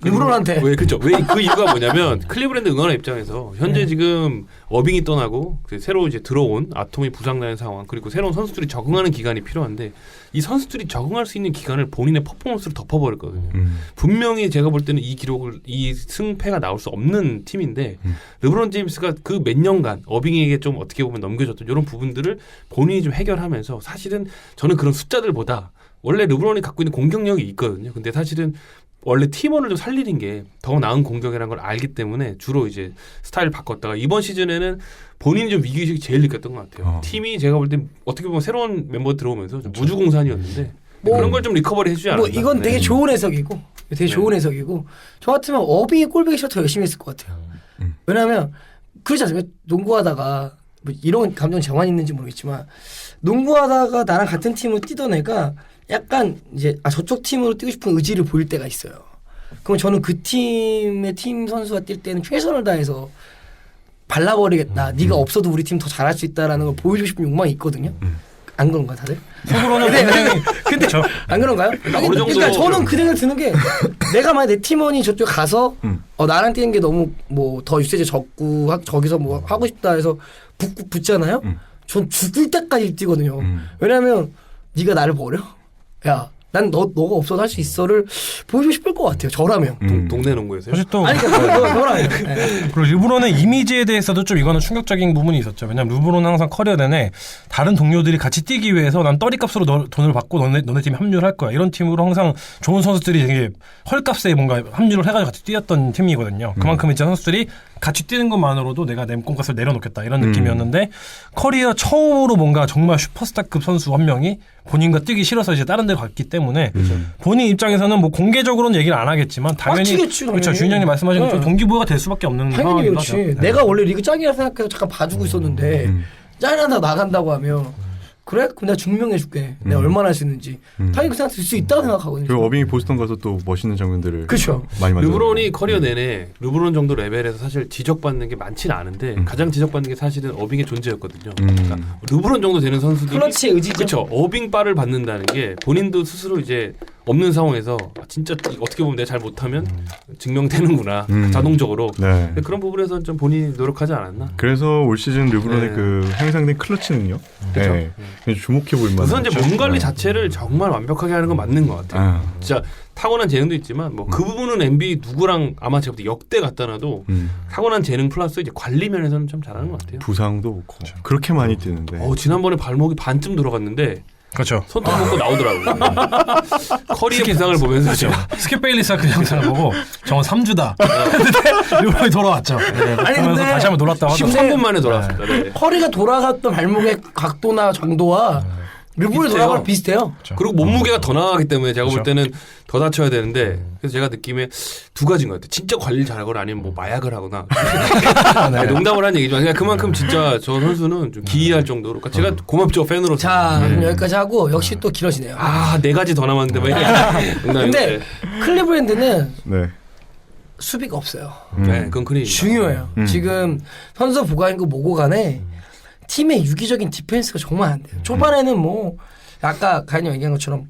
르브론한테 왜 그렇죠? 왜 그 이유가 뭐냐면 클리브랜드 응원의 입장에서 현재 지금 어빙이 떠나고 새로 이제 들어온 아톰이 부상나는 상황 그리고 새로운 선수들이 적응하는 기간이 필요한데 이 선수들이 적응할 수 있는 기간을 본인의 퍼포먼스로 덮어버렸거든요. 분명히 제가 볼 때는 이 승패가 나올 수 없는 팀인데 르브론 제임스가 그 몇 년간 어빙에게 좀 어떻게 보면 넘겨줬던 이런 부분들을 본인이 좀 해결하면서 사실은 저는 그런 숫자들보다 원래 르브론이 갖고 있는 공격력이 있거든요. 근데 사실은 원래 팀원을 좀 살리는 게 더 나은 공격이라는 걸 알기 때문에 주로 이제 스타일을 바꿨다가 이번 시즌에는 본인이 좀 위기의식이 제일 느꼈던 것 같아요. 팀이 제가 볼 때 어떻게 보면 새로운 멤버 들어오면서 좀 무주공산이었는데 그런 걸 좀 리커버리 해주지 않았나. 이건 되게 좋은 해석이고 좋은 해석이고 저 같으면 어빙이 꼴배기 싫어 더 열심히 했을 것 같아요. 왜냐하면 그렇지 않습니까? 농구하다가 뭐 이런 감정 정환 있는지 모르겠지만 농구하다가 나랑 같은 팀으로 뛰던 애가 약간 이제 저쪽 팀으로 뛰고 싶은 의지를 보일 때가 있어요. 그럼 저는 그 팀의 팀 선수가 뛸 때는 최선을 다해서 발라버리겠다. 네가 없어도 우리 팀 더 잘할 수 있다라는 걸 보여주고 싶은 욕망이 있거든요. 안 그런가 다들? 속으로는 근데 안 그런가요? 그러니까 저는 그 생각 드는 게 내가 만약 내 팀원이 저쪽 가서 나랑 뛰는 게 너무 뭐 더 유세제 적고 저기서 뭐 하고 싶다 해서 붙잖아요. 전 죽을 때까지 뛰거든요. 왜냐하면 네가 나를 버려? 야, 난 너가 없어도 할 수 있어를 보여주고 싶을 것 같아요. 저라면. 동네 농구에서요? 사실 또 아니 그러니까 너라면. 그리고 르브론의 이미지에 대해서도 좀 이거는 충격적인 부분이 있었죠. 왜냐면 르브론은 항상 커리어 내내 다른 동료들이 같이 뛰기 위해서 난 떠리값으로 돈을 받고 너네 팀에 합류를 할 거야. 이런 팀으로 항상 좋은 선수들이 되게 헐값에 뭔가 합류를 해가지고 같이 뛰었던 팀이거든요. 그만큼 이제 선수들이 같이 뛰는 것만으로도 내가 내 꿈값을 내려놓겠다 이런 느낌이었는데 커리어 처음으로 뭔가 정말 슈퍼스타급 선수 한 명이 본인과 뛰기 싫어서 이제 다른 데 갔기 때문에 본인 입장에서는 뭐 공개적으로는 얘기를 안 하겠지만 당연히 그렇죠. 주인장님 말씀하신 것처럼 동기부여가 될 수밖에 없는 상황이기도 하죠. 내가 원래 리그 짱이라 생각해서 잠깐 봐주고 있었는데 짱이라다 나간다고 하면 그래? 그럼 내가 증명해줄게. 내가 얼마나 할 수 있는지. 당연히 그 생각 들 수 있다고 생각하거든요. 그리고 어빙이 보스턴 가서 또 멋있는 장면들을 그렇죠. 많이 만들었어요. 르브론이 커리어 내내 르브론 정도 레벨에서 사실 지적받는 게 많지는 않은데 가장 지적받는 게 사실은 어빙의 존재였거든요. 그러니까 르브론 정도 되는 선수들이 클러치의 의지죠. 그렇죠. 어빙 바를 받는다는 게 본인도 스스로 이제 없는 상황에서 진짜 어떻게 보면 내가 잘 못하면 증명되는구나 자동적으로. 네. 그런 부분에서는 좀 본인이 노력하지 않았나. 그래서 올 시즌 르브론의 그 향상된 클러치 능력, 주목해 볼 만한. 우선 이제 몸 관리 자체를 정말 완벽하게 하는 건 맞는 것 같아요. 진짜 타고난 재능도 있지만 뭐 그 부분은 NBA 누구랑 아마 제가 볼 때 역대 갖다 놔도 타고난 재능 플러스 이제 관리 면에서는 좀 잘하는 것 같아요. 부상도 없고 그렇게 많이 뛰는데. 지난번에 발목이 반쯤 들어갔는데 그렇죠. 손톱 먹고 나오더라고요. 커리의 부상을 보면서 제가 스킵 베일리스가 그 영상을 보고 정원 3주다. 근데 르브론이 돌아왔죠. 네, 아니, 보면서 근데 다시 한번 놀랐다고 하더라고요. 13분 만에 돌아왔습니다. 네. 커리가 돌아갔던 발목의 각도나 정도와 르브론이 비슷해요. 돌아가면 비슷해요. 그리고 몸무게가 더 나가기 때문에 제가 볼 그렇죠. 때는 더 다쳐야 되는데 그래서 제가 느낌에 두 가지인 것 같아요. 진짜 관리를 잘하거나 아니면 뭐 마약을 하거나 아니, 농담을 한 얘기지만 그냥 그만큼 진짜 저 선수는 좀 기이할 정도로 그러니까 제가 고맙죠 팬으로. 자, 그럼 여기까지 하고 역시 또 길어지네요. 네 가지 더 남았는데 왜 농담인데. 근데 클리브랜드는 네. 수비가 없어요. 네, 그건 그리 중요해요. 지금 선수 보강이고 뭐고 간에 팀의 유기적인 디펜스가 정말 안 돼요. 초반에는 뭐 아까 가인이 얘기한 것처럼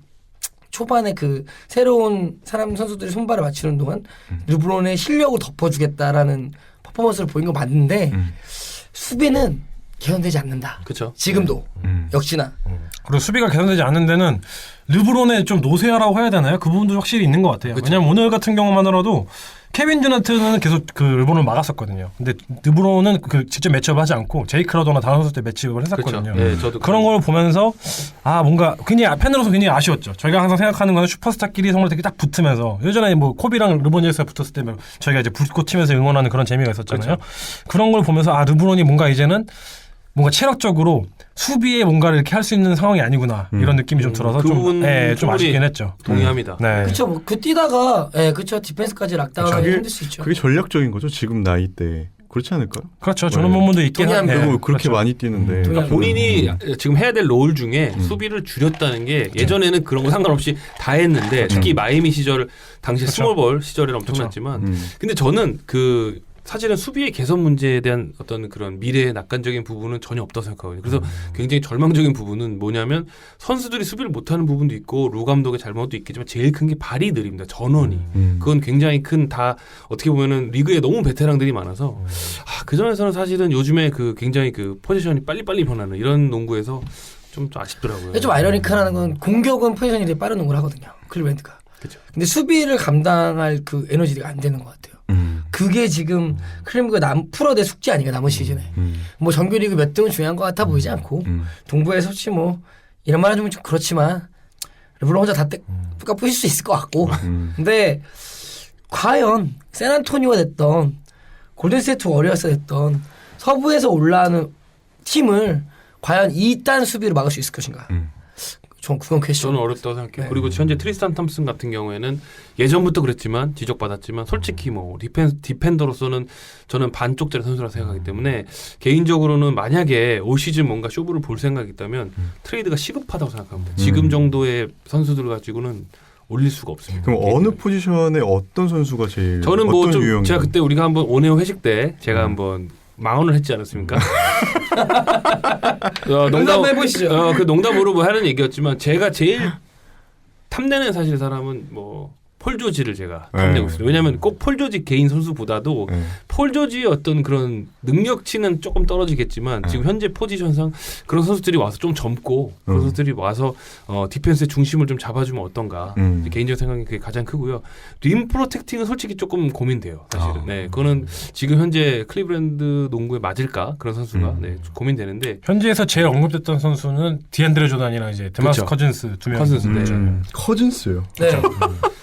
초반에 그 새로운 사람 선수들이 손발을 맞추는 동안 르브론의 실력을 덮어주겠다라는 퍼포먼스를 보인 거 맞는데 수비는 개선되지 않는다. 그렇죠. 지금도 역시나. 그리고 수비가 개선되지 않는 데는 르브론의 좀 노쇠화라고 해야 되나요? 그 부분도 확실히 있는 것 같아요. 그쵸. 왜냐면 오늘 같은 경우만으로도 케빈 듀란트는 계속 그 르브론을 막았었거든요. 근데 르브론은 그 직접 매치업을 하지 않고 제이크 라도나 다른 선수 때 매치업을 했었거든요. 그렇죠. 네, 저도 그런 걸 보면서 뭔가 굉장히 팬으로서 굉장히 아쉬웠죠. 저희가 항상 생각하는 건 슈퍼스타끼리 정말 되게 딱 붙으면서 예전에 뭐 코비랑 르브론이 붙었을 때 저희가 이제 불꽃 튀면서 응원하는 그런 재미가 있었잖아요. 그런 걸 보면서 르브론이 뭔가 이제는 뭔가 체력적으로 수비에 뭔가를 이렇게 할 수 있는 상황이 아니구나 이런 느낌이 좀 들어서 그 부분 좀 아쉽긴 했죠. 동의합니다. 네. 그쵸. 뭐 그 뛰다가 디펜스까지 그쵸. 락다운하기 그게- 힘들 수 있죠. 그게 전략적인 거죠. 지금 나이 때. 그렇지 않을까요? 그렇죠. 저런 부분도 있긴 동의합니다. 한데. 그리고 그렇게 그렇죠. 많이 뛰는데. 동의합니다. 본인이 지금 해야 될 롤 중에 수비를 줄였다는 게 예전에는 그런 거 상관없이 다 했는데 특히 마이애미 시절 당시 그렇죠. 스몰볼 시절에는 엄청났지만 근데 저는 사실은 수비의 개선 문제에 대한 어떤 그런 미래의 낙관적인 부분은 전혀 없다고 생각하거든요. 그래서 굉장히 절망적인 부분은 뭐냐면 선수들이 수비를 못하는 부분도 있고 루 감독의 잘못도 있겠지만 제일 큰 게 발이 느립니다. 전원이. 그건 굉장히 큰 다 어떻게 보면은 리그에 너무 베테랑들이 많아서 그 점에서는 사실은 요즘에 굉장히 포지션이 빨리빨리 변하는 이런 농구에서 좀 아쉽더라고요. 근데 좀 아이러니컬한 건 공격은 포지션이 되게 빠른 농구를 하거든요. 클리브랜드가. 그렇죠. 근데 수비를 감당할 그 에너지가 안 되는 것 같아요. 그게 지금 클리브랜드가 풀어대 숙제 아닌가 남은 시즌에. 뭐 정규리그 몇 등은 중요한 것 같아 보이지 않고 동부에 솔직히 뭐 이런 말 하면 좀 그렇지만 르브론 혼자 다 부실 수 있을 것 같고. 근데 과연 샌안토니오가 됐던 골든스테이트 워리어스가 됐던 서부에서 올라오는 팀을 과연 이딴 수비로 막을 수 있을 것인가. 전 그건 퀘스천. 저는 어렵다고 생각해요. 네. 그리고 현재 트리스탄 탐슨 같은 경우에는 예전부터 그랬지만 지적받았지만 솔직히 뭐 디펜더로서는 저는 반쪽짜리 선수라고 생각하기 때문에 개인적으로는 만약에 올 시즌 뭔가 쇼부를 볼 생각이 있다면 트레이드가 시급하다고 생각합니다. 지금 정도의 선수들 가지고는 올릴 수가 없습니다. 그럼 어느 포지션에 어떤 선수가 제일 저는 뭐 어떤 좀 유형이 제가 그때 우리가 한번 온에어 회식 때 제가 한번 망언을 했지 않았습니까? 농담 해보시죠. 그 농담으로 뭐 하는 얘기였지만 제가 제일 탐내는 사실 사람은 뭐 폴 조지를 제가 탐내고 있어요. 왜냐하면 꼭 폴 조지 개인 선수보다도 폴 조지의 어떤 그런 능력치는 조금 떨어지겠지만 지금 현재 포지션상 그런 선수들이 와서 좀 젊고 그런 선수들이 와서 디펜스의 중심을 좀 잡아주면 어떤가. 개인적인 생각이 그게 가장 크고요. 림 프로텍팅은 솔직히 조금 고민돼요. 사실은. 네, 그거는 지금 현재 클리브랜드 농구에 맞을까 그런 선수가 고민되는데 현지에서 제일 언급됐던 선수는 디앤드레 조단이랑 이제 데마스 그렇죠. 커즌스 두 명. 커즌스, 네. 커즌스요. 네.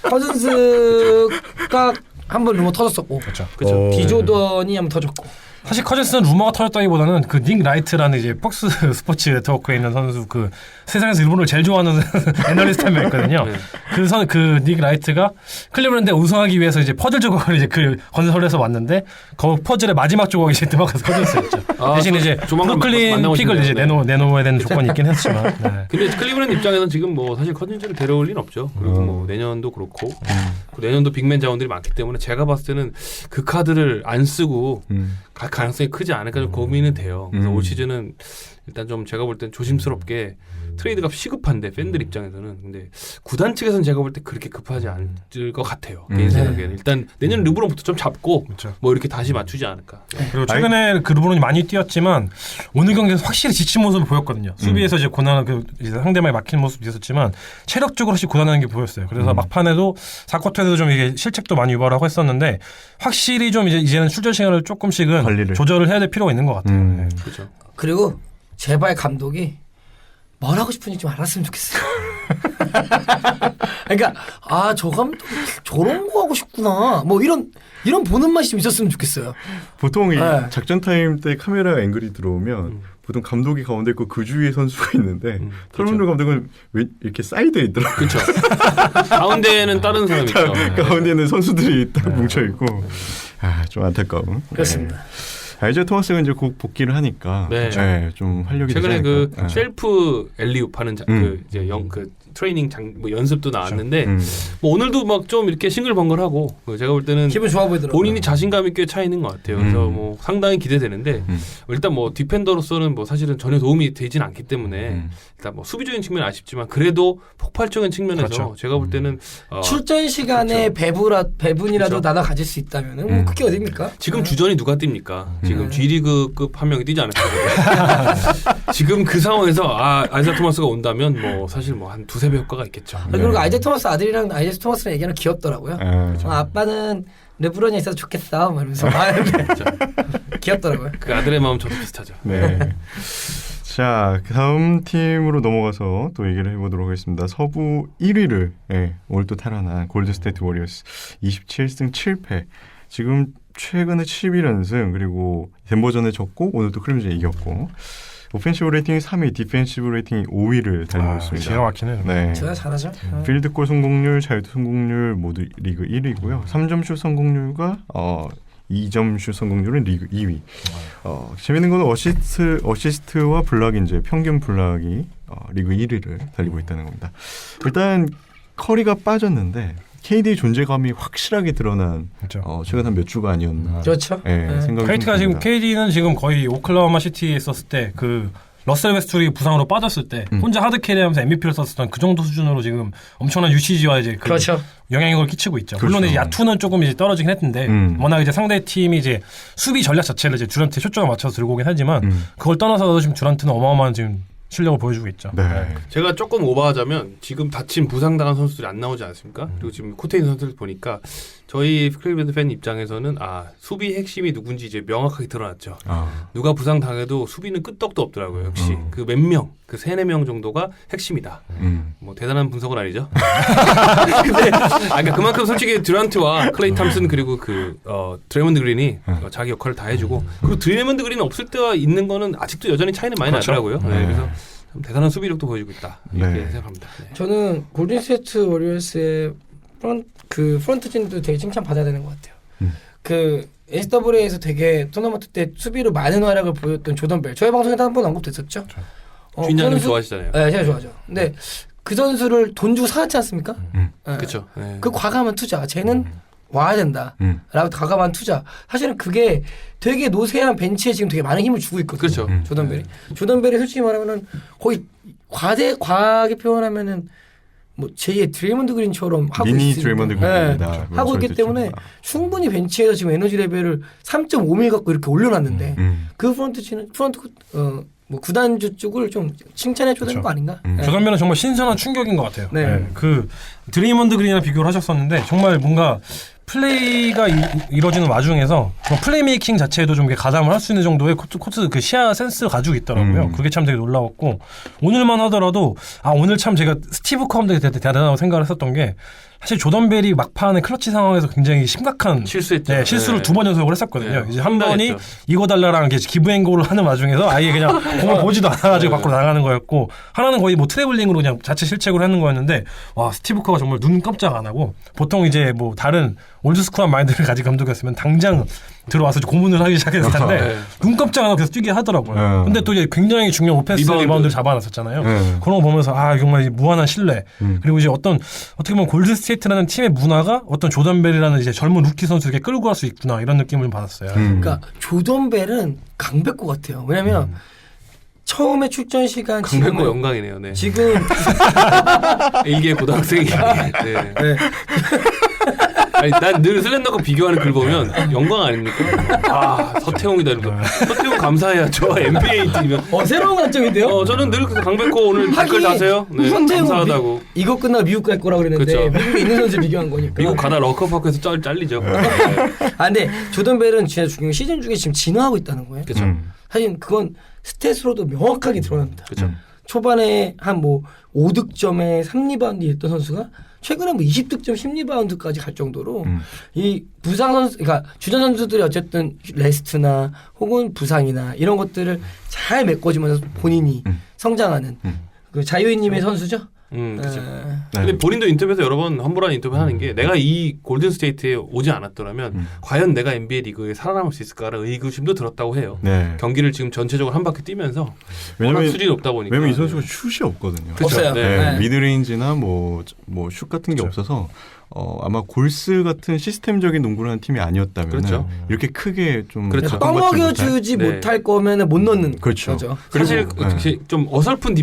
커즌스가 한번 루머 터졌었고. 그렇죠. 그렇죠. 디조던이 한번 터졌고. 사실 커즌스는 루머가 터졌다기보다는 그 닉 라이트라는 이제 폭스 스포츠 네트워크에 있는 선수 그 세상에서 일본을 제일 좋아하는 애널리스트 한 명 있거든요. 네. 그 닉 라이트가 클리브랜드에 우승하기 위해서 이제 퍼즐 조각을 이제 건설해서 왔는데 그 퍼즐의 마지막 조각이 이제 드마카스 커즌스였죠. 대신 이제 조만간 브루클린 만나고 픽을 이제 싶네요. 내놓아야 되는 조건이 있긴 했지만. 네. 근데 클리브랜드 입장에서는 지금 뭐 사실 커즌즈를 데려올 리는 없죠. 그리고 뭐 내년도 그렇고 내년도 빅맨 자원들이 많기 때문에 제가 봤을 때는 그 카드를 안 쓰고 갈 가능성이 크지 않을까 좀 고민은 돼요. 그래서 올 시즌은 일단 좀 제가 볼 땐 조심스럽게 트레이드가 시급한데 팬들 입장에서는 근데 구단 측에서는 제가 볼 때 그렇게 급하지 않을 것 같아요. 개인 생각에는 일단 내년 르브론부터 좀 잡고 그렇죠. 뭐 이렇게 다시 맞추지 않을까. 그리고 최근에 그 르브론이 많이 뛰었지만 오늘 경기에서 확실히 지친 모습을 보였거든요. 수비에서 이제 고난한 이제 상대방이 막힌 모습도 있었지만 체력적으로 확실히 고난하는 게 보였어요. 그래서 막판에도 4쿼터에도 좀 이게 실책도 많이 유발하고 했었는데 확실히 좀 이제는 출전 시간을 조금씩은 관리를. 조절을 해야 될 필요가 있는 것 같아요. 네. 그렇죠. 그리고 제발 감독이 뭘 하고 싶은지 좀 알았으면 좋겠어요. 그러니까 저 감독 저런 거 하고 싶구나. 뭐 이런 보는 맛이 좀 있었으면 좋겠어요. 보통 이 작전 타임 때 카메라 앵글이 들어오면 보통 감독이 가운데 있고 그 주위에 선수가 있는데 털문루 감독은 왜 이렇게 사이드에 있더라고요. 그렇죠. 가운데에는 다른 사람이 있죠. 가운데는 선수들이 딱 뭉쳐 있고 좀 안타까운. 그렇습니다. 이제 토마스가 이제 곧 복귀를 하니까 좀 활력이 최근에 그 쉘프 엘리웁 하는 그 이제 그 트레이닝 뭐 연습도 나왔는데 뭐 오늘도 막 좀 이렇게 싱글벙글하고 제가 볼 때는 기분 좋아 보이더라고요. 본인이 자신감이 꽤 차 있는 것 같아요. 그래서 뭐 상당히 기대되는데 일단 뭐 디펜더로서는 뭐 사실은 전혀 도움이 되진 않기 때문에 일단 뭐 수비적인 측면은 아쉽지만 그래도 폭발적인 측면에서 그렇죠. 제가 볼 때는 출전 시간에 그렇죠. 배분이라도 나눠 가질 수 있다면 뭐 그게 어딥니까? 지금 주전이 누가 뜁니까? 지금 G리그급 한 명이 뛰지 않을까? 지금 그 상황에서 아이자 토마스가 온다면 뭐 사실 뭐 한 두세 배 효과가 있겠죠. 그리고 아이자 토마스 아들이랑 아이자 토마스랑 얘기하는 귀엽더라고요. 아빠는 르브론이 있어서 좋겠어. 말하면서 귀엽더라고요. 그 아들의 마음 저도 비슷하죠. 네. 자, 다음 팀으로 넘어가서 또 얘기를 해보도록 하겠습니다. 서부 1위를 오늘 또 탈환한 골든스테이트 워리어스 27승 7패. 지금 최근에 11연승 그리고 덴버전에 졌고 오늘 또 클리브랜드에 이겼고 오펜시브 레이팅이 3위, 디펜시브 레이팅이 5위를 달리고 있습니다. 기가 막히네. 네. 제가 잘하죠. 필드골 성공률, 자유투 성공률 모두 리그 1위고요. 3점슛 성공률과 2점슛 성공률은 리그 2위. 재밌는 건 어시스트와 블락이 이제 평균 블락이 리그 1위를 달리고 있다는 겁니다. 일단 커리가 빠졌는데 KD의 존재감이 확실하게 드러난 그렇죠. 최근 한 몇 주가 아니었나. 그렇죠. 생각이 KT가 지금 KD는 지금 거의 오클라호마 시티에 있었을 때 그 러셀 웨스트브룩이 부상으로 빠졌을 때 혼자 하드 캐리하면서 MVP를 썼었던 그 정도 수준으로 지금 엄청난 유시지와 이제 그렇죠. 영향력을 끼치고 있죠. 그렇죠. 물론 이제 야투는 조금 이제 떨어지긴 했는데 워낙 이제 상대 팀이 이제 수비 전략 자체를 이제 듀란트에 초점을 맞춰서 들고 오긴 하지만 그걸 떠나서도 지금 듀란트는 어마어마한 지금 실력을 보여주고 있죠. 네. 제가 조금 오버하자면 지금 다친 부상당한 선수들이 안 나오지 않습니까? 그리고 지금 코트에 있는 선수들 보니까 저희 클리브랜드 팬 입장에서는 수비 핵심이 누군지 이제 명확하게 드러났죠. 누가 부상당해도 수비는 끄떡도 없더라고요. 역시 그 몇 명, 그 3-4명 정도가 핵심이다. 뭐 대단한 분석은 아니죠. 근데 그러니까 그만큼 솔직히 듀란트와 클레이 탐슨 그리고 드레이먼드 그린이 자기 역할을 다 해주고 그리고 드레이먼드 그린은 없을 때와 있는 거는 아직도 여전히 차이는 많이 그렇죠. 나더라고요. 네, 그래서 참 대단한 수비력도 보여주고 있다 이렇게 생각합니다. 네. 저는 골든스테이트 워리어스의 프런트진도 되게 칭찬받아야 되는 것 같아요. 그 NCAA에서 되게 토너먼트 때 수비로 많은 활약을 보였던 조던 벨. 저희 방송에도 한번 언급됐었죠. 주인장님 좋아하시잖아요. 네, 제가 좋아하죠. 근데 그 선수를 돈 주고 사왔지 않습니까? 네. 그렇죠. 네. 그 과감한 투자. 쟤는 와야 된다. 라고 과감한 투자. 사실은 그게 되게 노쇠한 벤치에 지금 되게 많은 힘을 주고 있거든요. 그렇죠. 조던 벨이. 조던 벨이 솔직히 말하면은 거의 과하게 표현하면은 뭐 제2의 드레이먼드 그린처럼 하고 미니 있습니다. 드레이먼드 그린입니다. 네. 하고 있기 때문에 충분히 벤치에서 지금 에너지 레벨을 3.5mm 갖고 이렇게 올려놨는데 그 뭐 구단주 쪽을 좀 칭찬해줘야 되는 거 아닌가? 조던 벨은 정말 신선한 충격인 것 같아요. 네. 그 드레이먼드 그린이랑 비교를 하셨었는데 정말 뭔가 플레이가 이루어지는 와중에서 플레이메이킹 자체에도 좀 가담을 할 수 있는 정도의 코트 그 시야 센스를 가지고 있더라고요. 그게 참 되게 놀라웠고 오늘만 하더라도 오늘 참 제가 스티브 커 감독이 대단하다고 생각을 했었던 게 사실 조던 벨이 막판의 클러치 상황에서 굉장히 심각한 실수했죠. 실수를 2번 연속으로 했었거든요. 이제 한 번이 했죠. 이거 달라랑 기브앤고를 하는 와중에서 아예 그냥 공을 보지도 않아가지고 밖으로 나가는 거였고 하나는 거의 뭐 트래블링으로 그냥 자체 실책으로 하는 거였는데 와 스티브 커가 정말 눈 깜짝 안 하고 보통 이제 뭐 다른 올드스쿨한 마인드를 가진 감독이었으면 당장 들어와서 고문을 하기 시작했을 텐데 눈 깜짝 안 하고 계속 뛰게 하더라고요. 근데 또 이제 굉장히 중요한 오펜스 리바운드를 잡아놨었잖아요. 그런 거 보면서 정말 무한한 신뢰 그리고 이제 어떻게 보면 골든스테이트라는 팀의 문화가 어떤 조던 벨이라는 이제 젊은 루키 선수에게 끌고 갈 수 있구나 이런 느낌을 좀 받았어요. 그러니까 조던 벨은 강백호 같아요. 왜냐면 처음에 출전 시간 강백호 영광이네요. 네. 지금 일개 고등학생이 네. 아니, 난 늘 슬렌더과 비교하는 글 보면 영광 아닙니까? 서태웅이다 이러면서 서태웅 감사해야죠. NBA 팀이면 새로운 관점인데요? 저는 늘 강백호 오늘 댓글 다세요. 네, 감사하다고. 이거 끝나고 미국 갈 거라 그랬는데 그렇죠. 미국에 있는 선수 비교한 거니까. 미국 가다 러커파크에서 잘리죠. 근데 조던 벨은 진짜 중요한 시즌 중에 지금 진화하고 있다는 거예요. 그렇죠. 사실 그건 스탯으로도 명확하게 드러납니다. 그렇죠. 초반에 한 뭐 5득점에 3리바운드 했던 선수가 최근에 뭐 20득점 10리바운드까지 갈 정도로 이 부상 선수, 그러니까 주전 선수들이 어쨌든 레스트나 혹은 부상이나 이런 것들을 잘 메꿔주면서 본인이 성장하는 그 자유인님의 선수죠. 그렇죠. 근데 본인도 인터뷰에서 여러 번 험불한 인터뷰 하는 게 내가 이 골든 스테이트에 오지 않았더라면 과연 내가 NBA 리그에 살아남을 수 있을까라는 의구심도 들었다고 해요. 네. 경기를 지금 전체적으로 한 바퀴 뛰면서 워낙 수준이 없다 보니까. 왜냐면 이 선수가 슛이 없거든요. 없어요. 네. 미드레인지나 뭐 슛 같은 게 그렇죠. 없어서 아마 골스 같은 시스템적인 농구를 하는 팀이 아니었다면 그렇죠. 이렇게 크게 좀 그렇죠. 떠먹여주지 네. 못할 거면은 못 넣는 그렇죠. 거죠. 사실 그리고, 좀 어설픈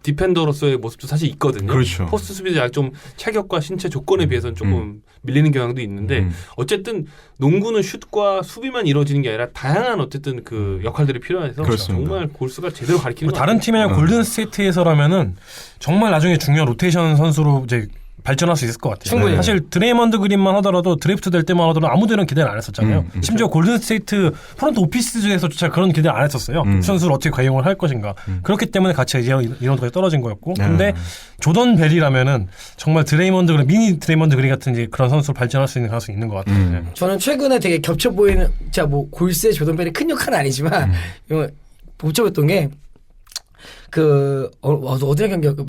디펜더로서의 모습도 사실 있거든요. 그렇죠. 포스트 수비자 좀 체격과 신체 조건에 비해서는 조금 밀리는 경향도 있는데 어쨌든 농구는 슛과 수비만 이루어지는 게 아니라 다양한 어쨌든 그 역할들이 필요해서 그렇습니다. 정말 골스가 제대로 가리키는 것 다른 같아요. 팀이나 골든 스테이트에서라면은 정말 나중에 중요한 로테이션 선수로 이제 발전할 수 있을 것 같아요. 충분히. 사실 드레이먼드 그린만 하더라도 드래프트 될 때만 하더라도 아무데나 기대를 안 했었잖아요. 심지어 골든 스테이트 프런트 오피스에서조차 그런 기대를 안 했었어요. 선수를 어떻게 과용을 할 것인가. 그렇기 때문에 같이 이런까지 떨어진 거였고. 근데 조던 벨이라면은 정말 드레이먼드 그린, 미니 드레이먼드 그린 같은 이제 그런 선수로 발전할 수 있는 가능성이 있는 것 같아요. 네. 저는 최근에 되게 겹쳐 보이는, 자 뭐 골스의 조던벨이 큰 역할은 아니지만 이거 복잡했던 게 어디나 경기였고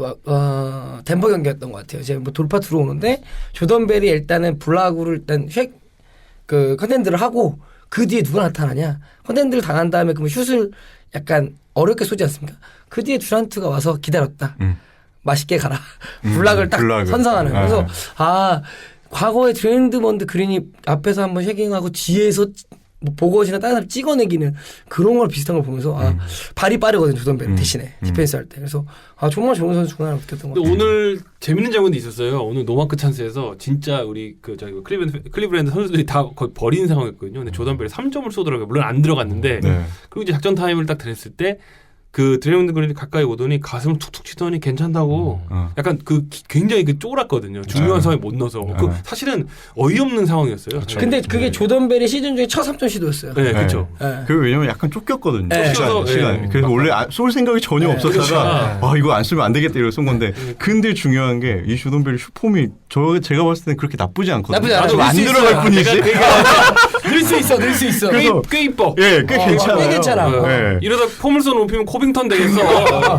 덴버 경기였던 것 같아요. 이제 뭐 돌파 들어오는데 조던벨이 일단은 블락으로 일단 그 컨텐츠를 하고 그 뒤에 누가 나타나냐? 컨텐츠를 당한 다음에 그러면 슛을 약간 어렵게 쏘지 않습니까? 그 뒤에 듀란트가 와서 기다렸다. 맛있게 가라. 블락을 딱 선상하는. 그래서 과거에 드레인드먼드 그린이 앞에서 한번 쉐깅하고 뒤에서 뭐 보거지나 다른 사람 찍어내기는 그런 걸 비슷한 걸 보면서 발이 빠르거든요. 조던벨 대신에 디펜스 할 때. 그래서 정말 좋은 선수구나 느꼈던 것 같아요. 오늘 재밌는 장면도 있었어요. 오늘 노마크 찬스에서 진짜 우리 클리브랜드 선수들이 다 거의 버린 상황이었거든요. 근데 조던벨이 3점을 쏘더라고요. 물론 안 들어갔는데 그리고 이제 작전 타임을 딱 됐을 때 그 드레이먼드 그린이 가까이 오더니 가슴을 툭툭 치더니 괜찮다고 약간 굉장히 쫄았거든요. 중요한 상황에 못 넣어서 그 사실은 어이없는 상황이었어요. 그렇죠. 근데 그게 조던벨이 시즌 중에 첫 3점 시도였어요. 네, 그렇죠. 그 왜냐면 약간 쫓겼거든요. 네. 시간. 그래서 원래 쏠 생각이 전혀 없었다가 그렇죠. 이거 안 쓰면 안 되겠다 이러고 쏜 건데 근데 중요한 게 이 조던벨 슈폼이 제가 봤을 때는 그렇게 나쁘지 않거든요. 나쁘지 않아요. 안 들어갈 뿐이지. 넣을 수 있어. 꽤 이뻐. 예, 꽤 괜찮아요. 꽤 괜찮아. 네. 이러다 포물선 높이면 코빙턴 되겠어.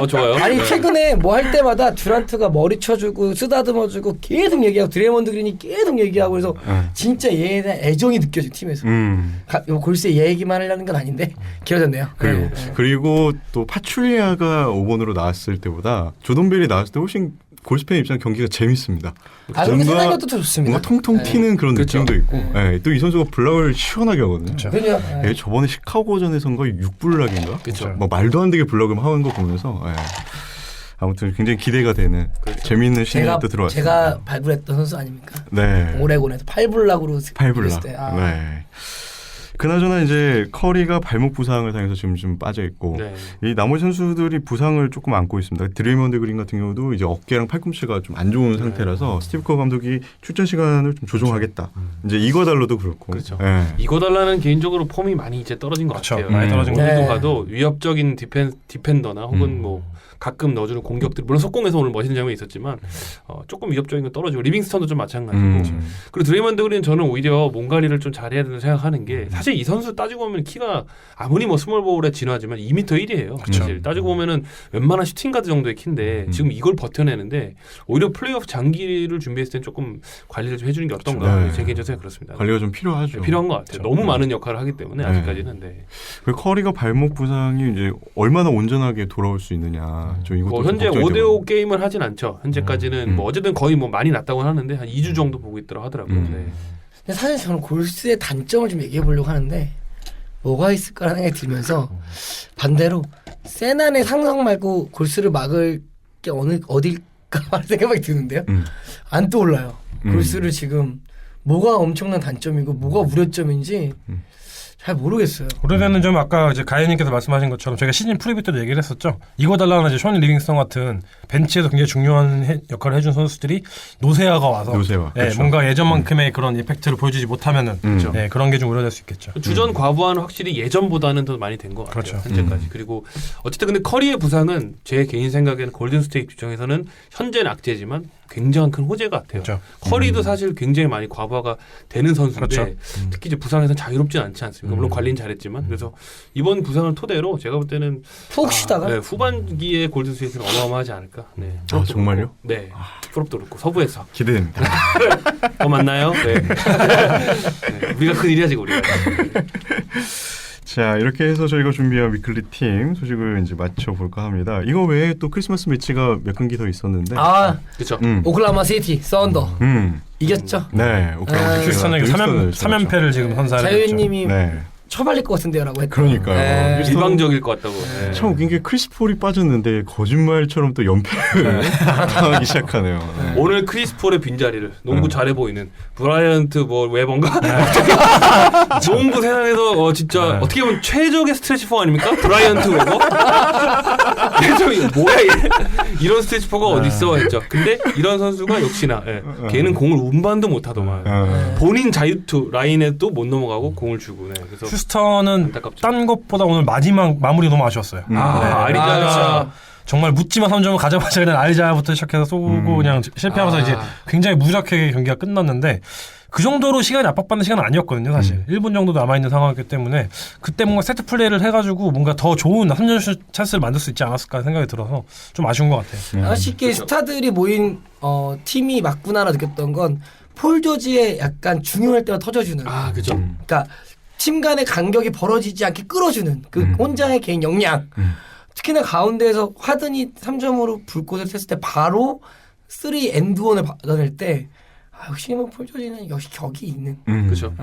좋아요. 아니 최근에 뭐 할 때마다 듀란트가 머리 쳐주고 쓰다듬어주고 계속 얘기하고 드레이먼드 그린이 계속 얘기하고 그래서 진짜 얘에 대한 애정이 느껴져 팀에서. 골스에 얘기만 하려는 건 아닌데 길어졌네요. 그리고 또 파출리아가 5번으로 나왔을 때보다 조던벨이 나왔을 때 훨씬 골스팬 입장 경기가 재밌습니다. 그렇게 생각하는 것도 좋습니다. 뭔가 통통 튀는 그런 그렇죠. 느낌도 있고 또 이 선수가 블락을 시원하게 하거든요. 그렇죠. 저번에 시카고전에선가 6블락인가? 그렇죠. 뭐 말도 안 되게 블락을 하는 거 보면서 아무튼 굉장히 기대가 되는 재미있는 신인이 또 들어왔습니다. 제가 발굴했던 선수 아닙니까? 네. 오레곤에서 8블락으로 8블락. 때. 네. 그나저나 이제 커리가 발목 부상을 당해서 지금 좀 빠져 있고 이 나머지 선수들이 부상을 조금 안고 있습니다. 드레이먼드 그린 같은 경우도 이제 어깨랑 팔꿈치가 좀 안 좋은 상태라서 스티브 커 감독이 출전 시간을 좀 조정하겠다. 이제 이거달러도 그렇고. 그렇죠. 네. 이거달라는 개인적으로 폼이 많이 이제 떨어진 것 그렇죠. 같아요. 많이 떨어진 것 오늘도 같아요. 봐도 위협적인 디펜더나 혹은 뭐 가끔 넣어주는 공격들 물론 속공에서 오늘 멋있는 장면이 있었지만 조금 위협적인 건 떨어지고 리빙스턴도 좀 마찬가지고 그리고 드레이먼드 그린 저는 오히려 몸 관리를 좀 잘해야 된다고 생각하는 게 사실 이 선수 따지고 보면 키가 아무리 뭐 스몰볼에 진화하지만 2m 1이에요. 사실 따지고 보면은 웬만한 슈팅 가드 정도의 키인데 지금 이걸 버텨내는데 오히려 플레이오프 장기를 준비했을 땐 조금 관리를 좀 해주는 게 어떤가 제 개인적으로 생각 그렇습니다. 관리가 좀 필요하죠. 필요한 것 같아요. 너무 많은 역할을 하기 때문에 아직까지는. 그리고 커리가 발목 부상이 이제 얼마나 온전하게 돌아올 수 있느냐. 뭐 현재 5대5 게임을 하진 않죠. 현재까지는 뭐 어쨌든 거의 뭐 많이 났다고 하는데 한 2주 정도 보고 있더라고 하더라고요. 근데 사실 저는 골스의 단점을 좀 얘기해 보려고 하는데 뭐가 있을까라는 생각이 들면서 반대로 세난의 상성 말고 골스를 막을 게 어딜까 생각이 드는데요. 안 떠올라요. 골스를 지금 뭐가 엄청난 단점이고 뭐가 우려점인지 잘 모르겠어요. 오래되는 점 아까 이제 가연님께서 말씀하신 것처럼 저희가 시즌 프리뷰 때도 얘기를 했었죠. 이거 달라는 이제 션 리빙스턴 같은 벤치에서 굉장히 중요한 역할을 해준 선수들이 노세아가 와서 그렇죠. 뭔가 예전만큼의 그런 임팩트를 보여주지 못하면은 그런 게 좀 우려될 수 있겠죠. 주전 과부하는 확실히 예전보다는 더 많이 된 것 같아요. 그렇죠. 현재까지. 그리고 어쨌든 근데 커리의 부상은 제 개인 생각에는 골든스테이트 입장에서는 현재는 악재지만 굉장한 큰 호재 같아요. 그렇죠. 커리도 사실 굉장히 많이 과부하가 되는 선수인데 그렇죠. 특히 이제 부상에서 자유롭진 않지 않습니까? 물론 관리는 잘했지만 그래서 이번 부상을 토대로 제가 볼 때는 푹 쉬다가 네, 후반기에 골든스테이트는 어마어마하지 않을까. 네. 정말요? 네. 프롭도 그렇고 서부에서 기대됩니다. 맞나요? 네. 네. 우리가 큰 일이야 지금 우리가. 자, 이렇게 해서 저희가 준비한 위클리 팀 소식을 이제 맞춰볼까 합니다. 이거 외에 또 크리스마스 매치가 몇 경기 더 있었는데. 그렇죠. 오클라호마 시티 썬더 이겼죠. 네, 오클라호마 휴스턴에게 3연패를 지금 선사를 했죠. 자유님이 네. 처발릴 것 같은데요라고 했죠. 그러니까요. 일방적일 것 같다고. 네. 참 웃긴 게 크리스 폴이 빠졌는데 거짓말처럼 또 연패를 당하기 시작하네요. 네. 오늘 크리스 폴의 빈자리를 농구 잘해 보이는 브라이언트 뭐 웨번가 농구 세상에서 진짜 어떻게 보면 최적의 스트레치포 아닙니까? 브라이언트 웨버. 뭐야 이런 스트레치포가 어디 있어 했죠. 근데 이런 선수가 역시나 걔는 공을 운반도 못하더만 본인 자유투 라인에도 못 넘어가고 공을 주고. 네. 그래서 휴스턴은 안타깝죠. 딴 것보다 오늘 마지막 마무리 너무 아쉬웠어요. 아리자가 정말 묻지마 3점을 가져가자 그냥 아리자부터 시작해서 쏘고 그냥 실패하면서 이제 굉장히 무적하게 경기가 끝났는데 그 정도로 시간이 압박받는 시간은 아니었거든요, 사실. 1분 정도 남아있는 상황이기 때문에 그때 뭔가 세트 플레이를 해가지고 뭔가 더 좋은 3점 찬스를 만들 수 있지 않았을까 생각이 들어서 좀 아쉬운 것 같아요. 쉽게 그렇죠. 스타들이 모인 팀이 맞구나라 느꼈던 건 폴 조지의 약간 중요할 때만 터져주는. 그죠. 그러니까 팀 간의 간격이 벌어지지 않게 끌어주는 그 혼자의 개인 역량. 특히나 가운데에서 하든이 3점으로 불꽃을 쳤을 때 바로 3&1을 받아낼 때 역시 폴 조지는 역시 격이 있는. 그렇죠.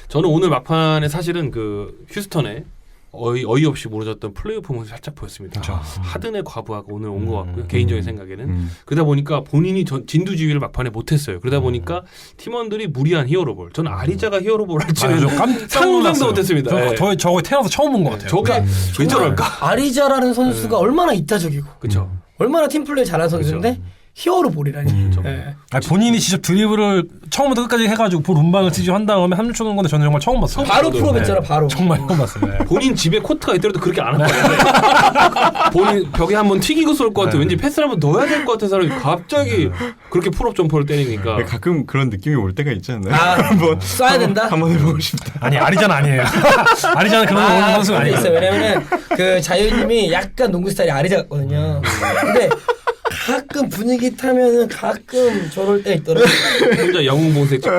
저는 오늘 막판에 사실은 그 휴스턴에 어이없이 무너졌던 플레이오프 모습이 살짝 보였습니다. 하든의 과부하가 오늘 온 것 같고요. 개인적인 생각에는. 그러다 보니까 본인이 진두지휘를 막판에 못했어요. 그러다 보니까 팀원들이 무리한 히어로볼. 저는 아리자가 히어로볼 할지는 상상도 못했습니다. 저거 태어나서 처음 본 것 같아요. 저게 왜 저럴까? 아리자라는 선수가 얼마나 이타적이고 그렇죠. 얼마나 팀플레이 잘하는 선수인데 히어로볼이라니. 본인이 직접 드리블을 처음부터 끝까지 해가지고 볼 운반을 지지한 다음에 3점 쏘는 건데 저는 정말 처음 봤어요. 바로 프로했잖아, 바로. 정말 처음 봤어요. 본인 집에 코트가 있더라도 그렇게 안 했거든요. 본인 벽에 한번 튀기고 쏠 것 같아. 왠지 패스를 한번 넣어야 될 것 같은 사람이 갑자기 그렇게 풀업 점퍼를 때리니까. 가끔 그런 느낌이 올 때가 있지 않나요? 한번 쏴야 된다? 한번 해보고 싶다. 아니, 아리자는 아니에요. 아리자는 그런 거 오는 선수가 아니에요. 있어요. 왜냐면 그 자유님이 약간 농구 스타일이 아리자 같거든요. 근데 가끔 분위기 타면은 가끔 저럴 때 있더라고요. 혼자 영웅 봉쇄 찍고.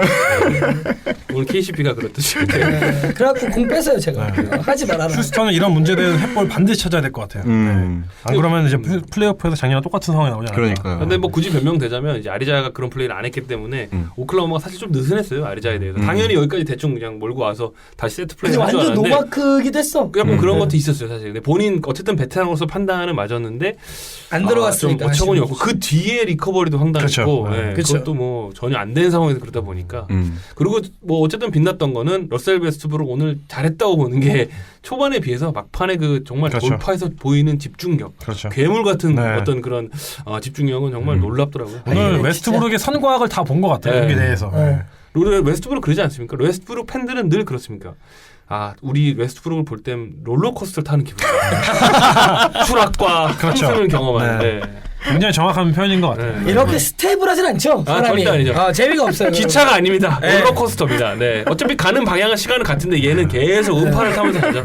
오늘 KCP가 그렇듯이. 그래갖고 공 뺐어요, 제가. 하지 말아라. 휴스턴은 이런 문제에 대해서 해법을 반드시 찾아야 될 것 같아요. 안 그러면 이제 플레이오프에서 작년과 똑같은 상황이 나오지 않을까. 그러니까요. 근데 뭐 굳이 변명되자면 이제 아리자가 그런 플레이를 안 했기 때문에 오클라호마가 사실 좀 느슨했어요, 아리자에 대해서. 당연히 여기까지 대충 그냥 몰고 와서 다시 세트 플레이 할 줄 완전 알았는데. 노마크기도 했어. 약간 그런 것도 있었어요, 사실. 근데 본인 어쨌든 베테랑으로서 판단은 맞았는데 안 들어갔으니까. 어처구니 없고 그 뒤에 리커버리도 황당했고 그렇죠. 그것도 뭐 전혀 안 된 상황에서 그러다 보니까 그리고 뭐 어쨌든 빛났던 거는 러셀 웨스트브룩 오늘 잘했다고 보는 게 초반에 비해서 막판에 그 정말 돌파에서 보이는 집중력, 괴물 같은 어떤 그런 집중력은 정말 놀랍더라고요. 오늘 웨스트브룩의 선과학을 다 본 것 같아요. 경기 내에서. 웨스트브룩 그러지 않습니까? 웨스트브룩 팬들은 늘 그렇습니까? 우리 웨스트브룩을 볼 땐 롤러코스터를 타는 기분이다. 추락과 상승을 경험하는데 굉장히 정확한 표현인 것 같아요. 이렇게 스테이블하진 않죠. 사람이. 절대 아니죠. 재미가 없어요. 기차가 아닙니다. 롤러코스터입니다. 네. 어차피 가는 방향은 시간은 같은데 얘는 계속 음파를 타면서 가죠.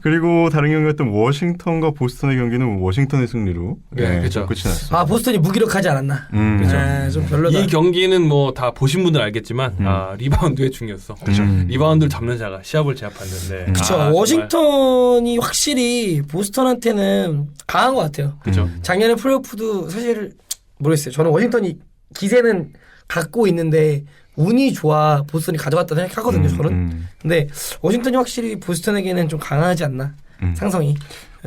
그리고 다른 경기였던 워싱턴과 보스턴의 경기는 워싱턴의 승리로 그렇죠. 끝이 났어요. 보스턴이 무기력하지 않았나. 그렇죠. 좀 별로다. 이 경기는 뭐 다 보신 분들 알겠지만 리바운드의 중요성. 리바운드를 잡는 자가 시합을 제압하는데. 그렇죠. 워싱턴이 확실히 보스턴한테는 강한 것 같아요. 그렇죠. 작년에 플레이오프도 사실 모르겠어요. 저는 워싱턴이 기세는 갖고 있는데 운이 좋아 보스턴이 가져갔다 생각하거든요. 저는. 근데 워싱턴이 확실히 보스턴에게는 좀 강하지 않나. 상성이.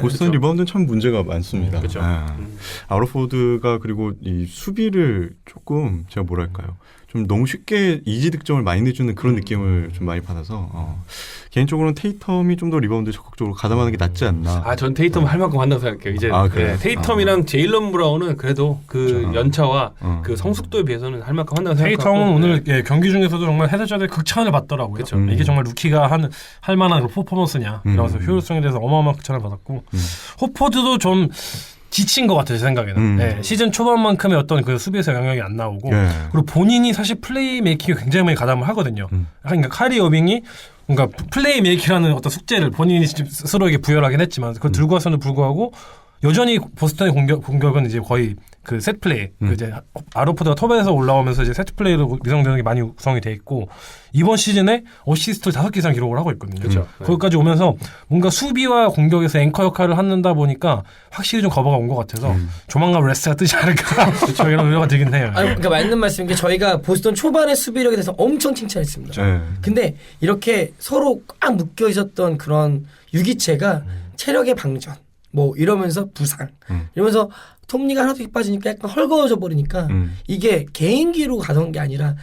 보스턴 리바운드는 참 문제가 많습니다. 그렇죠. 아우러포드가 그리고 이 수비를 조금 제가 뭐랄까요. 좀 너무 쉽게 이지 득점을 많이 내주는 그런 느낌을 좀 많이 받아서 개인적으로는 테이텀이 좀 더 리바운드 적극적으로 가담하는 게 낫지 않나. 전 테이텀 할 만큼 한다고 생각해요. 이제 그래요? 테이텀이랑 제일런 브라운은 그래도 그 연차와 그 성숙도에 비해서는 할 만큼 한다고 생각하고. 테이텀은 오늘 경기 중에서도 정말 헤드자들 극찬을 받더라고요. 그쵸. 이게 정말 루키가 할 만한 퍼포먼스냐 이러면서 효율성에 대해서 어마어마한 극찬을 받았고 호포드도 좀 지친 것 같아요, 제 생각에는. 네, 시즌 초반만큼의 어떤 그 수비에서 영향이 안 나오고 그리고 본인이 사실 플레이 메이킹에 굉장히 많이 가담을 하거든요. 그러니까 카이리 어빙이 뭔가 플레이 메이킹이라는 어떤 숙제를 본인이 스스로에게 부여하긴 했지만 그걸 들고 와서는 불구하고 여전히 보스턴의 공격은 이제 거의 그 세트 플레이, 그 이제 아로포드가 톱에서 올라오면서 이제 세트 플레이로 미성되는 게 많이 구성이 돼 있고 이번 시즌에 어시스트를 5개 이상 기록을 하고 있거든요. 그렇죠. 거기까지 오면서 뭔가 수비와 공격에서 앵커 역할을 한다 보니까 확실히 좀 거버가 온 것 같아서 조만간 레스가 뜨지 않을까 이런 우려가 들긴 해요. 그러니까 맞는 말씀인 게 저희가 보스턴 초반의 수비력에 대해서 엄청 칭찬했습니다. 근데 이렇게 서로 꽉 묶여 있었던 그런 유기체가 체력의 방전 뭐 이러면서 부상 이러면서 톱니가 하나도 빠지니까 약간 헐거워져 버리니까 이게 개인기로 가던 게 아니라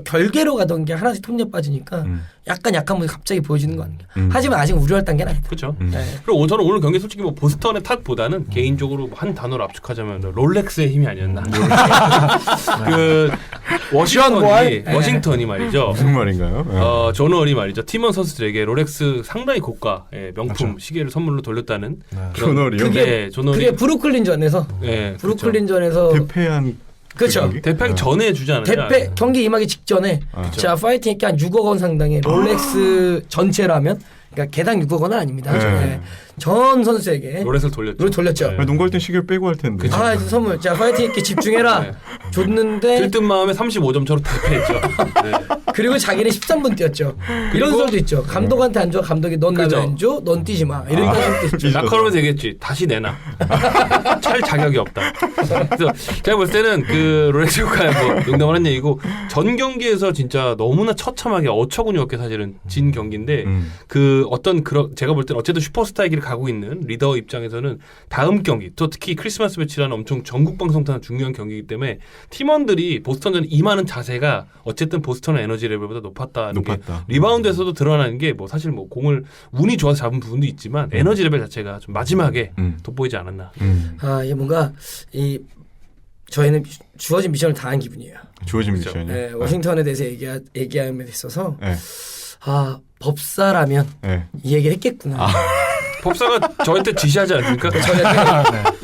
결계로 가던 게 하나씩 톱니가 빠지니까 약간 약한 모습이 갑자기 보여지는 거 아닙니까? 하지만 아직 우려할 단계는 아니다. 그렇죠. 그리고 저는 오늘 경기 솔직히 뭐 보스턴의 탓보다는 개인적으로 한 단어로 압축하자면 롤렉스의 힘이 아니었나. 그 워싱턴이 말이죠. 무슨 말인가요? 존 월이 말이죠. 팀원 선수들에게 롤렉스 상당히 고가의 명품 시계를 선물로 돌렸다는. 존 월이요? 그게 브루클린전에서 브루클린전에서 대패한 그렇죠. 대패 전에 주지 않았냐? 경기 임하기 직전에 자 파이팅 했게 한 6억 원 상당의 롤렉스 전체라면 그러니까 개당 6억 원은 아닙니다. 전 선수에게 롤렉스를 돌렸죠. 농구할 땐 시계를 빼고 할 텐데. 이제 선물. 자 파이팅 했게 집중해라. 줬는데 들뜬 마음에 35점 차로 대패했죠. 그리고 자기는 13분 뛰었죠. 이런 소리도 있죠. 감독한테 안 줘. 감독이 넌 나면 안 줘. 넌 뛰지 마. 이런 소리도 있죠. 나카로면서 얘기했지. 다시 내놔. 찰 자격이 없다. 그래서 제가 볼 때는 그 롤렉스 효과에 뭐 농담을 한 얘기고 전 경기에서 진짜 너무나 처참하게 어처구니 없게 사실은 진 경기인데 그 어떤 제가 볼 때는 어쨌든 슈퍼스타의 길을 가고 있는 리더 입장에서는 다음 경기 또 특히 크리스마스 매치라는 엄청 전국 방송 타는 중요한 경기이기 때문에 팀원들이 보스턴전 임하는 자세가 어쨌든 보스턴의 에너지 레벨보다 높았다는 게 리바운드에서도 드러나는 게 뭐 사실 뭐 공을 운이 좋아서 잡은 부분도 있지만 에너지 레벨 자체가 좀 마지막에 돋보이지 않았나. 이게 뭔가 저희는 주어진 미션을 다한 기분이에요. 주어진 미션이요? 네, 워싱턴에 대해서 얘기함에 있어서 법사라면 이 얘기를 했겠구나. 법사가 저한테 지시하지 않습니까?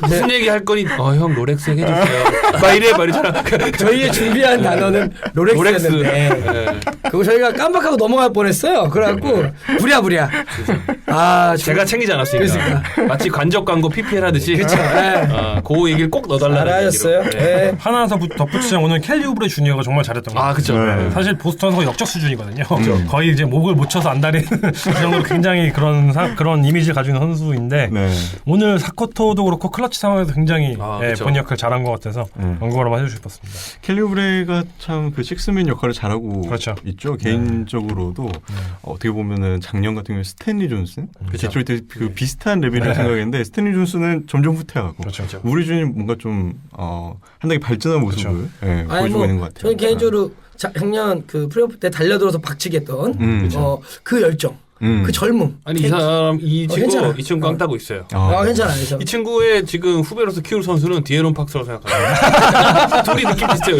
무슨 얘기 할 거니? 형 롤렉스 해주세요. 막 이래 말이잖아. 저희의 준비한 단어는 롤렉스였는데 그거 저희가 깜빡하고 넘어갈 뻔했어요. 그래갖고 부랴부랴. 제가 챙기지 않았으니까. 마치 관적 광고 PPL 하듯이. 그렇죠. 그 얘기를 꼭 넣어달라는 얘기로. 하나 더 덧붙이자면 오늘 켈리 우브레 주니어가 정말 잘했던 것 같아요. 그렇죠. 사실 보스턴 선수가 역적 수준이거든요. 거의 이제 목을 못 쳐서 안달이 그 정도로 굉장히 그런 이미지를 가지고 있는 선수인데 오늘 4쿼터도 그렇고 클러치 상황에서 굉장히 본인 역할 잘한 것 같아서 언급을 한번 해주고 싶었습니다. 켈리 우브레가 참 그 식스맨 역할을 잘하고 있죠. 개인적으로도 어떻게 보면은 작년 같은 경우에 스탠리 존슨 제출 때 그 비슷한 레벨이라고 생각했는데 스탠리 존슨은 점점 후퇴하고 우리 준이 뭔가 좀 한 단계 발전한 모습을 보여주고 있는 것 같아요. 저는 개인적으로 작년 그 플레이오프 때 달려들어서 박치겠던 그 열정. 그 젊음. 아니 이 친구 꽝 따고 있어요. 괜찮아요. 이 친구의 지금 후배로서 키울 선수는 디에론 팍스라고 생각합니다. 둘이 느낌 비슷해요.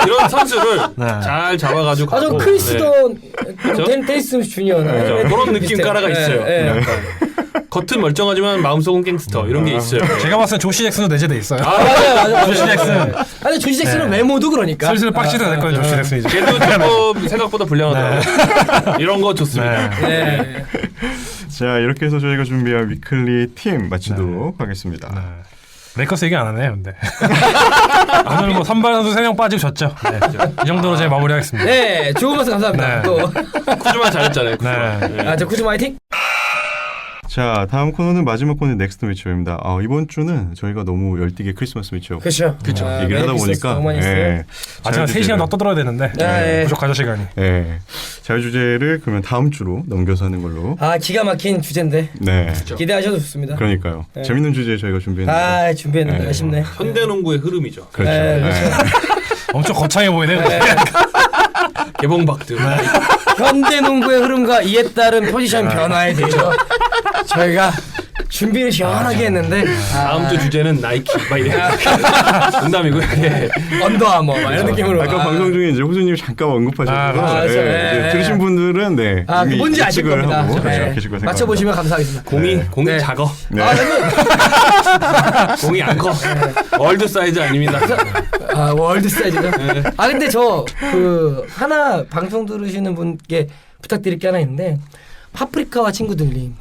이런 선수를 잘 잡아가지고 저 크리스던 데이슨 주니어 그런 느낌 깔아가 있어요. 겉은 멀쩡하지만 마음속은 갱스터 이런 게 있어요. 제가 봤을 때 조시 잭슨도 내재돼 있어요. 맞아. 조시 잭슨. 아니 조시 잭슨은 외모도 그러니까. 슬슬 빡치도 될 거예요. 조시 잭슨이. 걔도 생각보다 불량하더라고요. 이런 거 좋습니다. 자 이렇게 해서 저희가 준비한 위클리 팀 마치도록 하겠습니다. 레이커스 얘기 안 하네요, 근데. 오늘 뭐 선발 선수 3명 빠지고 졌죠. 이 정도로 제가 마무리하겠습니다. 네, 좋은 말씀 감사합니다. 또 쿠즈마 잘했잖아요. 저 쿠즈마 화이팅. 자, 다음 코너는 마지막 코너 넥스트 매치입니다. 이번 주는 저희가 너무 열띠게 크리스마스 매치업 그렇죠. 얘기를 하다 보니까 제가 3시간 더 떠들어야 되는데 부족하죠 시간이. 자유주제를 그러면 다음 주로 넘겨서 하는 걸로. 기가 막힌 주제인데 네. 기대하셔도 좋습니다. 그러니까요. 재밌는 주제 저희가 준비했는데. 준비했는데 아쉽네. 현대농구의 흐름이죠. 그렇죠. 엄청 거창해 보이네요. 개봉박들. 현대농구의 흐름과 이에 따른 포지션 변화에 대해서 저희가 준비를 시원하게 했는데 다음 주 주제는 나이키 막 이래. 농담이고요. 예. 언더아머 막 이런 느낌으로. 아까 방송 중에 이제 호수님이 잠깐 언급하셔서 그렇죠. 이제 들으신 분들은 이미 뭔지 아실 예측을 겁니다. 하고 계실 거 맞춰보시면 감사하겠습니다. 공이 작어. 네. 공이 안 커. 월드 사이즈 아닙니다. 월드 사이즈죠. 근데 저 하나 방송 들으시는 분께 부탁드릴 게 하나 있는데 파프리카와 친구들님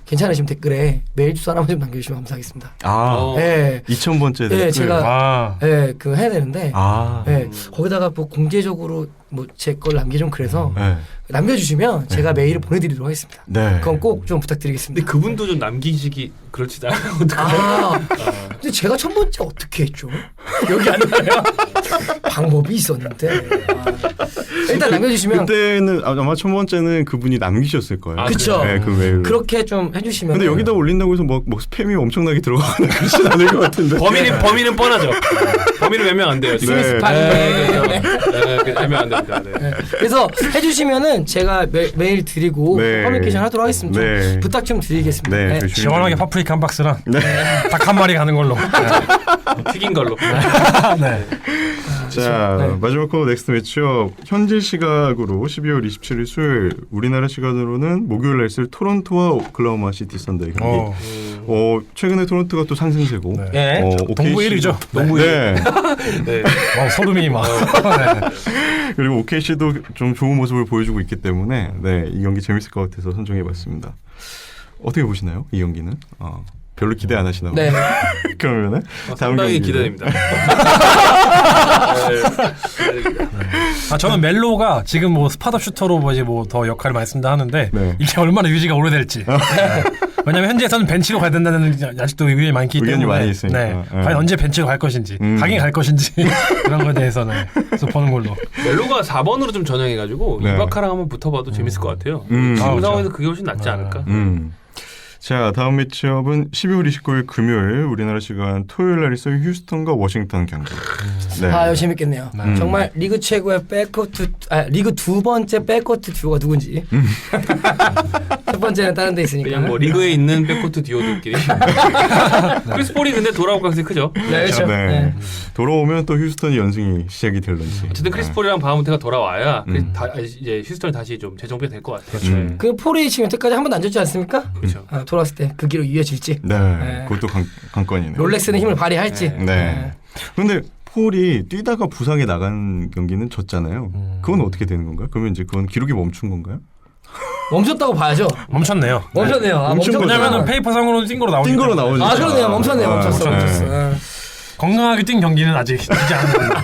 괜찮으시면 댓글에 메일 주소 하나만 좀 남겨주시면 감사하겠습니다. 2000번째 댓글. 제가 해야 되는데 거기다가 뭐 공개적으로 제 걸 남기좀 그래서 남겨주시면 제가 메일을 보내드리도록 하겠습니다. 그건 꼭 좀 부탁드리겠습니다. 근데 그분도 좀 남기시기 그렇지 않아요. 근데 제가 첫 번째 어떻게 했죠? 여기 안 나요? 방법이 있었는데 일단 남겨주시면 그때는 아마 첫 번째는 그분이 남기셨을 거예요. 그렇죠. 그 메일을. 그렇게 좀 해주시면. 근데 여기다 올린다고 해서 뭐 스팸이 엄청나게 들어가거나 그러진 않을 것 같은데. 범인은 뻔하죠. 범인은 몇 명 안 돼요. 지금. 몇 명 안 됩니다. 그래서 해주시면은 제가 메일 드리고 커뮤니케이션 하도록 하겠습니다. 좀 부탁 좀 드리겠습니다. 시원하게 파프리카 한 박스랑 닭 한 마리 가는 걸로. 튀긴 걸로. 자, 마지막 코너 넥스트 매치업. 현지 시각으로 12월 27일 수요일, 우리나라 시간으로는 목요일 날 있을 토론토와 오클라호마 시티 선더의 경기. 최근에 토론토가 또 상승세고. 동부 1위죠. 동부 1위. 소름이 막. 그리고 OKC도 좀 좋은 모습을 보여주고 있기 때문에 이 경기 재밌을 것 같아서 선정해봤습니다. 어떻게 보시나요? 이 경기는? 별로 기대 안 하시나 봐요. 그러면은 상당히 기대됩니다. 저는 멜로가 지금 스팟업 슈터로 더 역할을 많이 쓴다 하는데 이게 얼마나 유지가 오래될지. 왜냐하면 현지에서는 벤치로 가야 된다는 아직도 의견이 많기 때문에 많이 있으니까. 과연 언제 벤치로 갈 것인지 가긴 갈 것인지 그런 거에 대해서는 그래서 보는 걸로. 멜로가 4번으로 좀 전형해가지고 이바카랑 한번 붙어봐도 재밌을 것 같아요. 지금 상황에서 그게 훨씬 낫지 않을까. 자, 다음 매치업은 12월 29일 금요일 우리나라 시간 토요일 날 있을 휴스턴과 워싱턴 경기. 재밌겠네요. 정말 리그 최고의 리그 두 번째 백코트 듀오가 누군지. 첫 번째는 다른 데 있으니까. 그냥 리그에 있는 백코트 듀오들끼리. 크리스 폴이 근데 돌아올 가능성이 크죠. 그렇죠. 돌아오면 또 휴스턴이 연승이 시작이 될런지. 어쨌든 크리스 폴이랑 바하문트가 돌아와야 이제 휴스턴이 다시 좀 재정비가 될 것 같아요. 그 폴이 지금 여태까지 한 번도 안 졌지 않습니까? 그렇죠. 돌아왔을 때 그 길을 이어질지. 그것도 관건이네요. 롤렉스는 힘을 발휘할지. 그런데 폴이 뛰다가 부상에 나간 경기는 졌잖아요. 그건 어떻게 되는 건가요? 그러면 이제 그건 기록이 멈춘 건가요? 멈췄다고 봐야죠. 멈췄네요. 왜냐면 페이퍼상으로 띵거로 나오죠. 띵거로 나오죠. 그러네요. 멈췄어. 건강하게 뛴 경기는 아직 뛰지 않았는데.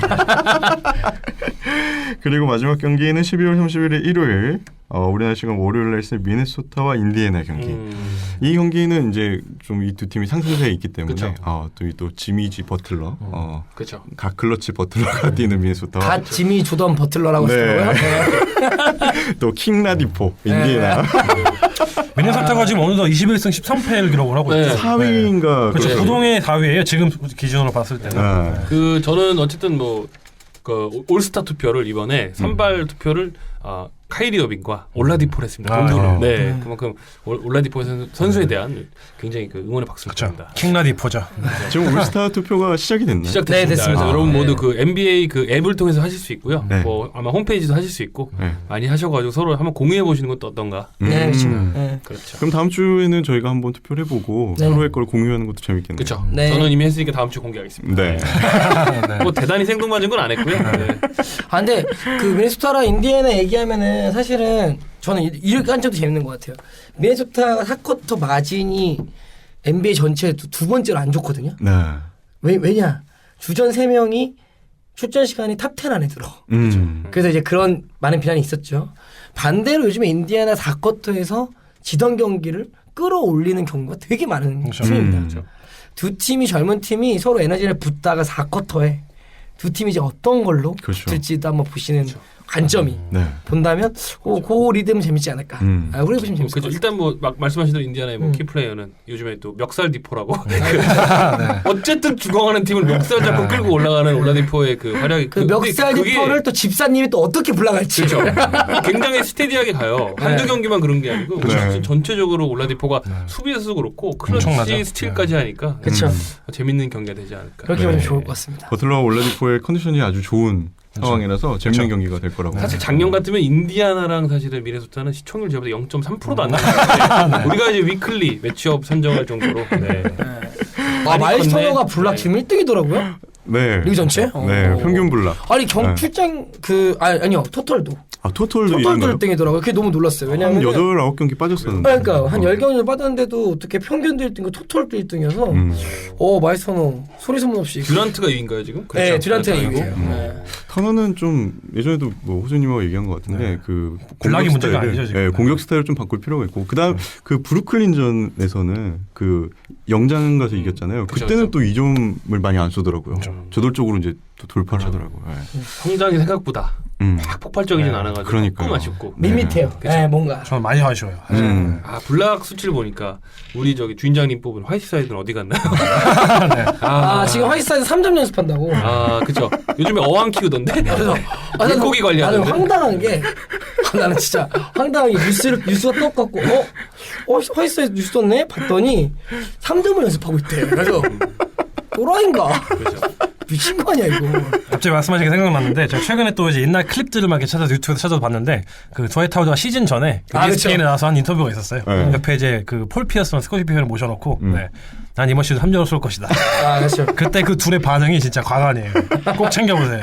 그리고 마지막 경기는 12월 31일 일요일 우리나라 시간 월요일 날 있을 미네소타와 인디애나 경기. 이 경기는 이제 좀 이 두 팀이 상승세에 있기 때문에 또 지미지 버틀러, 그렇죠. 각 클러치 버틀러가 뛰는 미네소타와 갓 지미 조던 버틀러라고 쓰더라고요. 또 킹라디포 인디애나. 미네소타가 지금 어느덧 21승 13패를 기록을 하고 있죠. 4위인가. 그렇죠. 부동의 4위예요. 지금 기준으로 봤을 때는. 저는 어쨌든 올스타 투표를 이번에 선발 투표를 카이리 어빙과 올라디포를 했습니다. 동부를. 그만큼 올라디포 선수에 대한 굉장히 응원의 박수를 드립니다. 킹라디포죠. 지금 올스타 투표가 시작이 됐나요? 시작됐습니다. 됐습니다. 여러분 모두 NBA 앱을 통해서 하실 수 있고요. 아마 홈페이지도 하실 수 있고 많이 하셔가지고 서로 한번 공유해 보시는 것도 어떤가. 그렇죠. 그럼 다음 주에는 저희가 한번 투표를 해보고 서로의 걸 공유하는 것도 재밌겠네요. 그렇죠. 저는 이미 했으니까 다음 주 공개하겠습니다. 대단히 생뚱맞은 건 안 했고요. 근데 그 미네소타랑 인디애나 얘기하면은 사실은 저는 이렇게 한 점도 재밌는 것 같아요. 미네소타가 4쿼터 마진이 NBA 전체에 두 번째로 안 좋거든요. 왜냐? 주전 3명이 출전 시간이 탑 10 안에 들어. 그래서 이제 그런 많은 비난이 있었죠. 반대로 요즘에 인디애나 4쿼터에서 지던 경기를 끌어올리는 경우가 되게 많은 그렇죠. 팀입니다. 두 팀이 젊은 팀이 서로 에너지를 붓다가 4쿼터에 두 팀이 이제 어떤 걸로 그렇죠. 붙을지도 한번 보시는 관점이 네. 본다면 그 리듬 재밌지 않을까. 우리 보시면 재밌을 것 그죠. 같아요. 일단 뭐 막 말씀하신 대로 인디아나의 뭐 키플레이어는 요즘에 또 멱살 디포라고 어쨌든 죽어가는 팀을 멱살 잡고 끌고 올라가는 올라디포의 그 활약이 그 멱살 디퍼를 또 집사님이 또 어떻게 불러갈지. 그렇죠. 굉장히 스테디하게 가요. 한두 경기만 그런 게 아니고 네. 전체적으로 올라디포가 수비에서도 그렇고 클러치 엄청나죠. 스틸까지 하니까 그렇죠. 재밌는 경기가 되지 않을까. 그렇게 보면 좋을 것 같습니다. 버틀러와 올라디포의 컨디션이 아주 좋은 상황이라서 재밌는 경기가 될 거라고. 사실 작년 같으면 인디아나랑 사실은 미네소타는 시청률 제보다 0.3%도 안 나왔는데 우리가 이제 위클리 매치업 선정할 정도로 네. 마일스 컸네. 터너가 블락 지금 1등이더라고요. 네. 리그 전체? 네, 평균 블락. 아니 출장 아니요 토털도 토털도 토털도 이런가요? 1등이더라고요. 그게 너무 놀랐어요. 한 왜냐면 8, 9경기 빠졌었는데. 그러니까 한 10경기를 빠졌는데도 어떻게 평균도 1등이고 토털도 1등이어서 마일스 터너 소리 소문 없이 듀란트가 2위인가요 지금? 네, 듀란트가 2위. 터너는 좀 예전에도 뭐 호수님하고 얘기한 것 같은데 그 블락이 공격 문제가 스타일을, 아니죠, 지금. 네, 공격 스타일을 좀 바꿀 필요가 있고 그다음 그 브루클린전에서는 그 영장 가서 이겼잖아요. 그쵸, 그때는 그쵸. 또 이 점을 많이 안 쏘더라고요. 그쵸. 저돌적으로 이제 또 돌파를 하더라고요. 네. 성장이 생각보다 막 폭발적이진 않아가지고 그러니까요. 조금 아쉽고 밋밋해요. 네, 뭔가. 저는 많이 아쉬워요. 블락 수치를 보니까 우리 저기 주인장님 뽑은 화이트사이드는 어디 갔나요? 지금 화이트사이드 3점 연습한다고. 그쵸. 요즘에 어항 키우던데. 그래서 물고기 나는 관리하는데. 황당한 게 나는 진짜 황당하게 뉴스가 똑같고 화이트사이드 뉴스 떴네 봤더니 3점을 연습하고 있대. 그래서 또라이인가? 그렇죠. 미친 거 아니야 이거. 갑자기 말씀하신 게 생각났는데 제가 최근에 또 이제 옛날 클립들을 막 이렇게 찾아서 유튜브에서 찾아서 봤는데 그 dwight 하워드가 시즌 전에 그 ESPN에 그쵸. 나와서 한 인터뷰가 있었어요. 네. 옆에 이제 그 폴 피어스랑 스코티 피어를 모셔놓고 네. 난 이번 시즌 3점을 쏠 것이다. 그렇죠. 그때 그 둘의 반응이 진짜 과간이에요. 꼭 챙겨보세요.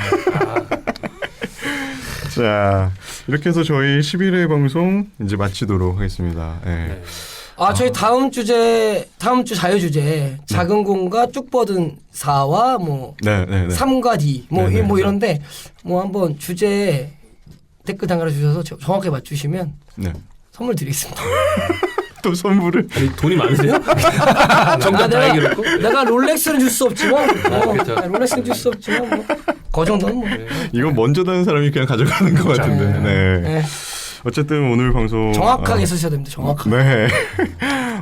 자, 이렇게 해서 저희 11회 방송 이제 마치도록 하겠습니다. 네. 저희 다음 주 자유 주제 작은 공과 쭉 뻗은 4와 뭐 네, 네, 네. 3과 D 뭐 네, 네, 네. 이런데 뭐 한번 주제에 댓글 달아주셔서 정확하게 맞추시면 네. 선물 드리겠습니다. 또 선물을 아니, 돈이 많으세요? 정답 다 얘기했고. 내가 롤렉스는 줄 수 없지만 그렇죠. 롤렉스는 줄 수 없지만 뭐 그 정도는 뭐. 이거 먼저 다는 사람이 그냥 가져가는 것 같은데. 네. 네. 어쨌든 오늘 방송 정확하게 쓰셔야 됩니다. 정확하게. 네.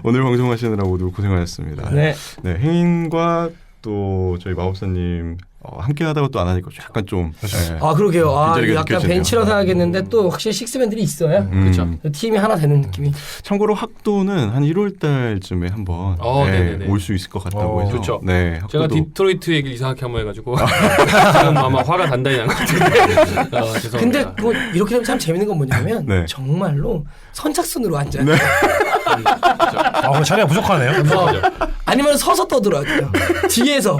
오늘 방송하시느라 모두 고생하셨습니다. 네. 네, 행인과 또 저희 마법사님 함께 하다가 또 안 하니까 약간 좀 네. 그러게요. 빈자리가 약간 느껴지네요. 벤치라서 하겠는데 또 확실히 식스맨들이 있어야 그렇죠. 팀이 하나 되는 느낌이. 참고로 학도는 한 1월 달쯤에 한번 네네네. 올 수 있을 것 같다고 해서 그렇죠. 네, 제가 학도도 디트로이트 얘기를 이상하게 한번 해가지고 지금 아마 화가 단단히 난 것 같은데 죄송합니다. 근데 뭐 이렇게 되면 참 재밌는 건 뭐냐면 네. 정말로 선착순으로 앉아요. 네. 자리가 부족하네요. 아니면 서서 떠들어야 돼요. 뒤에서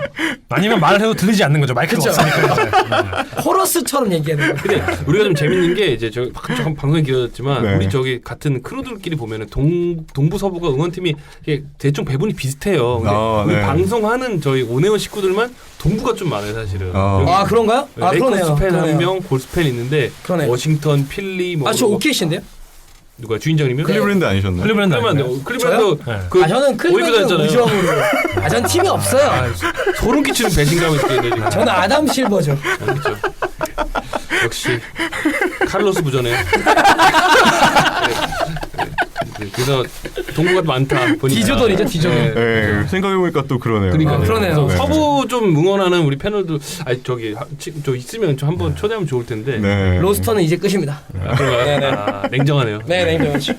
아니면 말을 해도 들리지 않는 거죠. 마이크가 그쵸. 없으니까. 코러스처럼 얘기하는 거예요. 근데 우리가 좀 재밌는 게 이제 저 방송이 길어졌지만 네. 우리 저기 같은 크루들끼리 보면은 동부 서부가 응원팀이 이게 대충 배분이 비슷해요. 근데 우리 네. 방송하는 저희 오네온 식구들만 동부가 좀 많아요 사실은. 여기 그런가요? 레이커스 팬 그러네요. 한 명, 골스 팬 있는데 그러네. 워싱턴, 필리 뭐 저 오케이신데요? 누가 주인장님이요? 클리브랜드 아니셨나요? 클리브랜드 클리브랜드 네. 그 저는 클리브랜드 다녔잖아요. 우주왕으로. 전 팀이 없어요. 소름 끼치는 배신감이 있겠네 지금. 저는 아담 실버죠. 그렇죠. 역시 카를로스 부전에. 그래서 동부가 많다 보니까. 디조돈이죠, 디조돈. 네, 생각해보니까 또 그러네요. 그러니까 그러네요. 네. 서부 좀 응원하는 우리 패널들 저기 저 있으면 좀 한번 초대하면 좋을 텐데. 네. 로스터는 이제 끝입니다. 그런가요? 냉정하네요. 네, 냉정하죠.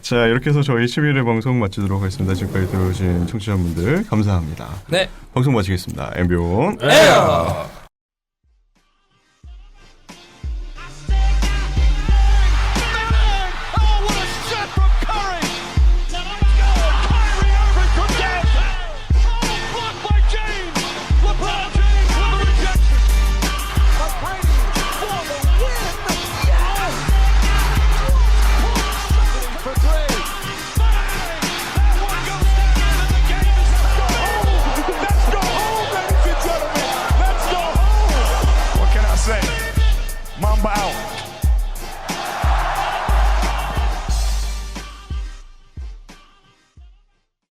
자, 이렇게 해서 저희 11회 방송 마치도록 하겠습니다. 지금까지 들어오신 청취자분들 감사합니다. 네. 방송 마치겠습니다. 엠비온 에어.